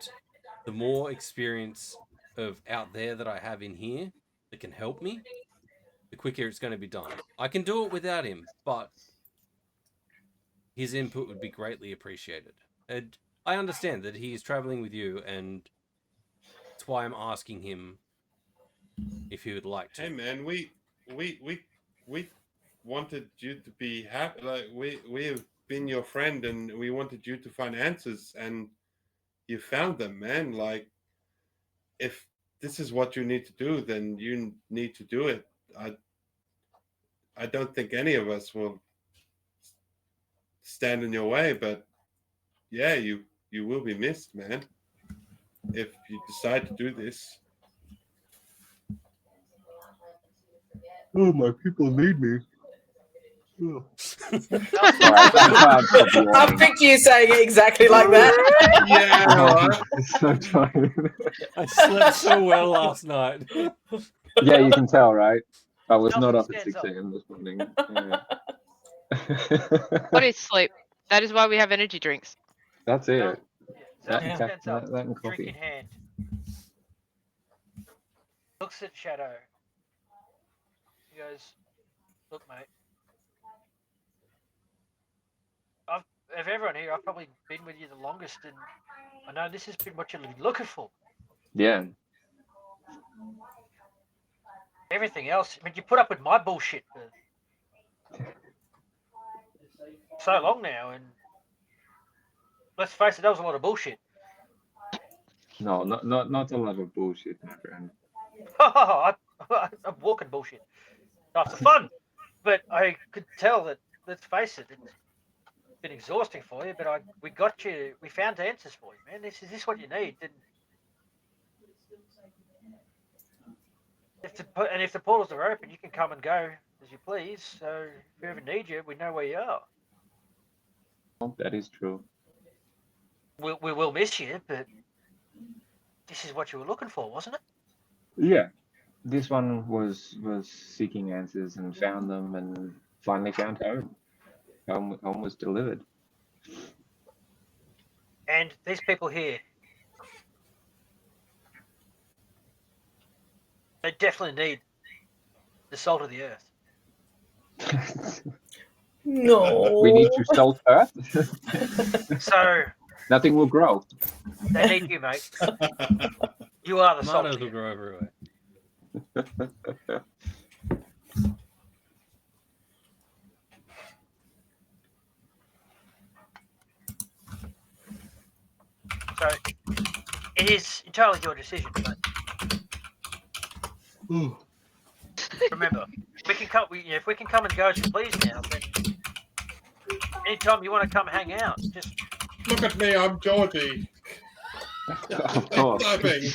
the more experience of out there that I have in here that can help me, the quicker it's going to be done. I can do it without him, but his input would be greatly appreciated. And I understand that he is traveling with you, and that's why I'm asking him if he would like to. Hey man, we wanted you to be happy. Like we have been your friend, and we wanted you to find answers, and you found them, man. Like if this is what you need to do, then you need to do it. I don't think any of us will stand in your way, but yeah, you will be missed, man. If you decide to do this. Oh, my people need me. I picked you saying it exactly like that. Yeah, right. So tired. I slept so well last night. Yeah, you can tell, right? I was not Nothing up at stands 6 up. a.m. this morning. Yeah. What is sleep? That is why we have energy drinks. That's it. Zelda Yeah. stands up, That and drink in coffee. hand. Looks at Shadow. He goes, look, mate. Of everyone here, I've probably been with you the longest, and I know this has been what you're looking for. Yeah. Everything else, I mean, you put up with my bullshit for so long now, and let's face it, that was a lot of bullshit. No, not a lot of bullshit, my friend. I'm walking bullshit. After fun, but I could tell that. Let's face it, it's been exhausting for you. But we got you. We found answers for you, man. Is this what you need? And if the portals are open, you can come and go as you please. So if we ever need you, we know where you are. That is true. We will miss you, but This is what you were looking for, wasn't it? Yeah, this one was seeking answers and found them, and finally found home. Home was delivered. And these people here, they definitely need the salt of the earth. No. We need to salt Earth. So Nothing will grow. they need you, mate. You are the salt. Tomatoes of the will earth. grow everywhere. So it is entirely your decision. But remember, we can come. If we can come and go as you please now, then anytime you want to come hang out, just Look at me, I'm Georgie. Of course. Typing.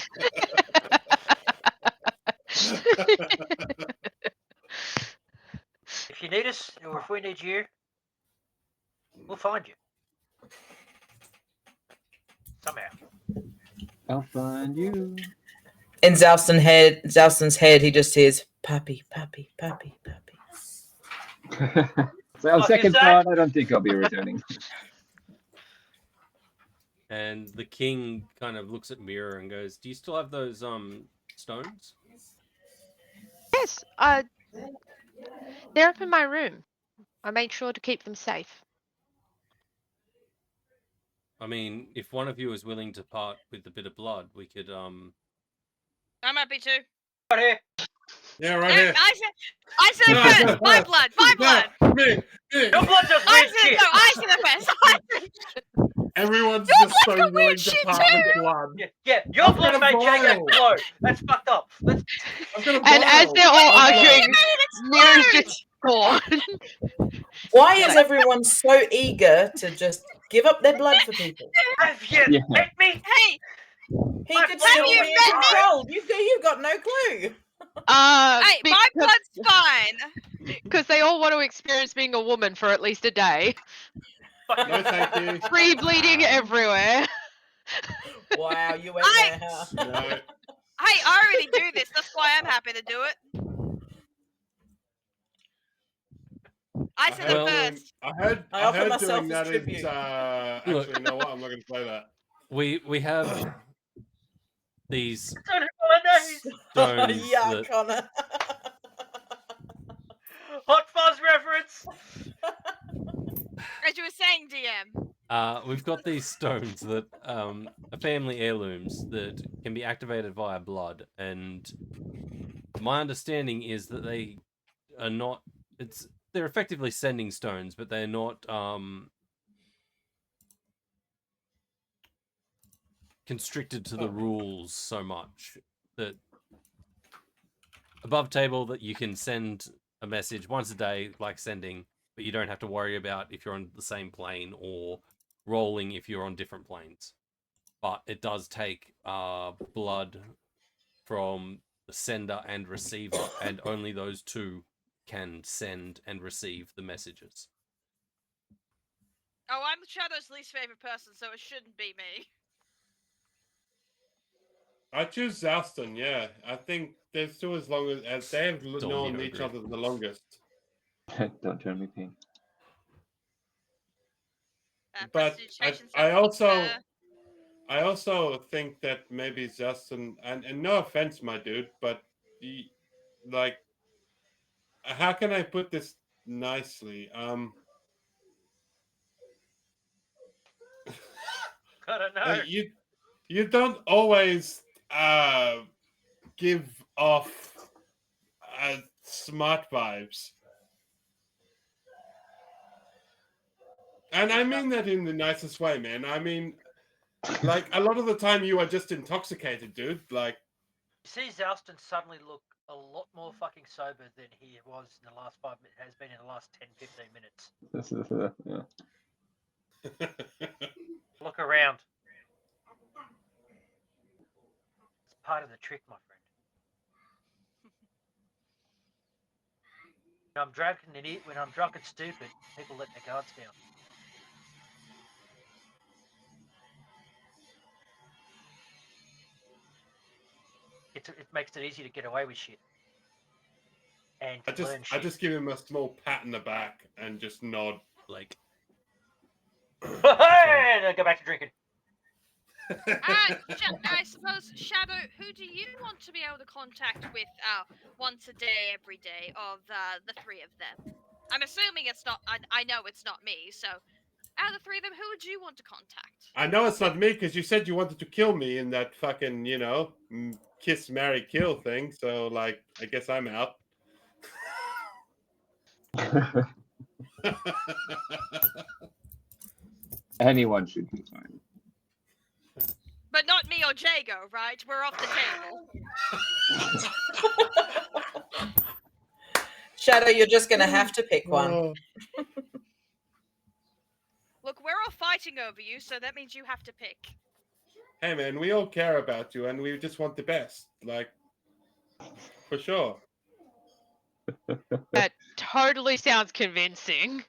if you need us or if we need you, we'll find you somehow. I'll find you. In Zalston's head, he just hears "Pappy, Pappy, Pappy, Pappy." So on Fuck second is that? thought, I don't think I'll be returning. And the king kind of looks at Mira and goes, "Do you still have those stones?" Yes, they're up in my room. I made sure to keep them safe. I mean, if one of you is willing to part with a bit of blood, we could I'm happy to. Right here. Yeah, right No, here. I said No, it first. no, My no. blood. My blood. No, me. Your blood does I weird said shit. no. I said it first. Everyone's Your just blood so got willing weird to shit part with too. blood. Yeah, your I've blood got a may change that vial. glow. That's fucked up. Let's. I've got a And as vial they're all of blood. arguing, Mira's just gone. Why is everyone so eager to just give up their blood for people? Have you Yeah. met me? Hey, He My could blood still you be in met me? control. You've got no clue. hey, my blood's fine. Because they all want to experience being a woman for at least a day. No, thank you. Free bleeding everywhere. Wow, you went there, huh? No. Hey, I already do this. That's why I'm happy to do it. I said Well- it first. I heard I offer doing myself as that tribute. is actually, you know what? I'm not going to say that. we have these Don't know my name. stones Yeah, that Connor. Hot Fuzz reference. As you were saying, DM. we've got these stones that are family heirlooms that can be activated via blood, and my understanding is that they are not. They're effectively sending stones, but they're not constricted to the rules so much that above table that you can send a message once a day, like sending, but you don't have to worry about if you're on the same plane or rolling if you're on different planes. But it does take blood from the sender and receiver, and only those two can send and receive the messages. Oh, I'm Shadow's least favorite person, so it shouldn't be me. I choose Zalston, yeah. I think there's two as long as they have Don't known need to each agree. other the longest. Don't turn me pink. But Prestidigitation I sounds I also think that maybe Justin, and no offense, my dude, but like, how can I put this nicely? I don't know. You don't always give off smart vibes. And I mean that in the nicest way, man. I mean, like, a lot of the time you are just intoxicated, dude. Like, You see Zalston suddenly look a lot more fucking sober than he was in the last 5 minutes, has been in the last 10, 15 minutes. Yeah. Look around. It's part of the trick, my friend. When I'm drunk and stupid, people let their guards down. it makes it easy to get away with shit. And I learn just shit. I just give him a small pat in the back and just nod. Like, Hey, and I go back to drinking. I suppose, Shadow, who do you want to be able to contact with once a day, every day, of the three of them? I'm assuming it's not. I know it's not me. So, out of the three of them, who would you want to contact? I know it's not me because you said you wanted to kill me in that fucking, kiss, marry, kill thing. So, like, I guess I'm out. Anyone should be fine. But not me or Jago, right? We're off the table. Shadow, you're just going to have to pick one. Oh. Look, we're all fighting over you, so that means you have to pick. Hey, man, we all care about you and we just want the best. Like, for sure. That totally sounds convincing.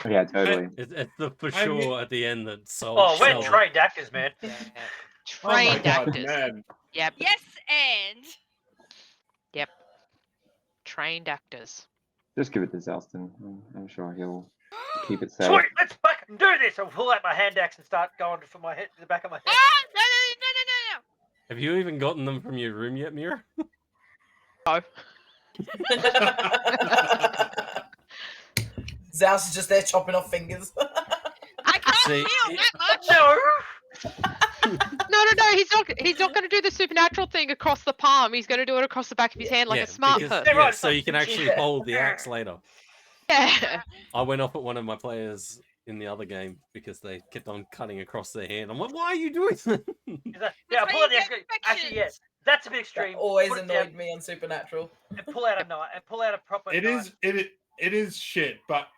Yeah, totally. it's the for I mean- sure at the end that sold. Oh, we're sells it. trained actors, man. Oh my Trained God, actors. man. Yep. Yes, and Trained actors. Just give it to Zelston. I'm sure he'll keep it safe. Sweet, let's fucking do this. I'll pull out my hand axe and start going for my head, the back of my head. no. Have you even gotten them from your room yet, Mira? Zouse is just there chopping off fingers. I can't See, feel that much. No. No. He's not going to do the supernatural thing across the palm. He's going to do it across the back of his hand like Yeah, a smart because- person. yeah, Right, so you can actually yeah. hold the axe later. Yeah. I went off at one of my players in the other game because they kept on cutting across their hand. I'm like, why are you doing that? Yeah, pull out the Trained axe. Actually, yes. infections. That's a bit That extreme. always Put it annoyed down me on Supernatural. and pull out a knife. And pull out a proper It knife. is it is shit, but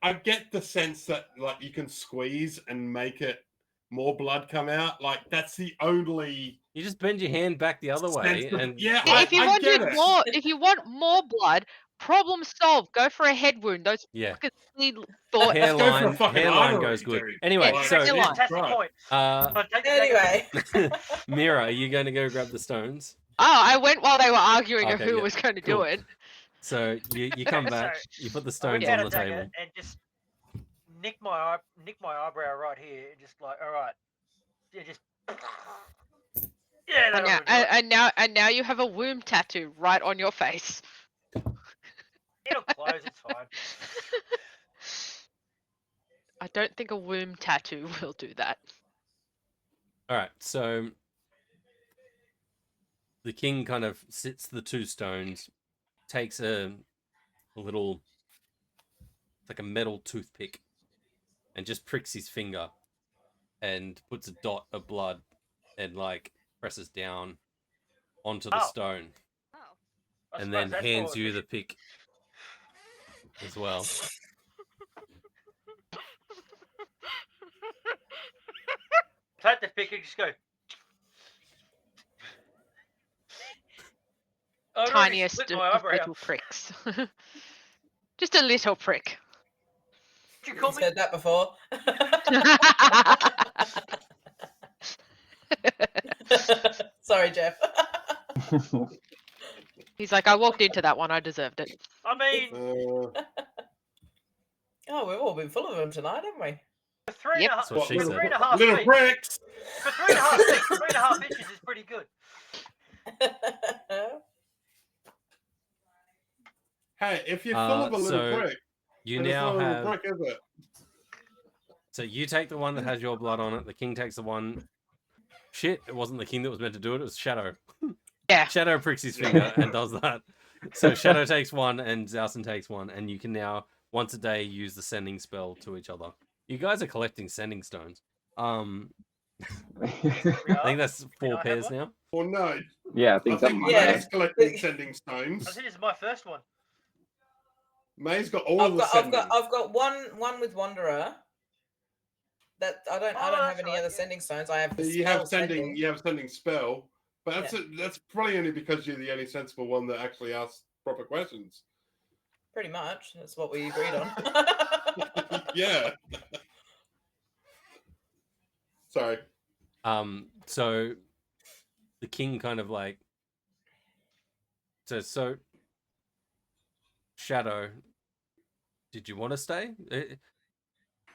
I get the sense that like you can squeeze and make it more blood come out. Like that's the only You just bend your hand back the other way, sense of- and yeah, If you I wanted get it. more, if you want more blood, problem solved. Go for a head wound. Those yeah, fucking silly thoughts. Let's go for a hairline fucking hairline goes artery, good. dude. Anyway, Yeah, so hairline. Fantastic Right. point. uh, I'll take the dagger. Anyway, Mira, are you going to go grab the stones? Oh, I went while they were arguing of Okay, who yeah, was going to cool. do it. So you come back, So, you put the I stones whip out on a the dagger table. and just nick my eyebrow right here. Just like, all right, yeah, just yeah. And That'll now, do it. and now you have a womb tattoo right on your face. It'll close. It's fine. I don't think a womb tattoo will do that. All right, so the king kind of sits the two stones, takes a little, like a metal toothpick, and just pricks his finger, and puts a dot of blood, and like presses down onto the Oh. stone, Oh. I and suppose then that's hands more you the efficient. pick as well. Take the pick and just go. I'd already Tiniest split of my eyebrow. little pricks. Just a little prick. Did you call I've me? heard that before. Sorry, Jeff. He's like, I walked into that one. I deserved it. I mean, Oh, we've all been full of them tonight, haven't we? for three Yep. and a That's half, what she for said. 3.5 little feet. bricks. For 3.5 feet, 3.5 inches is pretty good. Hey, if you're full of a little so brick, You then it's now not a little have. brick, is it? So you take the one that has your blood on it. The king takes the one. Shit! It wasn't the king that was meant to do it. It was Shadow. Yeah. Shadow pricks his finger and does that. So Shadow takes one and Zausen takes one, and you can now once a day use the sending spell to each other. You guys are collecting sending stones. I think that's Did I 4 have pairs one? now. Or no? yeah, I I think think something Yeah. like May's collecting sending stones. I think this is my first one. May's got all I've the got, I've sending. got, I've got one with Wanderer. That I don't Oh, have that's any right, other yeah. sending stones. I have the You spell have sending. You have sending spell, but that's probably only because you're the only sensible one that actually asks proper questions. Pretty much. That's what we agreed on. Yeah. Sorry. So the king kind of like So Shadow, did you want to stay?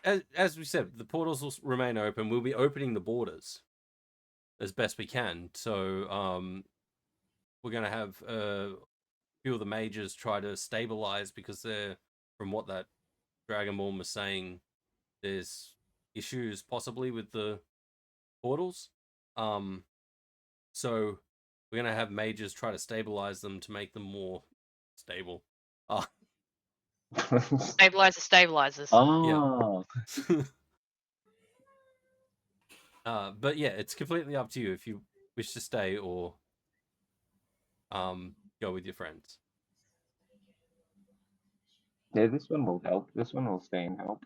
As we said, the portals will remain open. We'll be opening the borders as best we can. So we're going to have a few of the mages try to stabilize because they're, from what that Dragonborn was saying, there's issues possibly with the portals. So we're going to have mages try to stabilize them to make them more stable. Stabilizers. Oh, But yeah, it's completely up to you if you wish to stay or go with your friends. yeah, this one will help. This one will stay and help.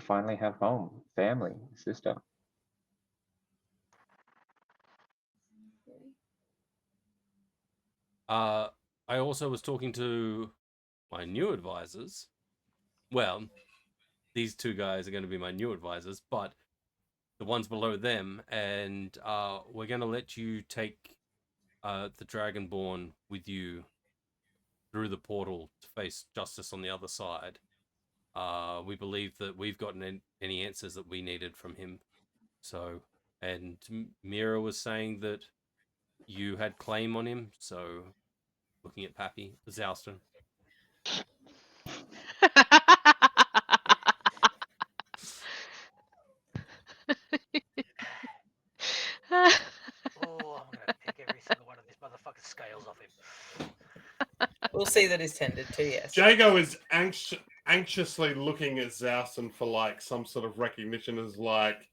Finally have home, family, sister. I also was talking to my new advisors. Well, these two guys are going to be my new advisors, but the ones below them, and we're going to let you take the Dragonborn with you through the portal to face justice on the other side. We believe that we've gotten any answers that we needed from him. So, and Mira was saying that you had claim on him. So, looking at Pappy, Zouston. Oh, I'm gonna pick every single one of these motherfucking scales off him. We'll see that is tended to, yes. Jago is anxiously looking at Zouston for like some sort of recognition as like.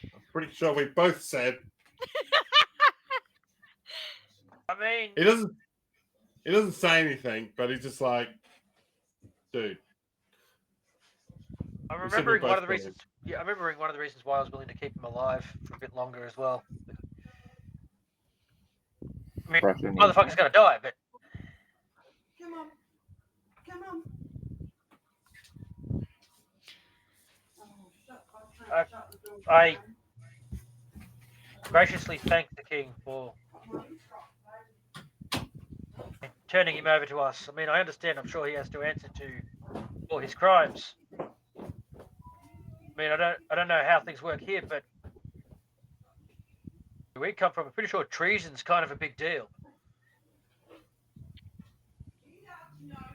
I'm pretty sure we both said I mean, he doesn't say anything, but he's just like, dude. I'm We said we remembering one both of the believe. reasons. Yeah, I'm remembering one of the reasons why I was willing to keep him alive for a bit longer as well. I mean, Pressure motherfucker's gonna die, but Come on. Come on. Oh, shut the door. I graciously thank the king for turning him over to us. I mean, I understand. I'm sure he has to answer to all his crimes. I mean, I don't know how things work here, but where we come from, I'm pretty sure treason's kind of a big deal.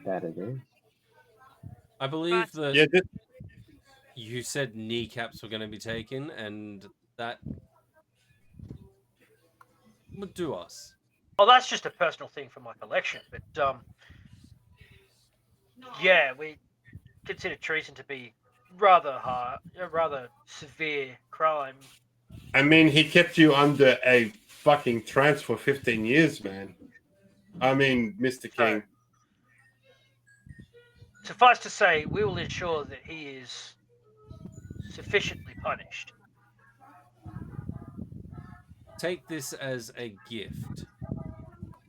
That it is. I believe that Yeah, you said kneecaps were going to be taken, and that would do us. Well, that's just a personal thing for my collection, but yeah, we consider treason to be rather hard, a rather severe crime. I mean, he kept you under a fucking trance for 15 years, man. I mean, Mr. King. Suffice to say, we will ensure that he is sufficiently punished. Take this as a gift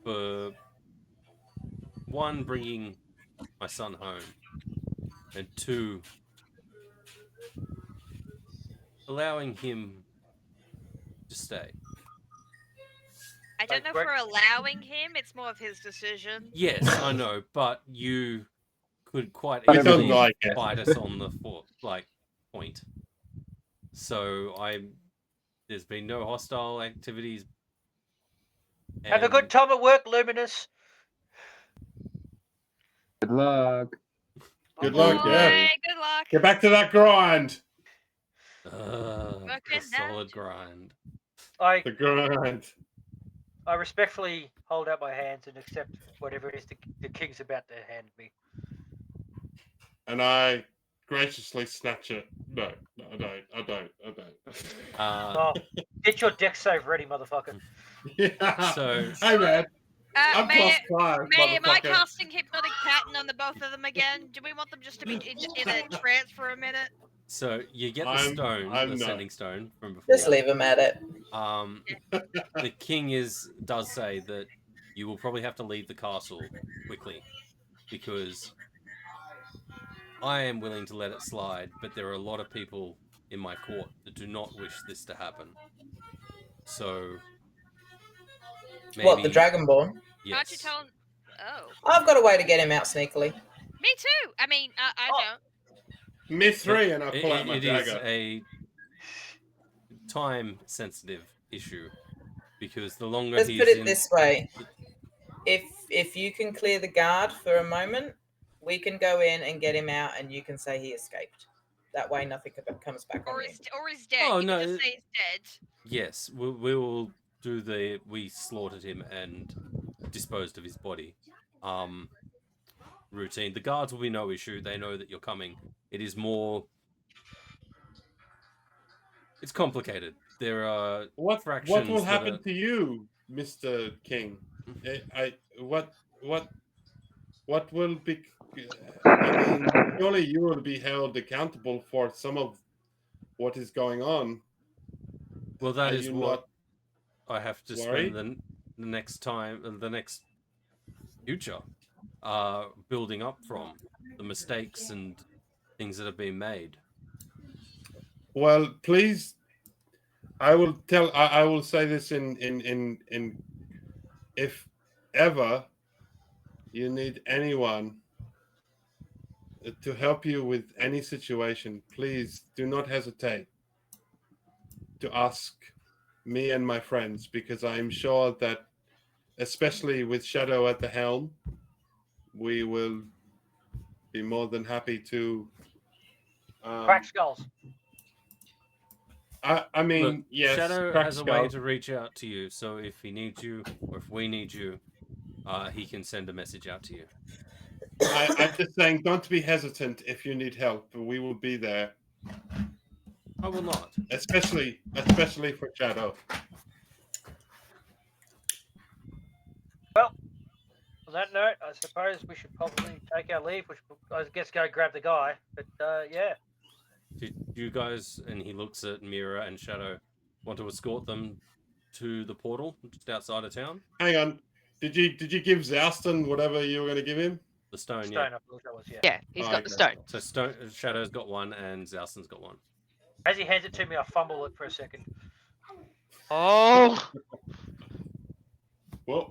for one, bringing my son home, and two, allowing him to stay. I don't know if Greg- we're allowing him. It's more of his decision. Yes, I know, but you could quite But He doesn't easily like it. bite us on the point. So there's been no hostile activities. Have a good time at work, Luminous. Good luck. Good Oh luck, boy, yeah. good luck. Get back to that grind. The Working solid out. grind. The grind. I respectfully hold out my hands and accept whatever it is the king's about to hand me. And I graciously snatch it. No, I don't. Oh, get your deck save ready, motherfucker. Yeah. So- hey, man. I'm May, +5, May, am I motherfucker. casting hypnotic pattern on the both of them again? Do we want them just to be in a trance for a minute? So you get the I'm stone, not. the sending stone from before. Just leave him at it. The king does say that you will probably have to leave the castle quickly because I am willing to let it slide, but there are a lot of people in my court that do not wish this to happen. So What, the Maybe. Dragonborn? Yes. Aren't you telling? Oh, I've got a way to get him out sneakily. me too. I mean, I Oh. don't. Me three, and I pull out my It is dagger. a time-sensitive issue because the longer Let's he's put it in, this way: if you can clear the guard for a moment, we can go in and get him out, and you can say he escaped. That way, nothing comes back on you. Or he's dead. Oh, you no, can just say he's dead. yes, we will do the we slaughtered him and disposed of his body. Routine. The guards will be no issue. They know that you're coming. It is more. It's complicated. There are What fractions will that happen are- to you, Mr. King? What will be? I mean, surely you will be held accountable for some of what is going on. Well, that Are is you what not I have to worried? spend the next time, the next future, building up from the mistakes and things that have been made. Well, please. I will tell. I will say this in. If ever you need anyone to help you with any situation, please do not hesitate to ask me and my friends, because I am sure that, especially with Shadow at the helm, we will be more than happy to. Crack skulls. I mean, Look, yes, Shadow crack has a skull. way to reach out to you, so if he needs you or if we need you, he can send a message out to you. I'm just saying, don't be hesitant if you need help. We will be there, I will not. especially for Shadow. Well, on that note, I suppose we should probably take our leave, which I guess go grab the guy. But yeah. Did you guys, and he looks at Mira and Shadow, want to escort them to the portal just outside of town? Hang on, did you give Zouston whatever you were going to give him? The stone, Stone, yeah. I believe that was, yeah. Yeah, he's got the okay. stone. So Shadow's got one and Zouston's got one. As he hands it to me, I fumble it for a second. Oh, What?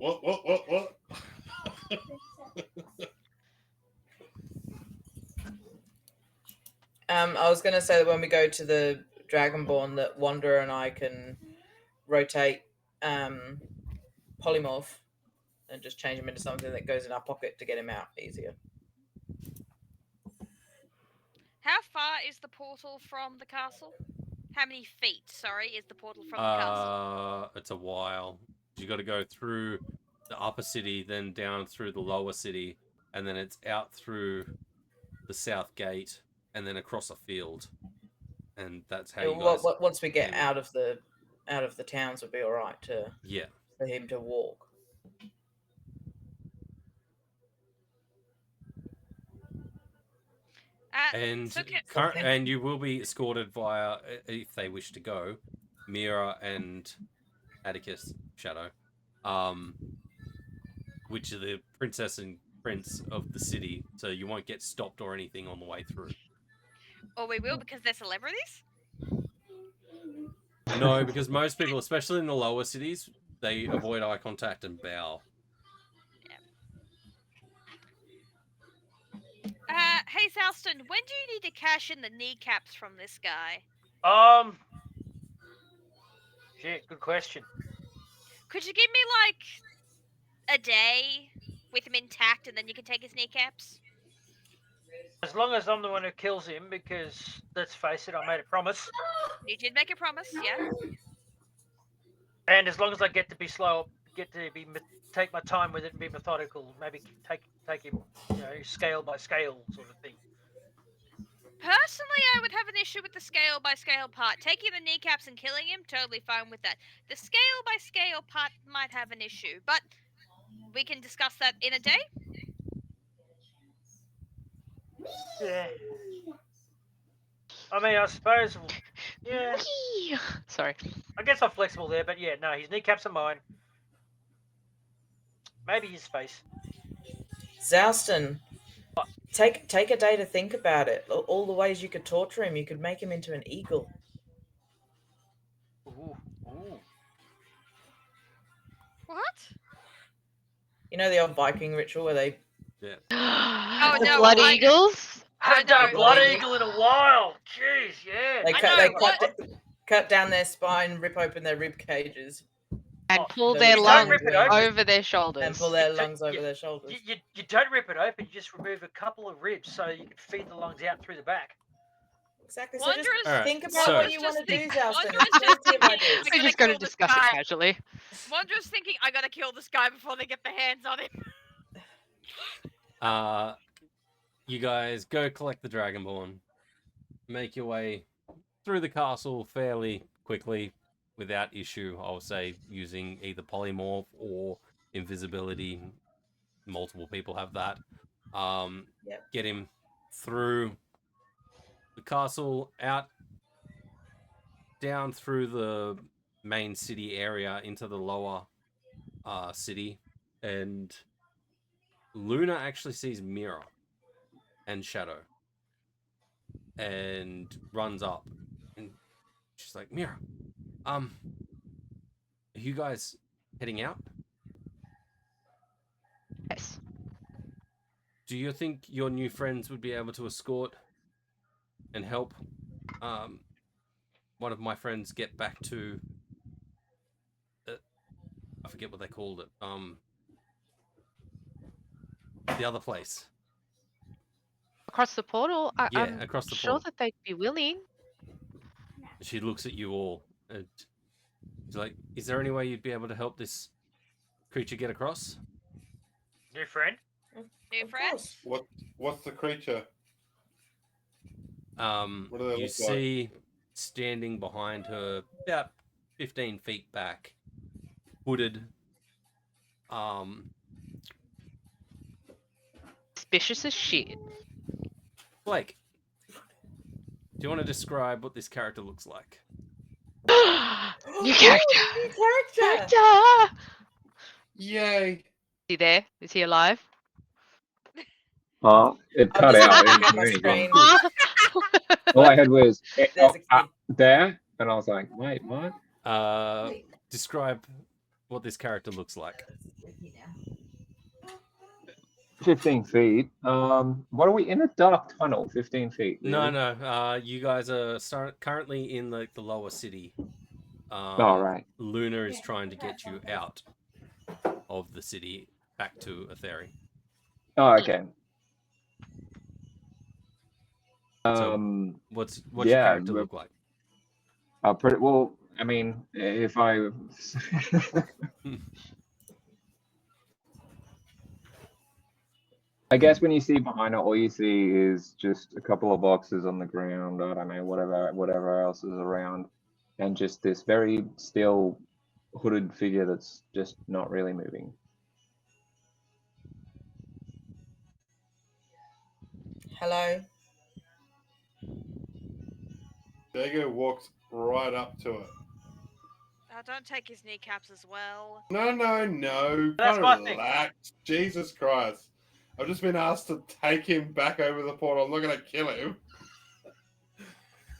I was going to say that when we go to the Dragonborn, that Wanderer and I can rotate polymorph and just change him into something that goes in our pocket to get him out easier. How far is the portal from the castle? How many feet, sorry, is the portal from the castle? It's a while. You got to go through the upper city, then down through the lower city, and then it's out through the south gate, and then across a field. And that's how you guys. Once we get came in. out of the towns, will be all right Yeah. for him to walk. And so and you will be escorted via, if they wish to go, Mira and Atticus Shadow, which are the princess and prince of the city, so you won't get stopped or anything on the way through. Or we will because they're celebrities? No, because most people, especially in the lower cities, they avoid eye contact and bow. Hey Salston, when do you need to cash in the kneecaps from this guy? Shit, good question. Could you give me like a day with him intact and then you can take his kneecaps? As long as I'm the one who kills him, because let's face it, I made a promise. You did make a promise, yeah. And as long as I get to be slow, take my time with it and be methodical, maybe take him, scale by scale sort of thing. Personally, I would have an issue with the scale by scale part. Taking the kneecaps and killing him, totally fine with that. The scale by scale part might have an issue, but we can discuss that in a day. Yeah. I mean, I suppose. Yeah. sorry. I guess I'm flexible there, but yeah, no, his kneecaps are mine. Maybe his face. Zouston, take a day to think about it. All the ways you could torture him. You could make him into an eagle. Ooh. What? You know the old Viking ritual where they Oh, The no, blood I- eagles. Haven't done a know, blood like- eagle in a while. Jeez, yeah. they I cut, know, they what? cut down their spine, rip open their rib cages, And Oh, pull so their you don't lungs rip it open. over their and shoulders. pull their You lungs don't- over their shoulders. You don't rip it open. You just remove a couple of ribs so you can feed the lungs out through the back. Exactly. So just Wanderers, Alright, think about so- what you want to do, Wanderers Zalston. just There's plenty of thinking, ideas. We're gonna just going to kill this discuss it guy. casually. Wanderers thinking, I gotta kill this guy before they get their hands on him. You guys go collect the Dragonborn. Make your way through the castle fairly quickly, without issue. I'll say using either polymorph or invisibility. Multiple people have that. Yep. Get him through the castle, out, down through the main city area into the lower city, and Luna actually sees Mira and Shadow and runs up, and she's like, Mira, are you guys heading out? Yes. Do you think your new friends would be able to escort and help one of my friends get back to I forget what they called it, the other place? Across the portal, Yeah, I'm across the sure portal. that they'd be willing. She looks at you all and she's like, is there any way you'd be able to help this creature get across? New friend? New Of friends? course. What's the creature? What do they You look see standing behind her, about 15 feet back, hooded, Suspicious as shit. Blake, do you want to describe what this character looks like? New character. Ooh, new character. Character. Yay! Is he there? Is he alive? It I'm cut just out. looking I at my didn't hear anything. screen. All I heard was There's a kid. there, and I was like, wait, what? Describe what this character looks like. 15 feet. What are we in a dark tunnel? 15 feet. No, really? no. You guys are currently in the lower city. All right. Luna is trying to get you out of the city back to Etherii. Oh, okay. What's yeah, your character but- look like? Pretty well. I mean, if I I guess when you see behind it, all you see is just a couple of boxes on the ground. I don't know, whatever else is around, and just this very still hooded figure that's just not really moving. Hello. Dago walks right up to it. Don't take his kneecaps as well. No. That's my thing. Relax. Jesus Christ. I've just been asked to take him back over the portal. I'm not going to kill him.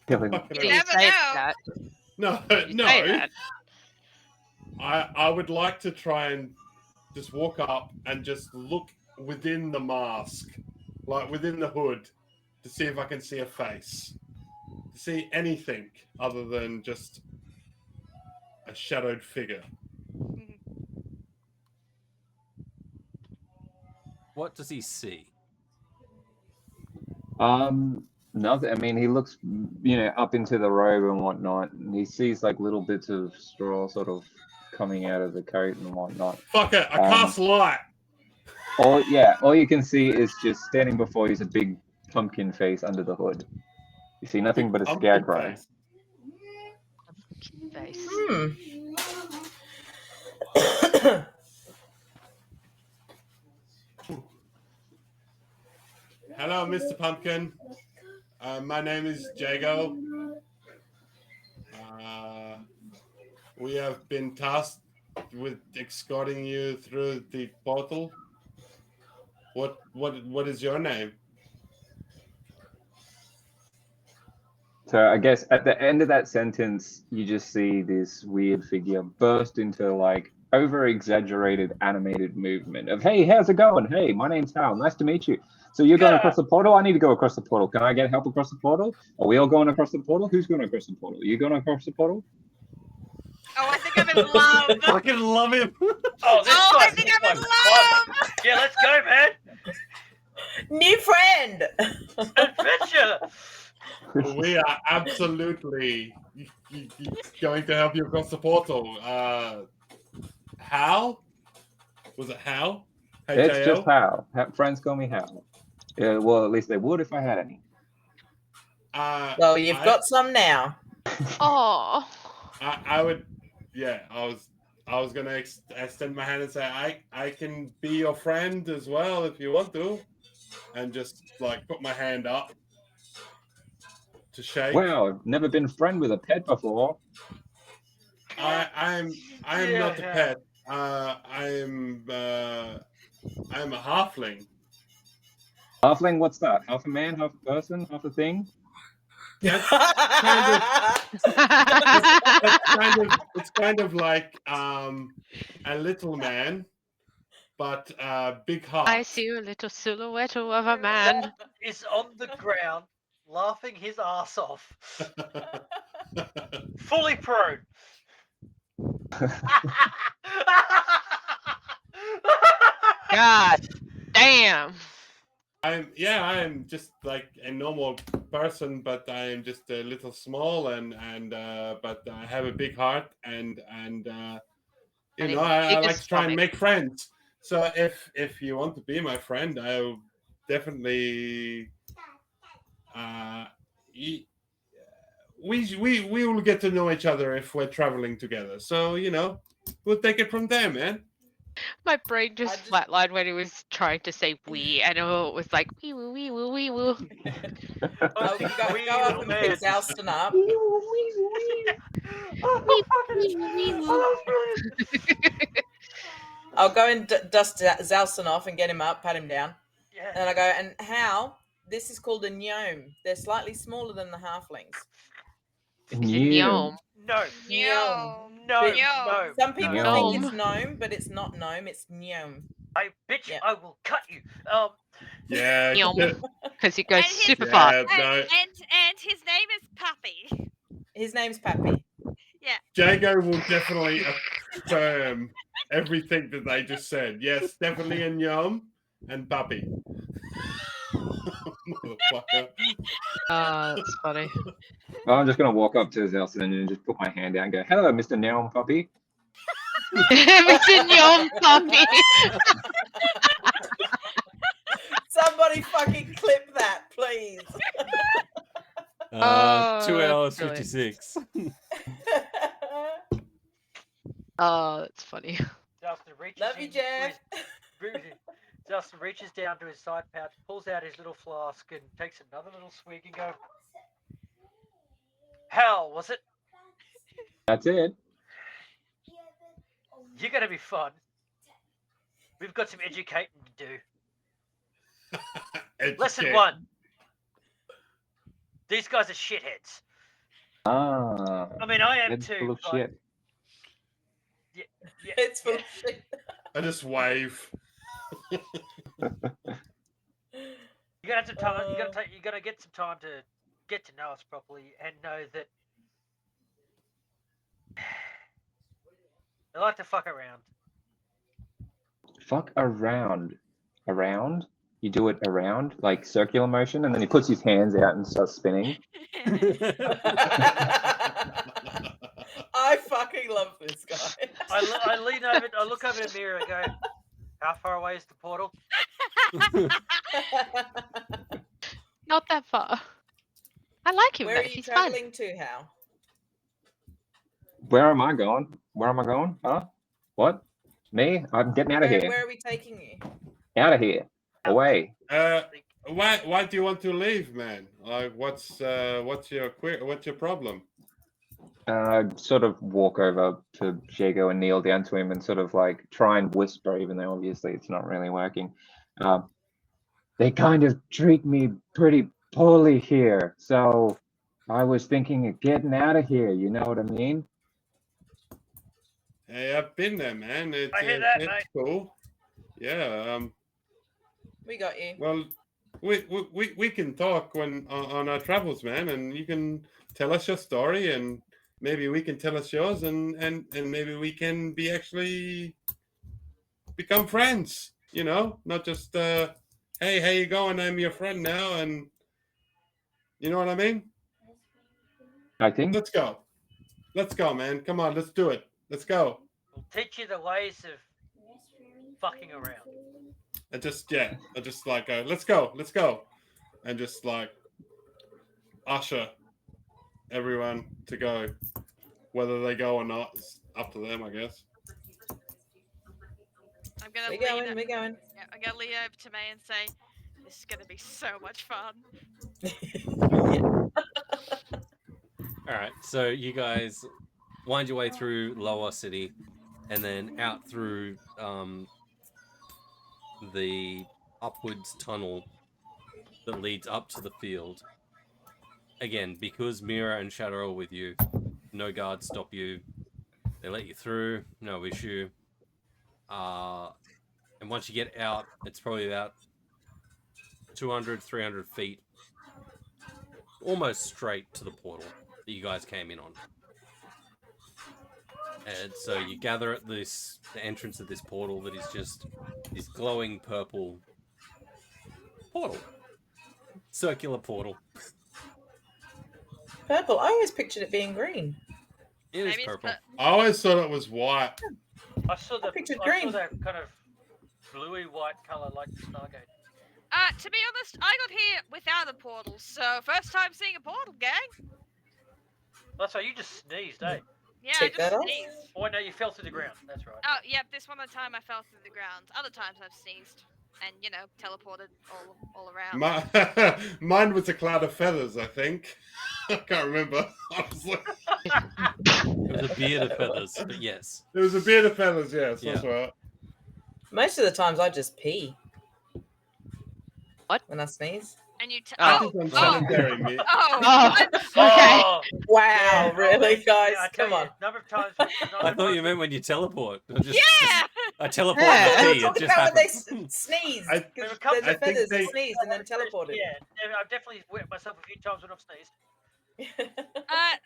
Killing. Fucking You hell. never say know. that. No, You no. say that. I would like to try and just walk up and just look within the mask, like within the hood, to see if I can see a face. To see anything other than just a shadowed figure. What does he see? Nothing. I mean, he looks, up into the robe and whatnot, and he sees like little bits of straw sort of coming out of the coat and whatnot. Fuck it, I cast light. All you can see is just standing before you is a big pumpkin face under the hood. You see nothing but a Pumpkin scarecrow. face. Face. Hello, Mr. Pumpkin. My name is Jago. We have been tasked with escorting you through the portal. What is your name? So I guess at the end of that sentence, you just see this weird figure burst into like over-exaggerated animated movement of, hey, how's it going? Hey, my name's Hal. Nice to meet you. So you're going across the portal? I need to go across the portal. Can I get help across the portal? Are we all going across the portal? Who's going across the portal? Are you going across the portal? Oh, I think I'm in love. Fucking love him. Oh, this Oh, I guy's think this I'm in guy's fun. love. Yeah, let's go, man. New friend. Adventure. We are absolutely going to help you across the portal. Hal? Was it Hal? It's H-A-L? just Hal. Friends call me Hal. Yeah, well, at least they would if I had any. Well, you've got some now. Oh. I would, yeah. I was gonna extend my hand and say I can be your friend as well if you want to, and just like put my hand up to shake. Wow, I've never been friend with a pet before. I am not a pet. I am a halfling. Halfling, what's that? Half a man, half a person, half a thing? It's kind of like a little man, but big heart. I see a little silhouette of a man. Is on the ground, laughing his ass off, fully prone. God damn. I am just like a normal person, but I am just a little small and but I have a big heart and you know I like to try and make friends. So if you want to be my friend, I'll definitely we will get to know each other if we're traveling together. So you know we'll take it from there, man. My brain just flatlined when he was trying to say we, and it was like wee woo wee woo wee woo. Oh, go up and pick Zalston up. I'll go and dust Zalston off and get him up, pat him down. Yeah. And I go, and Hal, this is called a gnome. They're slightly smaller than the halflings. Gnome. No. Gnome. No. But No. Some people No. think it's gnome, but it's not gnome, it's gnome. Bitch, Yeah. I will cut you. Yeah. Because he goes And his- super fast. No. And his name is Puppy. His name's Pappy. Jago will definitely affirm everything that they just said. Yes, definitely a gnome and puppy. Motherfucker. That's funny. Well, I'm just going to walk up to Zalston and just put my hand down and go, hello, Mr. Gnome Puppy. Mr. Gnome Puppy. Somebody fucking clip that, please. 2 Oh, hours brilliant. 56. Oh, that's funny. Justin reaches Love you, in Jeff. Justin reaches down to his side pouch, pulls out his little flask, and takes another little swig and go. Hal, was it? That's it. You're gonna be fun. We've got some educating to do. Lesson 1. These guys are shitheads. Ah. I mean, I am It's too. full of but- shit. Yeah, It's full of shit. I just wave. You're gonna have some time. You're gonna get some time to get to know us properly and know that they like to fuck around. Fuck around. Around? You do it around, like circular motion, and then he puts his hands out and starts spinning. I fucking love this guy. I lean over. I look over the mirror and go, "How far away is the portal?" Not that far. I like him Where though. are you He's fun. traveling to, Hal? Where am I going? Where am I going? Huh? What? Me? I'm getting out of here. Where are we taking you? Out of here. Away. Why do you want to leave, man? Like, what's your problem? Sort of walk over to Jago and kneel down to him and sort of like try and whisper, even though obviously it's not really working. They kind of treat me pretty poorly here, so I was thinking of getting out of here. You know what I mean? Hey, I've been there, man. I hear that, it's mate. cool. Yeah. We got you. Well, we can talk on our travels, man, and you can tell us your story, and maybe we can tell us yours, and maybe we can be actually become friends. You know, not just hey, how you going? I'm your friend now, and you know what I mean. I think Let's go, man. Come on, let's do it. Let's go. We'll teach you the ways of fucking around. I just like let's go, and just like usher everyone to go. Whether they go or not, it's up to them, I guess. I'm gonna We're lean. going. We're going. Yeah, I'm gonna lean over to May and say, "This is gonna be so much fun." All right, so you guys wind your way through Lower City, and then out through the upwards tunnel that leads up to the field. Again, because Mira and Shadow are with you, no guards stop you. They let you through, no issue. And once you get out, it's probably about 200, 300 feet, almost straight to the portal that you guys came in on. And so you gather at the entrance of this portal that is just this glowing purple portal. Circular portal. Purple. I always pictured it being green. It is Maybe it's purple. I always thought it was white. I saw I pictured I green. saw that kind of bluey white color like the Stargate. To be honest, I got here without a portal, so first time seeing a portal, gang. That's right. You just sneezed, eh? Yeah, Take I just that off. sneezed. Oh no, you fell to the ground. That's right. Oh, yep, this one time I fell through the ground. Other times I've sneezed and, teleported all around. Mine was a cloud of feathers, I think. I can't remember. Honestly. It was a beard of feathers, but yes. It was a beard of feathers, yes, that's Yeah. right. Most of the times I just pee. What? When I sneeze. And you I oh, think I'm oh, sanitary, mate. oh, Okay. Oh, Wow, yeah, really, guys? yeah, I tell Come you, on. a number of times. I thought you meant when you teleport. yeah! I teleport Yeah. to They were tea, it talking just about when they happens. sneeze. I- 'cause When it comes there's the I think feathers they- that sneeze and then teleported. Yeah, I've definitely wet myself a few times when I've sneezed.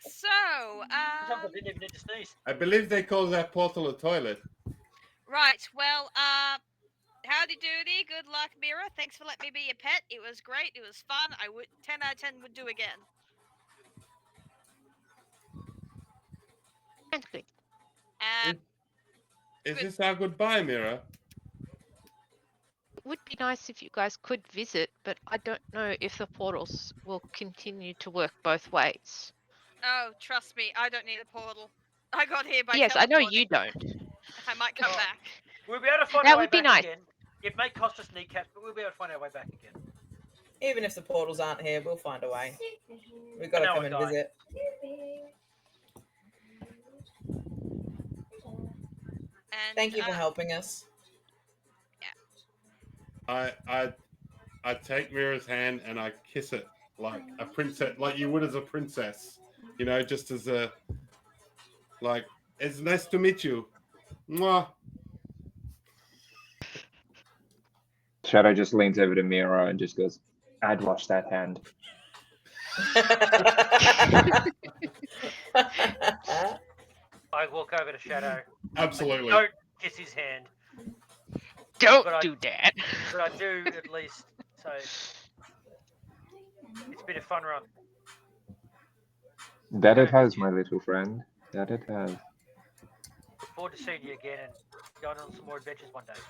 Sometimes I didn't even need to sneeze. I believe they call that portal a toilet. Right, well, howdy doody, good luck, Mira. Thanks for letting me be your pet. It was great, it was fun. I would 10 out of 10 would do again. Sounds good. Is Good. this our goodbye, Mira? It would be nice if you guys could visit, but I don't know if the portals will continue to work both ways. Oh, trust me, I don't need a portal. I got here by Yes, I know teleporting. you don't. I might come Oh. back. We'll be able to find That our way would be back nice. again. It may cost us kneecaps, but we'll be able to find our way back again. Even if the portals aren't here, we'll find a way. We've got to No come one and died. visit. And, Thank you for helping us. I take Mira's hand and I kiss it like a princess, like you would as a princess. You know, just as a like. It's nice to meet you. Mwah. Shadow just leans over to Mira and just goes, "I'd wash that hand." I walk over to Shadow. Absolutely. Don't kiss his hand, Don't But I- do that. but I do at least. So it's been a fun run. That it has, my little friend. That it has. Look forward to seeing you again and going on some more adventures one day.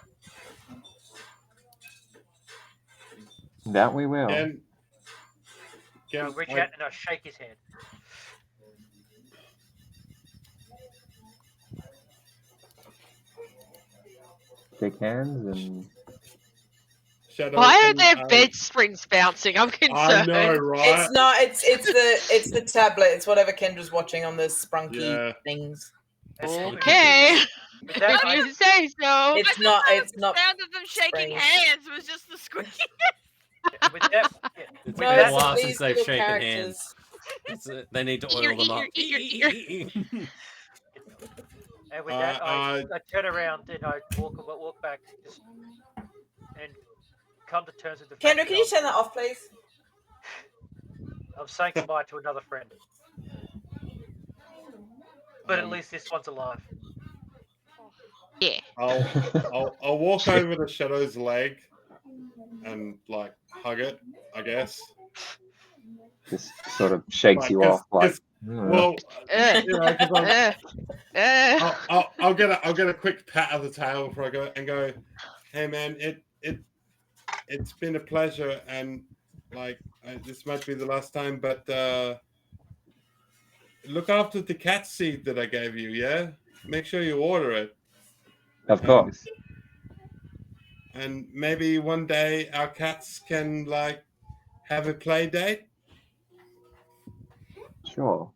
That we will. Can I'll reach out and I'll shake his hand. Shake hands and Shadow, Why are can their I- bed springs bouncing? I'm I concerned. know, right? It's not. It's the tablet. It's whatever Kendra's watching on the sprunky Yeah. things. That's probably Okay. With that, If you say so. It's not. It's The not. sound of them shaking springs. hands was just the squeaky. with that, yeah. It's No, been it's a while these since they've little shaken characters. hands. They need to Ear, oil them up. ear, ear, And with that, I turn around and I walk back, and come to terms with the fact Kendra, can you turn that off, please? I'm saying goodbye to another friend. But at least this one's alive. Yeah. I'll walk over to Shadow's leg and like hug it, I guess. Just sort of shakes you off. Like, well, you know, I'll get a quick pat of the tail before I go. Hey man, it's been a pleasure, and like this might be the last time, but look after the cat seed that I gave you. Yeah, make sure you order it. Of course. And maybe one day our cats can like have a play date. Sure.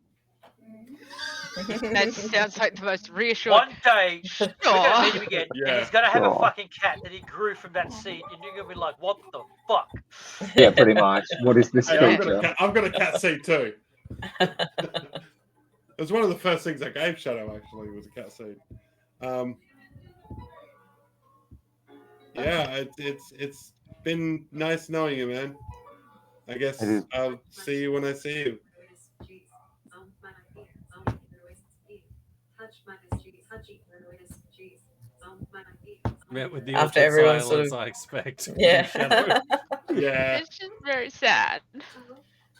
That sounds like the most reassuring. One day, we're going to meet him again, Yeah. and he's going to have a Sure. fucking cat that he grew from that seed, and you're going to be like, what the fuck? Yeah, pretty much. What is this Hey, creature? I've got a cat seed too. It was one of the first things I gave Shadow, actually, was a cat seed. Yeah, it's been nice knowing you, man. I guess I'll see you when I see you. Met with the After awkward everyone silence sort of- I expect. Yeah. Shadow. Yeah. It's just very sad.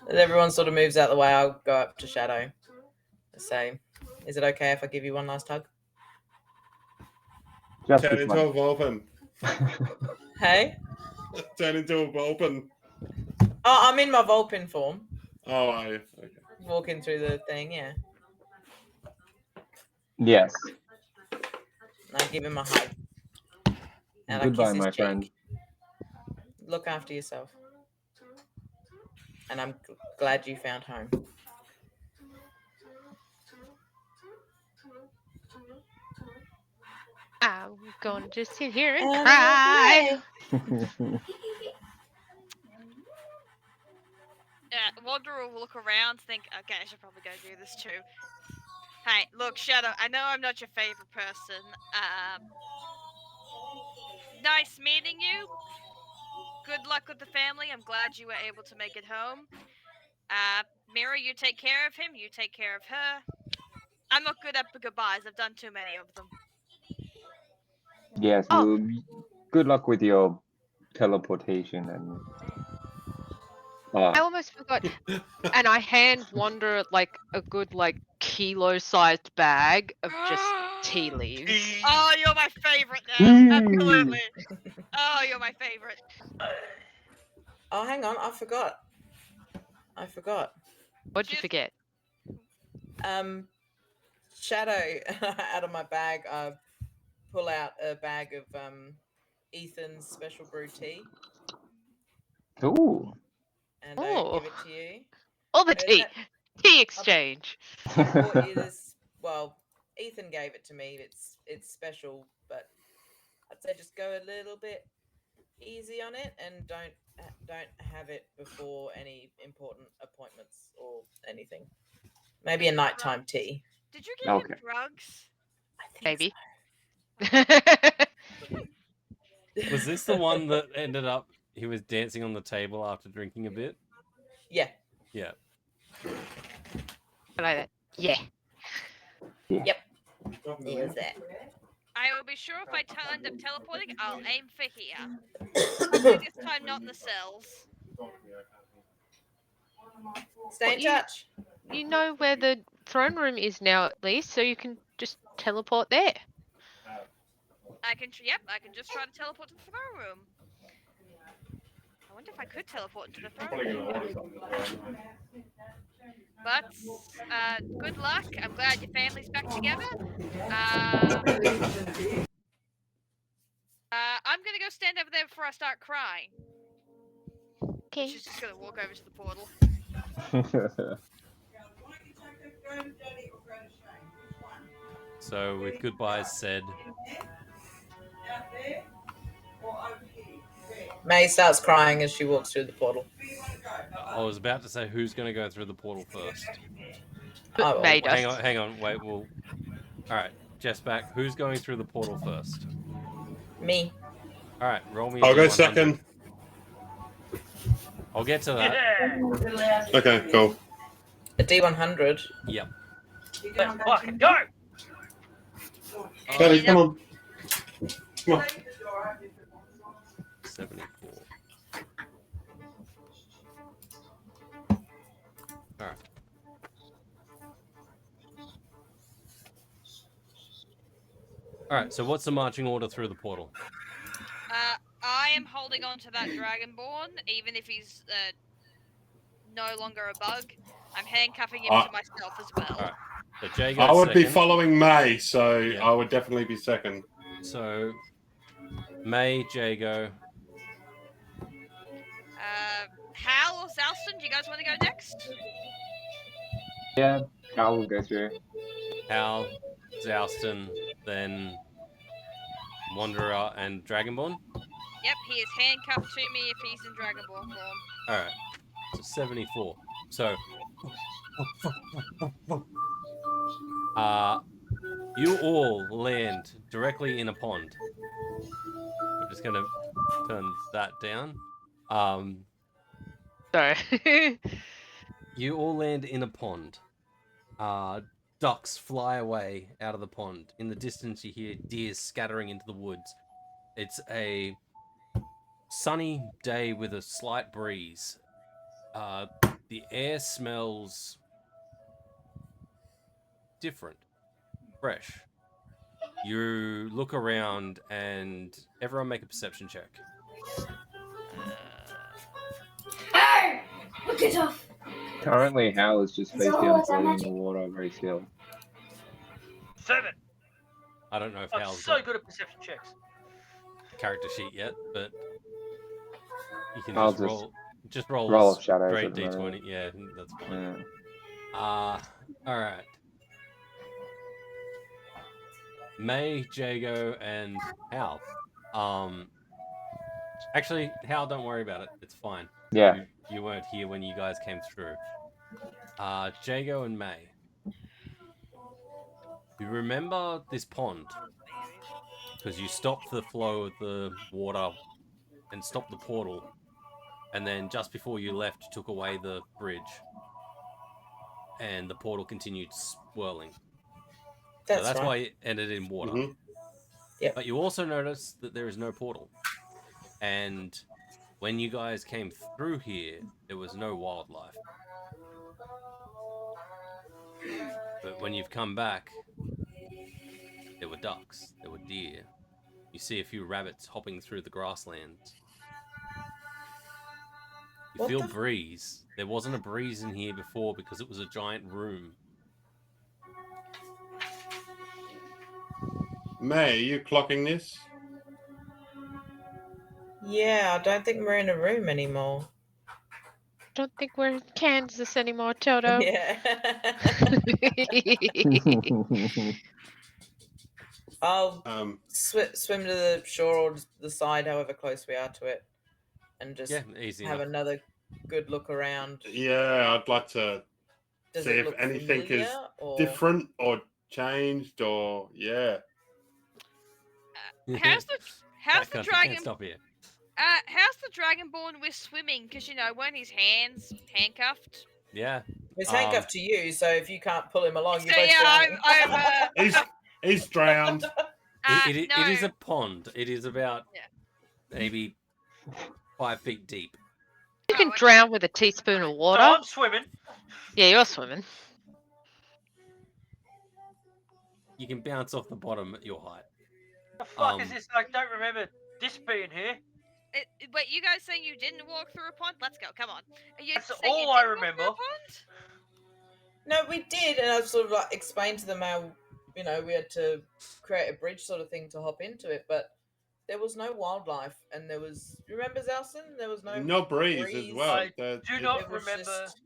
As everyone sort of moves out the way, I'll go up to Shadow and say, is it okay if I give you one last hug? Just Turn this into a Vulpin. Hey? Turn into a Vulpin. Oh, I'm in my Vulpin form. Oh, are you? Okay. Walking through the thing, yeah. Yes. And I give him a hug. And Goodbye, I kiss his my cheek. friend. Look after yourself. And I'm glad you found home. I'm going to sit here and And cry. Wanderer will look around, think, okay, I should probably go do this too. Hey, look, Shadow, I know I'm not your favorite person. Nice meeting you. Good luck with the family. I'm glad you were able to make it home. Mira, you take care of him. You take care of her. I'm not good at goodbyes. I've done too many of them. Yes, Oh. well, good luck with your teleportation and I almost forgot. And I hand Wanderer like a good kilo-sized bag of just tea leaves. Oh, you're my favorite now. Absolutely. Oh, you're my favorite. Oh, hang on, I forgot. What'd you forget? Shadow, out of my bag, I pull out a bag of Ethan's special brew tea. Ooh. And I give it to you. All the tea. Tea exchange. Bought you this, well, Ethan gave it to me. It's special, but I'd say just go a little bit easy on it and don't have it before any important appointments or anything. Maybe a nighttime tea. Did you give Okay. him drugs? Maybe. Was this the one that ended up he was dancing on the table after drinking a bit? Yeah. Yeah. I like that. Yeah. Yep. Here's that. I will be sure if I end up teleporting, I'll aim for here. Probably this time not in the cells. Stay in touch. You know where the throne room is now, at least, so you can just teleport there. I can just try to teleport to the throne room. I wonder if I could teleport into the throne room. But, good luck. I'm glad your family's back together. I'm gonna go stand over there before I start crying. Okay. She's just gonna walk over to the portal. So with goodbyes said, May starts crying as she walks through the portal. I was about to say who's going to go through the portal first. Oh, May does. Hang on, wait, all right. Jess back. Who's going through the portal first? Me. All right, roll me. A I'll go D100. second. I'll get to that. Yeah. Okay, cool. A D100. Yep. Let's fucking go. Kelly, come on. Come on. 74. All right. All right. So what's the marching order through the portal? I am holding on to that Dragonborn, even if he's no longer a bug. I'm handcuffing him to myself as well. All right. So Jay I goes would be second. following May, so Yeah. I would definitely be second. So May, Jago. Hal or Zalston, do you guys want to go next? Yeah, Hal will go through. Hal, Zalston, then Wanderer and Dragonborn. Yep, he is handcuffed to me if he's in Dragonborn form. All right. So 74. So you all land directly in a pond. I'm just gonna turn that down. Sorry. You all land in a pond. Ducks fly away out of the pond. In the distance, you hear deer scattering into the woods. It's a sunny day with a slight breeze. The air smells different, fresh. You look around and everyone make a perception check. Hey! Look it off! Currently, Hal is just face down floating in the water, very still. 7. I don't know if I'm Hal's so got good at perception checks. a character sheet yet, but you can I'll just roll roll a of shadows straight at the D20. moment. Yeah, that's fine. Yeah. All right. May, Jago, and Hal. Actually, Hal, don't worry about it. It's fine. Yeah. You weren't here when you guys came through. Jago and May. You remember this pond? Because you stopped the flow of the water and stopped the portal. And then just before you left, you took away the bridge. And the portal continued swirling. So that's right. why it ended in water. Mm-hmm. Yep. But you also notice that there is no portal. And when you guys came through here, there was no wildlife. But when you've come back, there were ducks, there were deer. You see a few rabbits hopping through the grasslands. You What feel the- breeze. There wasn't a breeze in here before because it was a giant room. May, are you clocking this? Yeah, I don't think we're in a room anymore. Don't think we're in Kansas anymore, Toto. Yeah. I'll swim to the shore or the side, however close we are to it, and just Easy have enough. another good look around. Yeah, I'd like to Does see it if look anything is familiar, or... different or changed or How's the dragon? Can't stop here. How's the Dragonborn with swimming? Because weren't his hands handcuffed? Yeah. It's handcuffed to you, so if you can't pull him along, So you're both yeah, drowning. he's drowned. It no. is a pond. It is about maybe 5 feet deep. You can drown with a teaspoon of water. So I'm swimming. Yeah, you're swimming. You can bounce off the bottom at your height. The fuck is this? I don't remember this being here. Wait, you guys saying you didn't walk through a pond? Let's go, come on. That's saying you all I didn't walk through a remember. pond? No, we did, and I've sort of like explained to them how, we had to create a bridge sort of thing to hop into it, but there was no wildlife, and there was. Remember, Zalson? There was no breeze as well. I The- do it- not it was remember. just-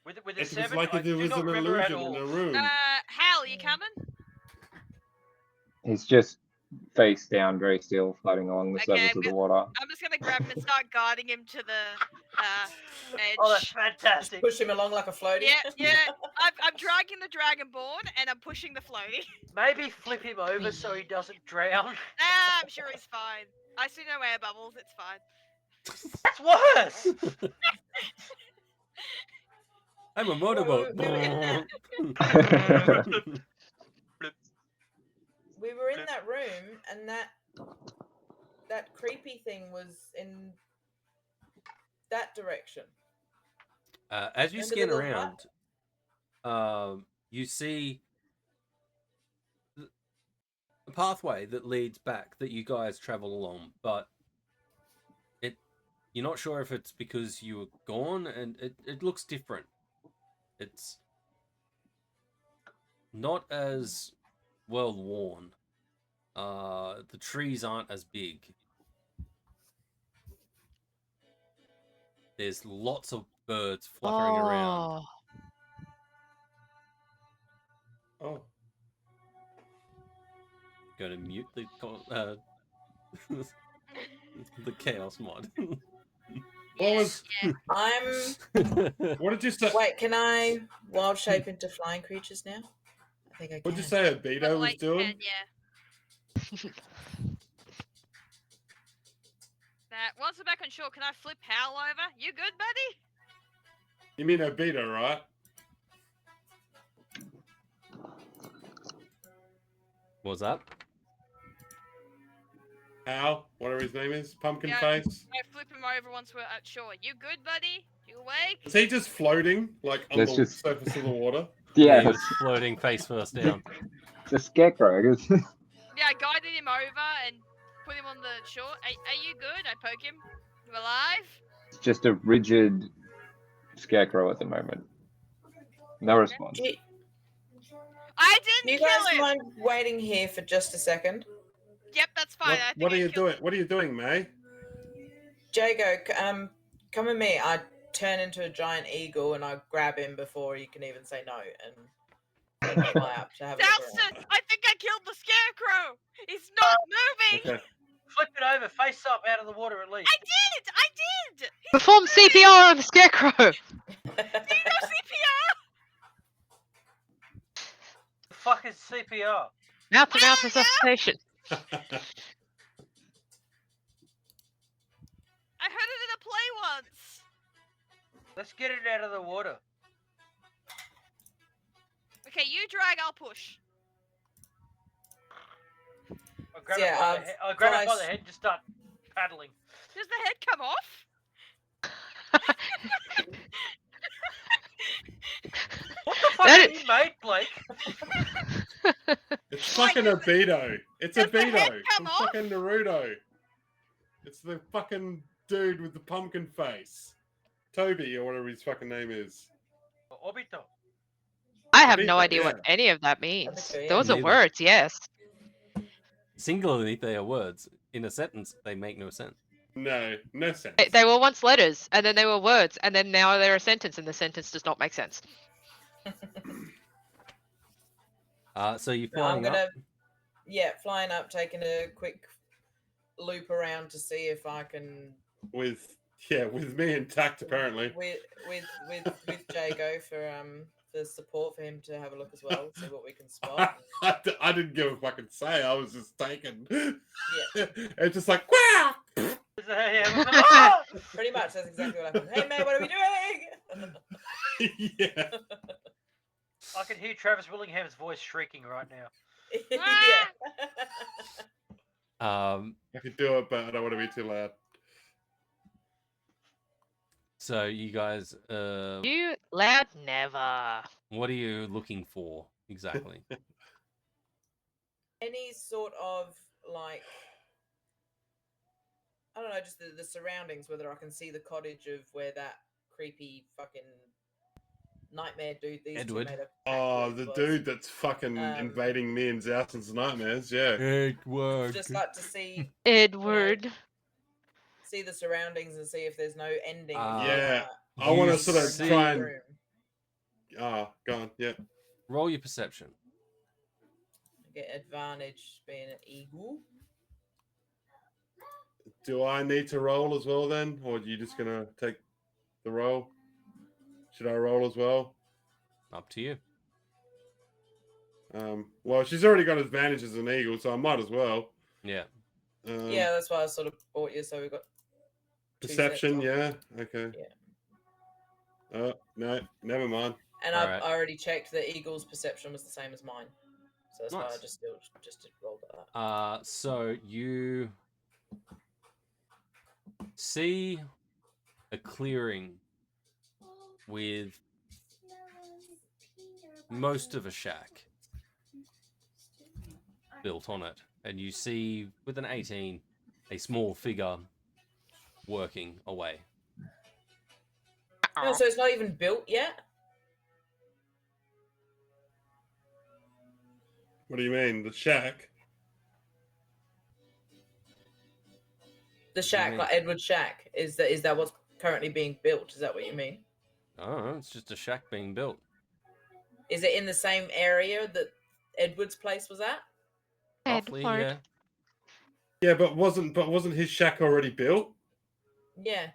With the It was 7, like I if it do was not an remember at illusion in all. the room. Hal, you coming? He's just face down, very still, floating along the Okay, surface of the water. I'm just gonna grab him and start guiding him to the edge. Oh, that's fantastic. Push him along like a floaty. Yeah. I'm dragging the dragonborn and I'm pushing the floaty. Maybe flip him over so he doesn't drown. I'm sure he's fine. I see no air bubbles. It's fine. That's worse. I'm a motorboat. We were in that room, and that creepy thing was in that direction. As you Under the scan little around, you see a pathway that leads back that you guys travel along, but you're not sure if it's because you were gone, and it looks different. It's not as well worn. The trees aren't as big. There's lots of birds fluttering around. Oh. Going to mute the chaos mod. What was? What did you say? Wait, can I wild shape into flying creatures now? I think I can. What did you say Abito was doing? Yeah. Once we're back on shore, can I flip Howl over? You good, buddy? You mean Abito, right? What's that? Hal, whatever his name is, Pumpkin Yeah, Face. I flip him over once we're at shore. You good, buddy? You awake? Is he just floating, like, on That's the just- surface of the water? Yeah, He was floating face first down. it's a scarecrow. I guess. Yeah, I guided him over and put him on the shore. Are you good? I poke him. You alive? It's just a rigid scarecrow at the moment. No response. I Do didn't you kill guys him! mind waiting here for just a second? Yep, that's fine. I think What are I you killed doing? What are you doing, May? Jago, come with me. I turn into a giant eagle and I grab him before he can even say no and fly up to have a look around. Downstairs! I think I killed the scarecrow! He's not moving! Okay. Flip it over, face up, out of the water at least. I did! Perform CPR on the scarecrow. Do you know CPR? The fuck is CPR? Mouth to mouth resuscitation. I heard it in a play once. Let's get it out of the water. Okay, you drag, I'll push. I'll grab Yeah, it by the head. I'll grab it by guys- the head and just start paddling. Does the head come off? What the fuck That have you made, Blake? It's fucking Abito. It's Does the head Abito come from off? fucking Naruto. It's the fucking dude with the pumpkin face. Toby, or whatever his fucking name is. Obito. I have Abito, no idea yeah. what any of that means. Obito, yeah. Those are Neither. words, yes. Singularly, they are words. In a sentence, they make no sense. No sense. They were once letters, and then they were words, and then now they're a sentence, and the sentence does not make sense. So you're No, I'm flying gonna, up. yeah, flying up, taking a quick loop around to see if I can With me intact apparently. with Jago for support for him to have a look as well, see what we can spot. I didn't give a fucking say. I was just taken. Yeah. It's just like, wow. Ah! Pretty much, that's exactly what happened. Hey man, what are we doing? Yeah. I can hear Travis Willingham's voice shrieking right now. Yeah. I could do it, but I don't want to be too loud. So you guys, You loud never. what are you looking for exactly? Any sort of like, I don't know, just the surroundings, whether I can see the cottage of where that creepy fucking nightmare dude these Edward. two made a Oh, pact the with dude that's fucking invading me and Zouson's nightmares. Yeah. Edward. Just like to see Edward. the surroundings and see if there's no ending. Yeah. I You want to sort of see- try and. room. Ah, go on. Yeah. Roll your perception. Get advantage being an eagle. Do I need to roll as well then, or are you just gonna take the roll? Should I roll as well? Up to you. Well, she's already got advantage as an eagle, so I might as well. Yeah. Yeah, that's why I sort of bought you. So we got two sets Perception, on. yeah. Okay. Yeah. Oh no, never mind. And All I right. already checked that Eagle's perception was the same as mine, so that's why I Nice. just rolled that. So you see a clearing with most of a shack built on it, and you see with an 18 a small figure working away. No, so it's not even built yet. What do you mean? The shack? The shack, mean? like Edward's shack, is that what's currently being built? Is that what you mean? Oh, it's just a shack being built. Is it in the same area that Edward's place was at? Roughly, yeah. Yeah, but wasn't his shack already built? Yeah,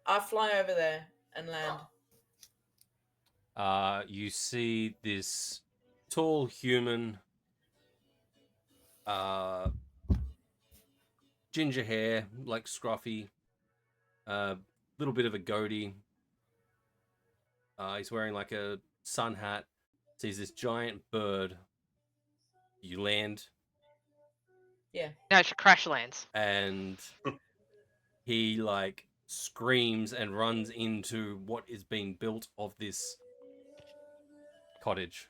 I fly over there and land. You see this tall human, ginger hair, like scruffy, little bit of a goatee. He's wearing like a sun hat. Sees this giant bird. You land. Yeah. No, she crash lands. And he like screams and runs into what is being built of this cottage.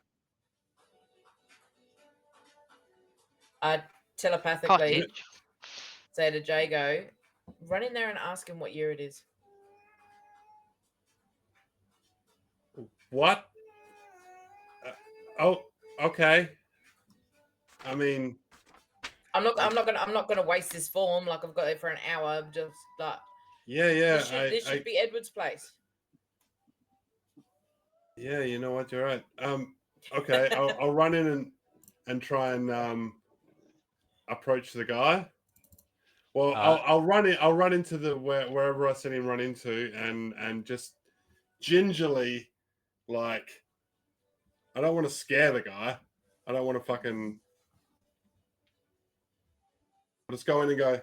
I telepathically say to Jago, run in there and ask him what year it is. What? Oh, okay. I mean, I'm not gonna waste this form like I've got it for an hour. Just like yeah. This should be Edward's place. Yeah, you know what? You're right. Okay, I'll run in and try and approach the guy. Well, I'll run in. I'll run into the wherever I seen him run into, and just gingerly, like, I don't want to scare the guy. I don't want to fucking. I'll just go in and go.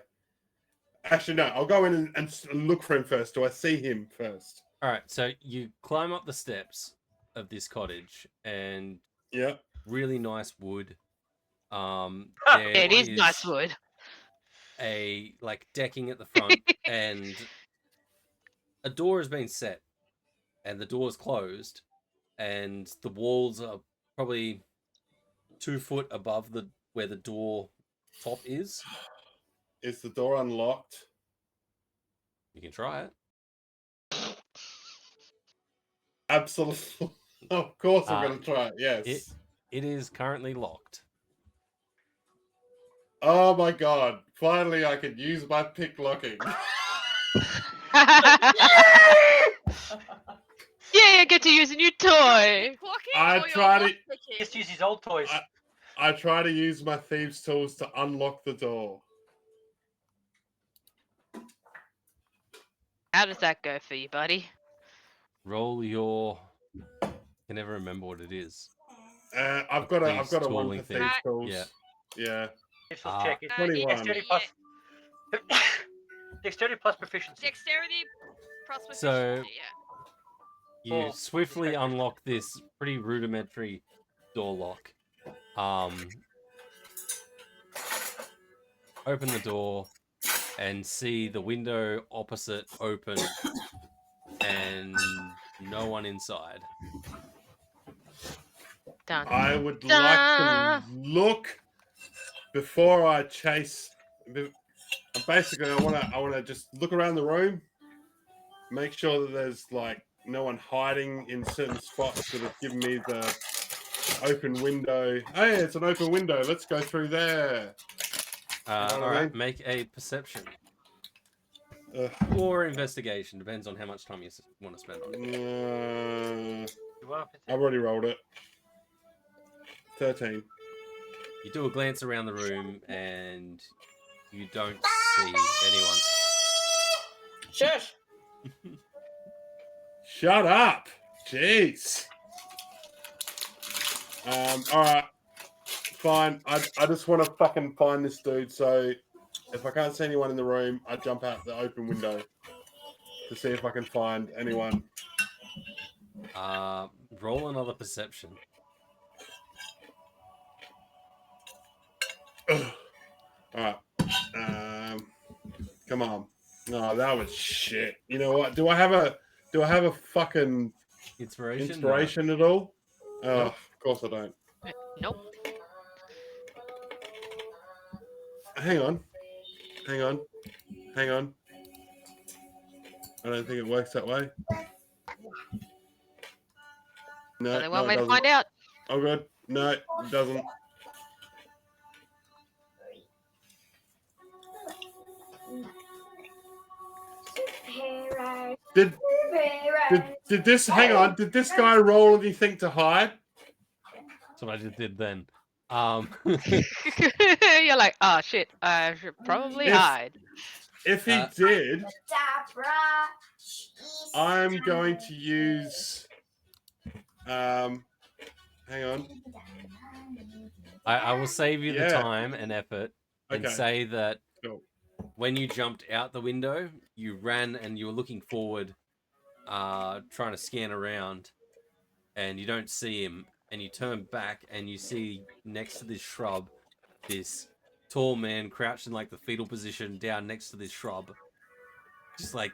Actually, no. I'll go in and look for him first. Do I see him first? All right. So you climb up the steps of this cottage, and yeah, really nice wood. It is nice wood. A like decking at the front, and a door has been set, and the door's closed, and the walls are probably 2 foot above where the door top is. Is the door unlocked? You can try it. Absolutely. Of course I'm going to try it, yes. It is currently locked. Oh my god. Finally I can use my pick locking. Yeah, get to use a new toy. I try to just use his old toys. I try to use my thieves' tools to unlock the door. How does that go for you, buddy? Roll your. I can never remember what it is. I've got a one for thieves' tools. Yeah. Check it. 21. Dexterity plus proficiency. Dexterity plus proficiency. So yeah. you swiftly unlock this pretty rudimentary door lock. Open the door and see the window opposite open and no one inside. I would like to look before I chase. Basically, I want to just look around the room, make sure that there's like no one hiding in certain spots that have given me the open window. Hey, it's an open window. Let's go through there. All right, make a perception. Or investigation, depends on how much time you want to spend on it. I've already rolled it. 13. You do a glance around the room and you don't see anyone. Shush. Shut up. Jeez. All right. Fine. I just want to fucking find this dude. So if I can't see anyone in the room, I jump out the open window to see if I can find anyone. Roll another perception. All right. Come on. No, that was shit. You know what? Do I have a fucking inspiration at all? Nope. Of course I don't. Nope. Hang on. I don't think it works that way. No, Only no, one it way to doesn't. find out. Oh, good. No, it doesn't. Did this? Hang on. Did this guy roll anything to hide? That's what I just did then. You're like, oh shit, I should probably hide. If he did, I'm going to use. Hang on. I will save you the time and effort and Okay. say that Cool. when you jumped out the window, you ran and you were looking forward, trying to scan around, and you don't see him, and you turn back and you see next to this shrub, this tall man crouched in like the fetal position down next to this shrub, just like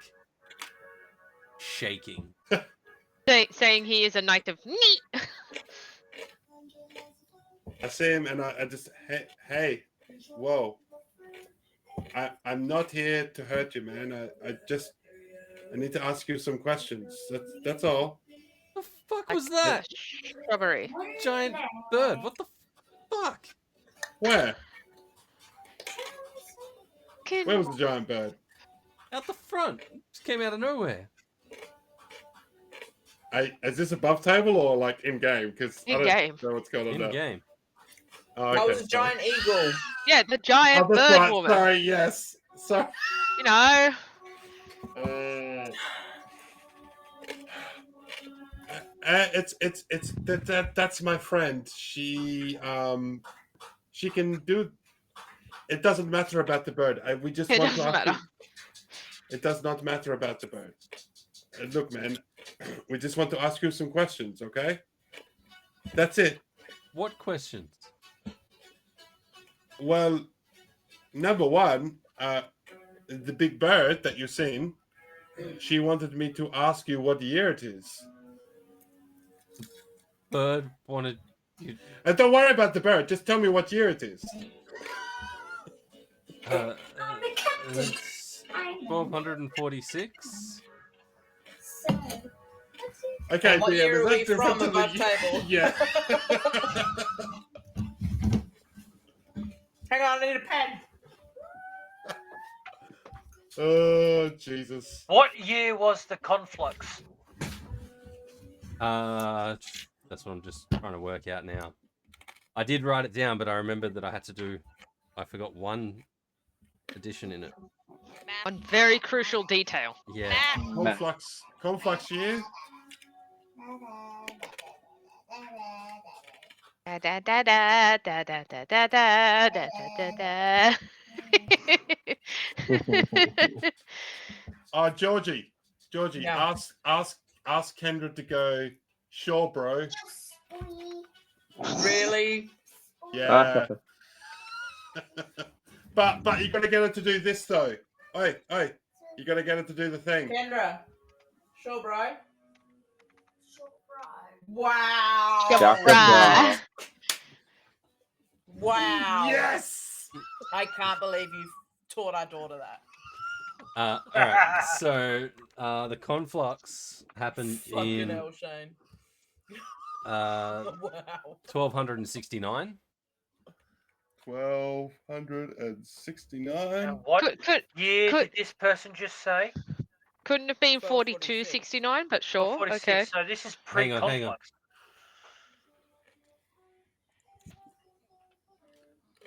shaking. Saying he is a knight of neat. I see him and I just hey, whoa. I'm not here to hurt you, man. I need to ask you some questions. That's all. What the fuck was that? Shrubbery. Giant bird. What the fuck? Where? Where was the giant bird? Out the front. Just came out of nowhere. Is this above table or like in game? Because I In-game. don't know what's going on In there. game. Oh, okay, That was a giant eagle. Yeah, the giant that's bird right. woman. Sorry, yes. Sorry. You know. That's my friend. She can do. It doesn't matter about the bird. We just It want to doesn't ask matter. you. It does not matter about the bird. Look, man, we just want to ask you some questions, okay? That's it. What questions? Well, number one, the big bird that you've seen, she wanted me to ask you what year it is. Bird wanted you. And don't worry about the bird. Just tell me what year it is. It's 1246. Okay, What year are we that's from the above table? Yeah. Hang on, I need a pen. Oh, Jesus. What year was the conflux? That's what I'm just trying to work out now. I did write it down, but I remembered that I forgot one addition in it. One very crucial detail. Yeah. Conflux year? Da da da da da da da da da da da da. Georgie, Yeah. ask Kendra to go. Sure, bro. Really? Yeah. but you got to get her to do this though. Oi, you got to get her to do the thing. Kendra. Sure, bro. Wow. Right. Wow. Yes. I can't believe you taught our daughter that. All right. So the conflux happened Fucking in hell, Shane. wow. Wow. 1269. 1269. What Could year did this person just say? couldn't have been 1246. 4269, but sure. 46. Okay. So this is Hang on. pre-conflux.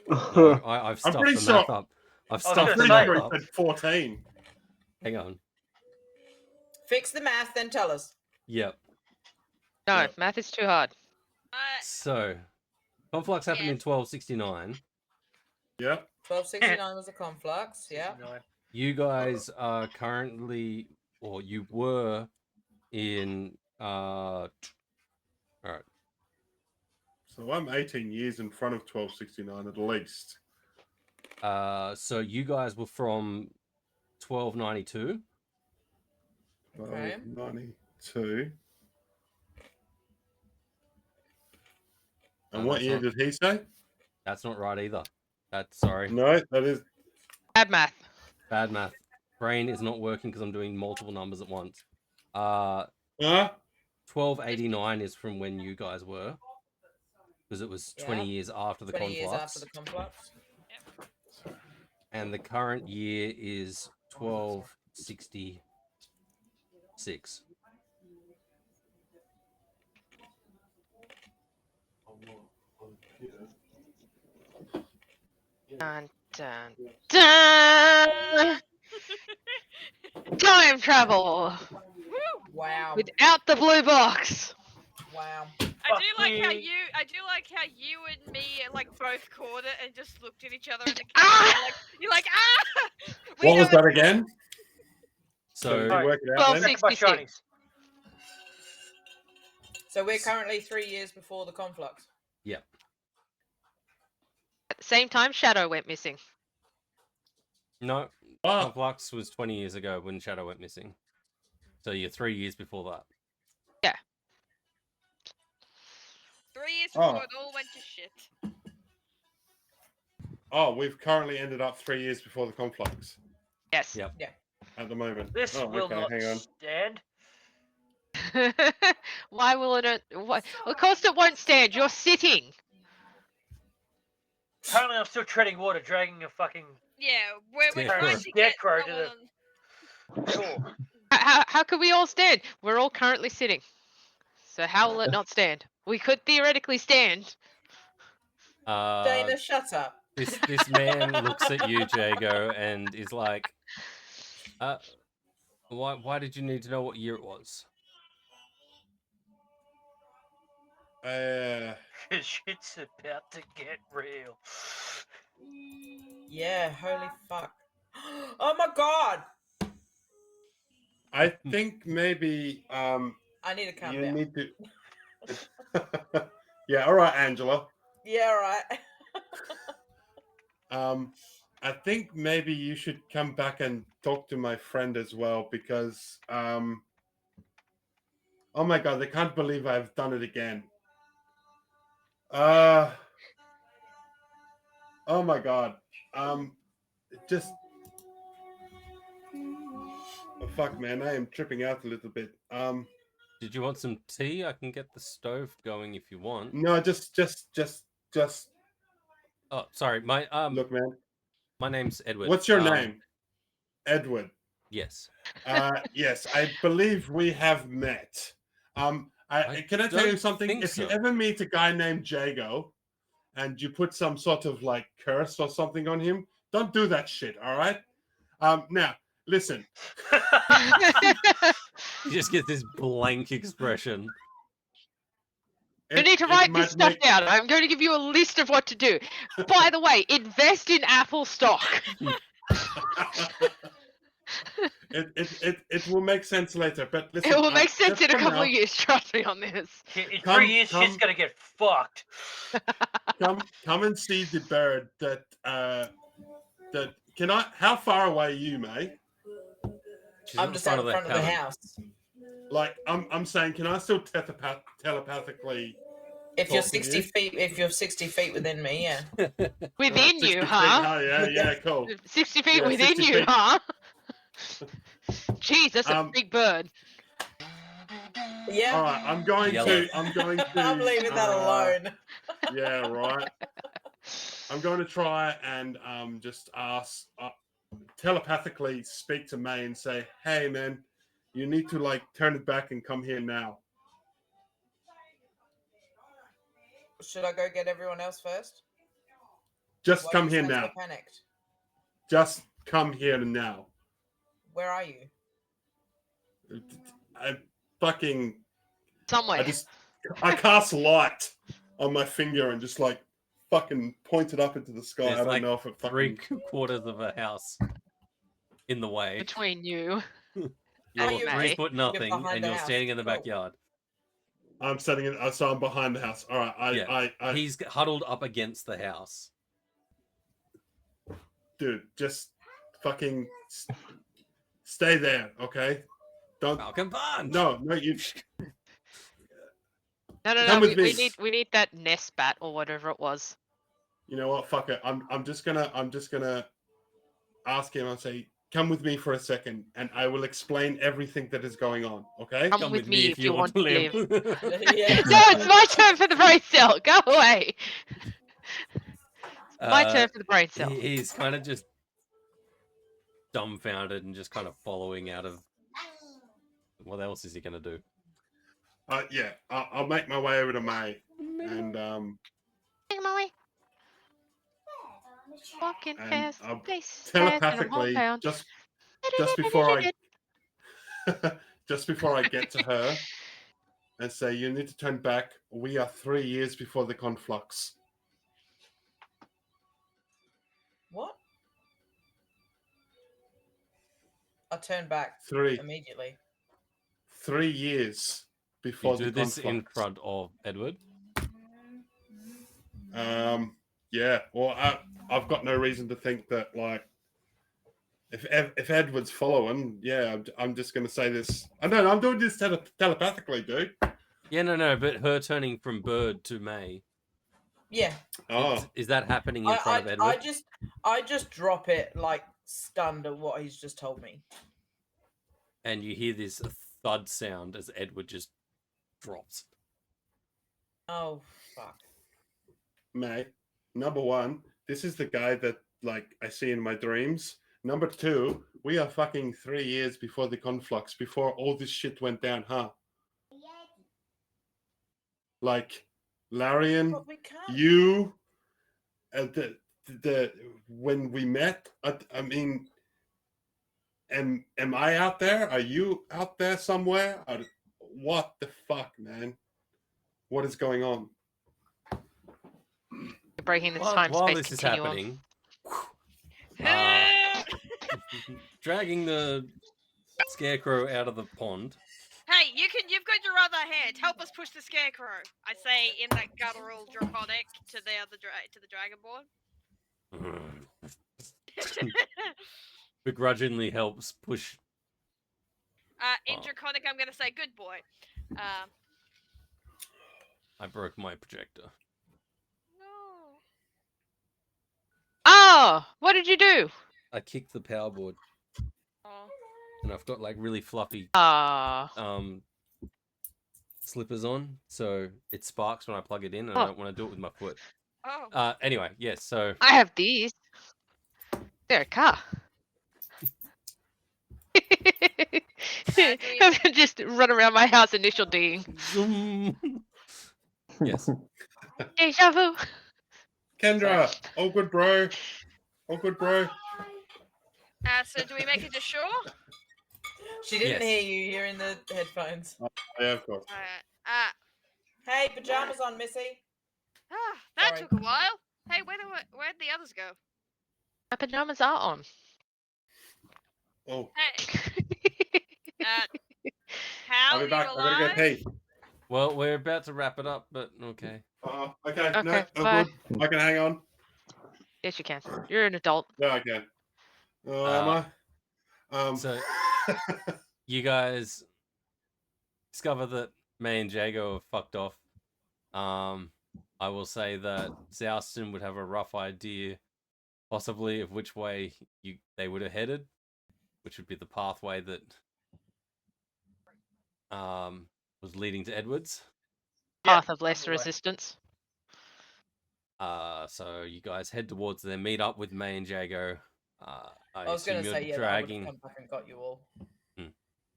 No, I've stuffed pretty the math sure- up. I've I was stuffed gonna the Pretty math sure up. it said 14. Hang on. Fix the math, then tell us. Yep. No, Yeah. math is too hard. So, Conflux happened in Yes. 1269. Yeah. 1269 was a conflux. Yeah. 69. You guys are currently, or you were in. All right. So I'm 18 years in front of 1269 at least. So you guys were from 1292. Okay. 92. And No, what that's year not- did he say? That's not right either. That's sorry. No, that is. Bad math. Bad math. Brain is not working because I'm doing multiple numbers at once. Huh? 1289 is from when you guys were, because it was 20 Yeah. years after the 20 years conflux. after the conflux. And the current year is 1266. Dun, dun, dun! Time travel Wow. without the blue box. Wow. I do like how Fuck me. you and me like both caught it and just looked at each other in the Ah! camera. You're like ah. We What know was that again? So Did you Sorry. work it out then? Check my 1266. shinies. So we're currently 3 years before the conflux. At the same time, Shadow went missing. no, Oh, conflux was 20 years ago when Shadow went missing. So you're 3 years before that. 3 years Oh. before it all went to shit. we've currently ended up 3 years before the conflux Yes. Yep. at the moment. This Oh, will okay, not hang on. stand. Why will it? Why? Of course it won't stand. You're sitting. Apparently, I'm still treading water, dragging a fucking. Yeah, we're Scarecrow. trying to get Scarecrow to Rowan. Sure. How could we all stand? We're all currently sitting. So how will it not stand? We could theoretically stand. Dana, shut up. This man looks at you, Jago, and is like, why did you need to know what year it was? Shit's about to get real. Yeah, holy fuck. Oh my god! I think maybe I need to calm you down. need to. Yeah, all right, Angela. Yeah, right. I think maybe you should come back and talk to my friend as well because oh my god, they can't believe I've done it again. Oh my god. Just oh, fuck, man, I am tripping out a little bit. Did you want some tea? I can get the stove going if you want. No, just Oh, sorry. My look, man. my name's Edward. What's your name? Edward. Yes. Yes, I believe we have met. Can I tell you don't something? think If you so. ever meet a guy named Jago and you put some sort of like curse or something on him, don't do that shit, all right? Now, listen. You just get this blank expression. You need to write this stuff down. I'm going to give you a list of what to do. By the way, invest in Apple stock. It will make sense later, but listen. It will make sense just in a for couple now, of years. Trust me on this. In Come- 3 years, shit's come- gonna get fucked. Come and see the bird that can I? How far away are you, mate? She's I'm in just front out of in front of the cabin. house. Like I'm saying, can I still telepathically? If you're Talk to 60 you. feet, if you're 60 feet within me, yeah. Within 60 you, feet, huh? Yeah, cool. 60 feet Yeah, within 60 you, feet. huh? Jeez, that's a big bird. Yeah. All right, I'm going Yellow. to. I'm leaving that alone. Yeah, right. I'm going to try and just ask telepathically speak to May and say, "Hey, man, you need to like turn it back and come here now." Should I go get everyone else first? Just Why come do you here sound now. so panicked? Just come here now. Where are you? I fucking. Somewhere. I cast light on my finger and just like fucking pointed up into the sky. There's I don't like know if it fucking. 3/4 of a house in the way. Between you. You're and May. 3 foot nothing, behind and the you're house. standing in the Cool. backyard. I'm setting it. So I'm behind the house. All right. He's huddled up against the house. Dude, just fucking stay there, okay? Don't. Falcon Punch. No, you. No. Come with me. We need that nest bat or whatever it was. You know what? Fuck it. I'm just gonna ask him and say, "Come with me for a second, and I will explain everything that is going on." Okay? Come with me if you want to live. Yeah. No, it's my turn for the brain cell. Go away. My turn for the brain cell. He's kind of just dumbfounded and just kind of following out of. What else is he gonna do? Yeah. I'll make my way over to May, and Take my way. Walking and fast. I'll Face telepathically fast, just before I just before I get to her and say, "You need to turn back. We are 3 years before the conflux." What? I turn back Three immediately. 3 years You before do the this conflux. in front of Edward. Yeah. Well, I've got no reason to think that like if Edward's following, yeah, I'm just gonna say this. I know I'm doing this telepathically, dude. Yeah, no, but her turning from Bird to May. Yeah. Oh, Is that happening in front of Edward? I just drop it like stunned at what he's just told me. And you hear this thud sound as Edward just drops. Oh fuck. May. Number one, this is the guy that like I see in my dreams. Number two, we are fucking 3 years before the conflux, before all this shit went down, huh? Like, Larian, But we can't. you, the when we met, I mean, am I out there? Are you out there somewhere? What the fuck, man? What is going on? You're breaking this While time-space this is continuum. happening, dragging the scarecrow out of the pond. Hey, you've got your other hand. Help us push the scarecrow. I say in that guttural draconic to the other to the dragonborn. Begrudgingly helps push. In draconic, I'm gonna say good boy. I broke my projector. No. Oh, what did you do? I kicked the power board, Oh. and I've got like really fluffy slippers on, so it sparks when I plug it in, and I don't want to do it with my foot. Oh. Anyway, yes. So I have these. They're a car. Just run around my house, initial D. zoom. Yes. Deja vu. Kendra, all good, bro. All good, bro. So do we make it to shore? She didn't Yes. hear you. You're in the headphones. Yeah, of course. Hey, pajamas on, Missy. That Sorry. took a while. Hey, where'd the others go? My pajamas are on. Oh, Hey. Hal, I'll be back. you I gotta go alive? pee. Well, we're about to wrap it up, but okay. Okay, no, Okay, all bye. good. I can hang on. Yes, you can. You're an adult. Yeah, I can. Am I? So you guys discover that May and Jago have fucked off. I will say that Zouston would have a rough idea, possibly, of which way they would have headed, which would be the pathway that was leading to Edwards. Path of less resistance. So you guys head towards there, meet up with May and Jago. I was going to say, yeah, I would have come back and got you all.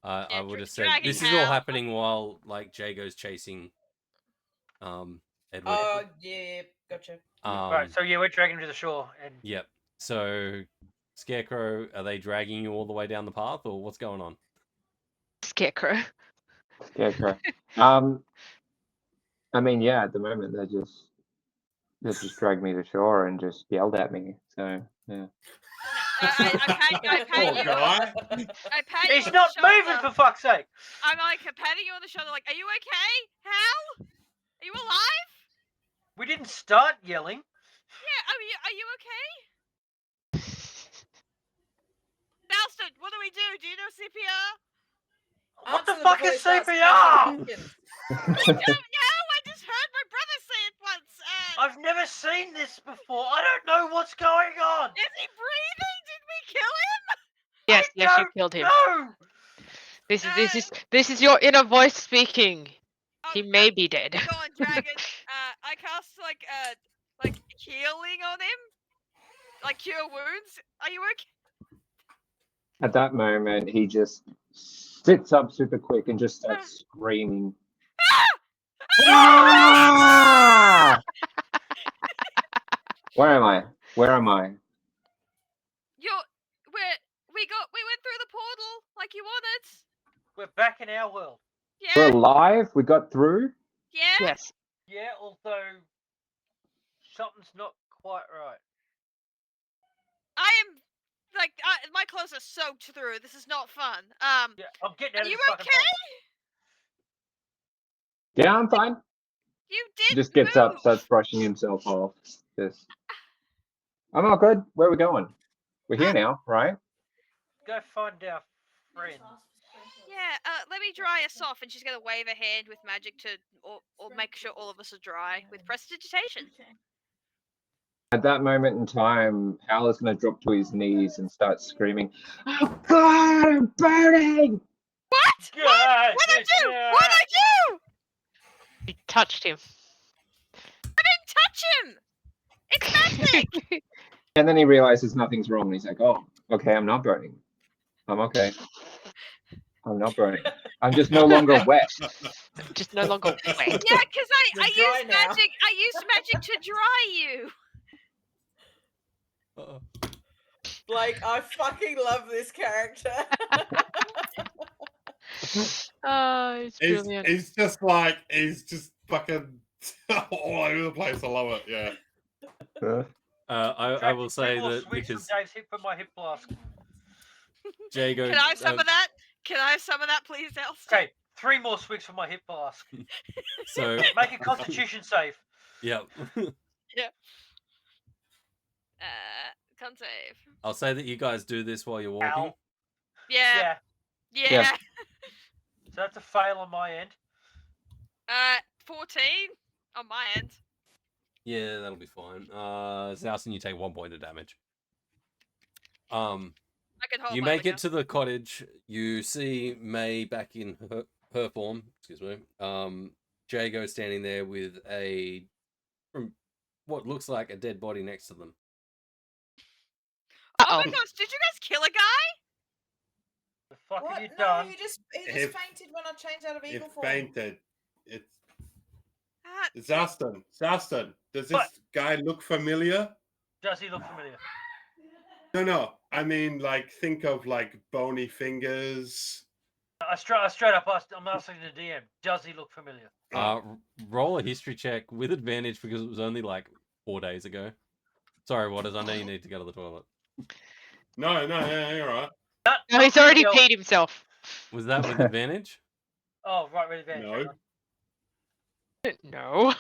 I would have said dragging this is all Hal. happening while like Jago's chasing Edward. Oh, yeah, gotcha. Right, so yeah, we're dragging him to the shore, and Yep. So, Scarecrow, are they dragging you all the way down the path, or what's going on? Scarecrow. Scarecrow. I mean, yeah, at the moment they just dragged me to shore and just yelled at me. So yeah. I pat Poor you. guy. I pat you he's on not the shoulder. moving for fuck's sake. I'm like patting you on the shoulder, like, are you okay? Hal? Are you alive? We didn't start yelling. Yeah. Are you okay? Dalston, what do we do? Do you know CPR? What the Answer fuck before is he starts CPR? questions. I don't know. I just heard my brother say it once. I've never seen this before. I don't know what's going on. Is he breathing? Did we kill him? Yes, I yes, you don't killed him. know. This is your inner voice speaking. Oh, He may be dead. Go on, dragon. I cast like healing on him, like cure wounds. Are you okay? At that moment, he just sits up super quick and just starts screaming. Ah! Where am I? Where am I? We went through the portal like you wanted. We're back in our world. We're Yeah. alive. We got through. Yeah. Yes. Yeah, although something's not quite right. I am like my clothes are soaked through. This is not fun. Yeah, I'm getting out Are of you this fucking okay? Yeah, I'm fine. You He did. just gets up, starts brushing himself off. Just, I'm all good. Where are we going? We're here now, right? Go find our friend. Yeah. Let me dry us off, and she's gonna wave a hand with magic to or make sure all of us are dry with prestidigitation. At that moment in time, Hal is going to drop to his knees and start screaming, "Oh God, I'm burning!" What? God, What'd I do? What'd I do? You touched him. I didn't touch him. It's magic. And then he realizes nothing's wrong. And he's like, "Oh, okay, I'm not burning. I'm okay. I'm not burning. I'm just no longer wet." Just no longer wet. Yeah, because You're I dry used now. magic. I used magic to dry you. Uh-oh. Like, I fucking love this character. Oh, it's brilliant. He's just like he's just fucking all over the place. I love it. Yeah. I will say Three more that sweets from because Dave's hip for my hip flask. Jago. Can I have some of that? Can I have some of that, please, Elster? Okay, 3 more swigs for my hip flask. So Make a constitution save. Yep. Con save. I'll say that you guys do this while you're walking. Ow. Yeah. Yeah. Yeah. So that's a fail on my end. 14 on my end. Yeah, that'll be fine. Zalson, you take 1 point of damage. I can hold You my make other it to the cottage. You see May back in her form. Excuse me. Jago standing there with from what looks like a dead body next to them. Oh Uh-oh. my gosh, did you guys kill a guy? The fuck What? have you No, done? he just If- fainted when I changed out of It eagle form. fainted. Ah, It's Zaston. Zaston, does this What? guy look familiar? Does he look familiar? No. I mean, like, think of like bony fingers. I straight up asked, I'm asking the DM. Does he look familiar? Roll a history check with advantage because it was only like 4 days ago. Sorry, Waters. I know you need to go to the toilet. No, yeah, you're right. No, he's already peed himself. Was that with advantage? Oh, right, with advantage. No. hang on. No.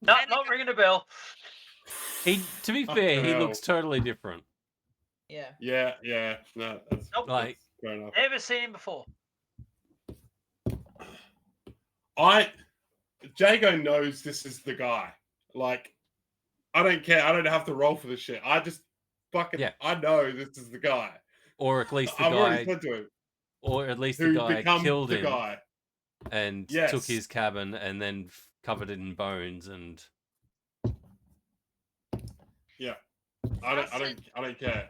No, not ringing a bell. To be fair, he hell. looks totally different. Yeah. Yeah. No, that's Nope. Like, fair enough. Never seen him before. Jago knows this is the guy. Like, I don't care. I don't have to roll for this shit. I just fucking, Yeah. I know this is the guy. or at least the I've already guy, said to him or at least the who guy becomes killed the him guy. and Yes. took his cabin and then covered it in bones and. Yeah. I don't care.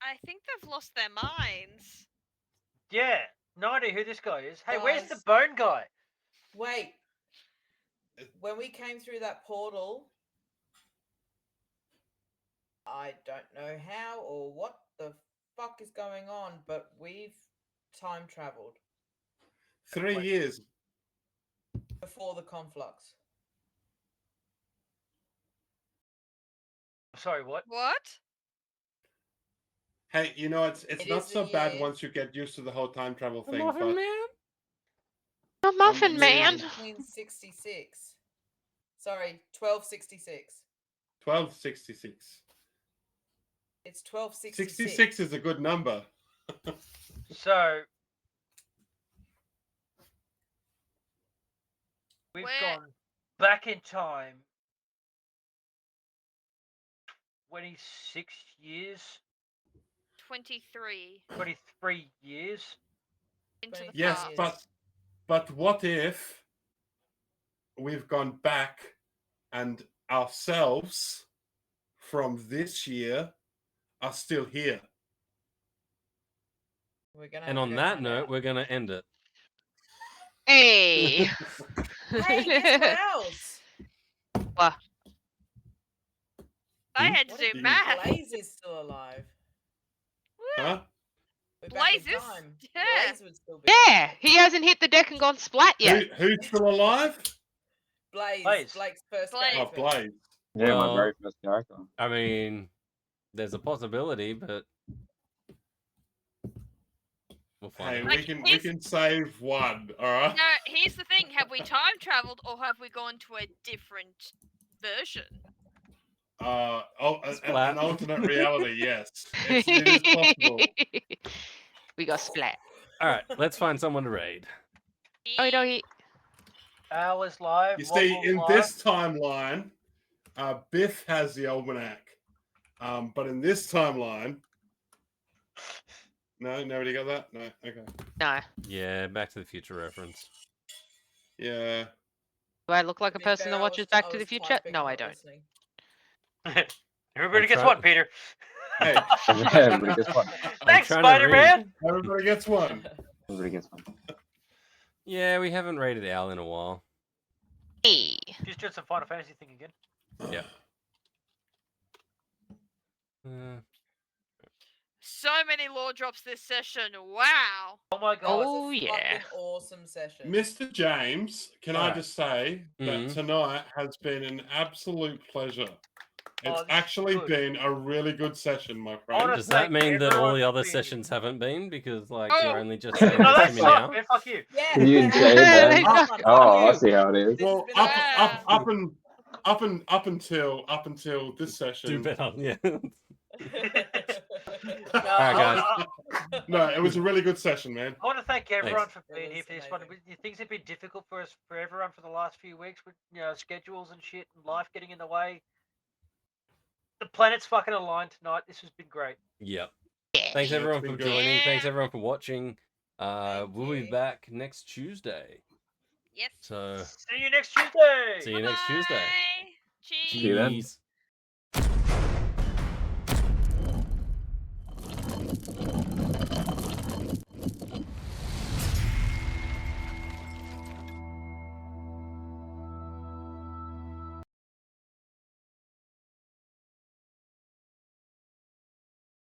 I think they've lost their minds. Yeah, no idea who this guy is. Hey, where's the Guys. bone guy? Wait. when we came through that portal, I don't know how or what the fuck is going on, but we've time traveled 3 years. before the conflux. Sorry, what? What? Hey, you know, it's It not is so a bad year. once you get used to the whole time travel The thing. Muffin But Man? The Muffin It's Man. 1966. Sorry, 1266. 1266. It's 1266. 66 is a good number. So we've Where- gone back in time 26 years, 23 23 years. into the Yes, past. but what if we've gone back and ourselves from this year are still here? We're gonna And have on to go that find note, out. we're going to end it. Hey. Hey, guess what else? What? I had to What do if math. Blaze is still alive? Huh? We're back in Blaze is- time. yeah. Blaze would still be Yeah, he hasn't hit the deck and gone splat yet. Who's still alive? Blaze. Blaze. Blake's first Blaze. Oh, character. Blaze. Yeah, Well, my very first character. I mean, there's a possibility, but we'll find Hey, out. Like, we can save one, all right? No, here's the thing. Have we time traveled or have we gone to a different version? Splat. An alternate reality, yes. It is possible. We got splat. All right, let's find someone to raid. Oh, doggy. Hours live. You see, Wobble's in live. this timeline, Biff has the almanac. But in this timeline, no, nobody got that? No, okay. No. Yeah, Back to the Future reference. Yeah. Do I look like To a be person fair, that I watches was- Back I to the was Future? typing, No, not I don't. listening. Everybody I'm gets try- what, Peter? Hey, Everybody gets one. Thanks, trying to read. Spider-Man. everybody gets one. Everybody gets one. Yeah, we haven't raided Al in a while. Hey. Just doing some Final Fantasy thing again. Yeah. Uh, So many lore drops this session. Wow. Oh my god. Oh, It's a yeah. fucking awesome session. Mr. James, can I Alright. just say that Mhm. tonight has been an absolute pleasure. Oh, It's this is actually good. been a really good session, my I friend. wanna does that thank mean that all everyone the for other being here. sessions haven't been because like Oh. you're only just No, saying this to that's me not, now? man. Fuck you. Yeah. You didn't yeah, say it yeah, then. yeah, fuck Oh, I you. see how it is. This has Well, been up until this Do session. better, yeah. No, guys. No, it was a really good session, man. I want to thank everyone Thanks. for It being was here for this one. amazing. Things have been difficult for us, for everyone, for the last few weeks with schedules and shit and life getting in the way. The planets fucking aligned tonight. This has been great. Yep. Yeah. Thanks Yeah, everyone it's for been good. joining. Thanks Yeah. everyone for watching. Thank We'll be you. back next Tuesday. Yes. So See you next Tuesday. see you next Tuesday. Bye-bye. See you then. Cheese. Cheese.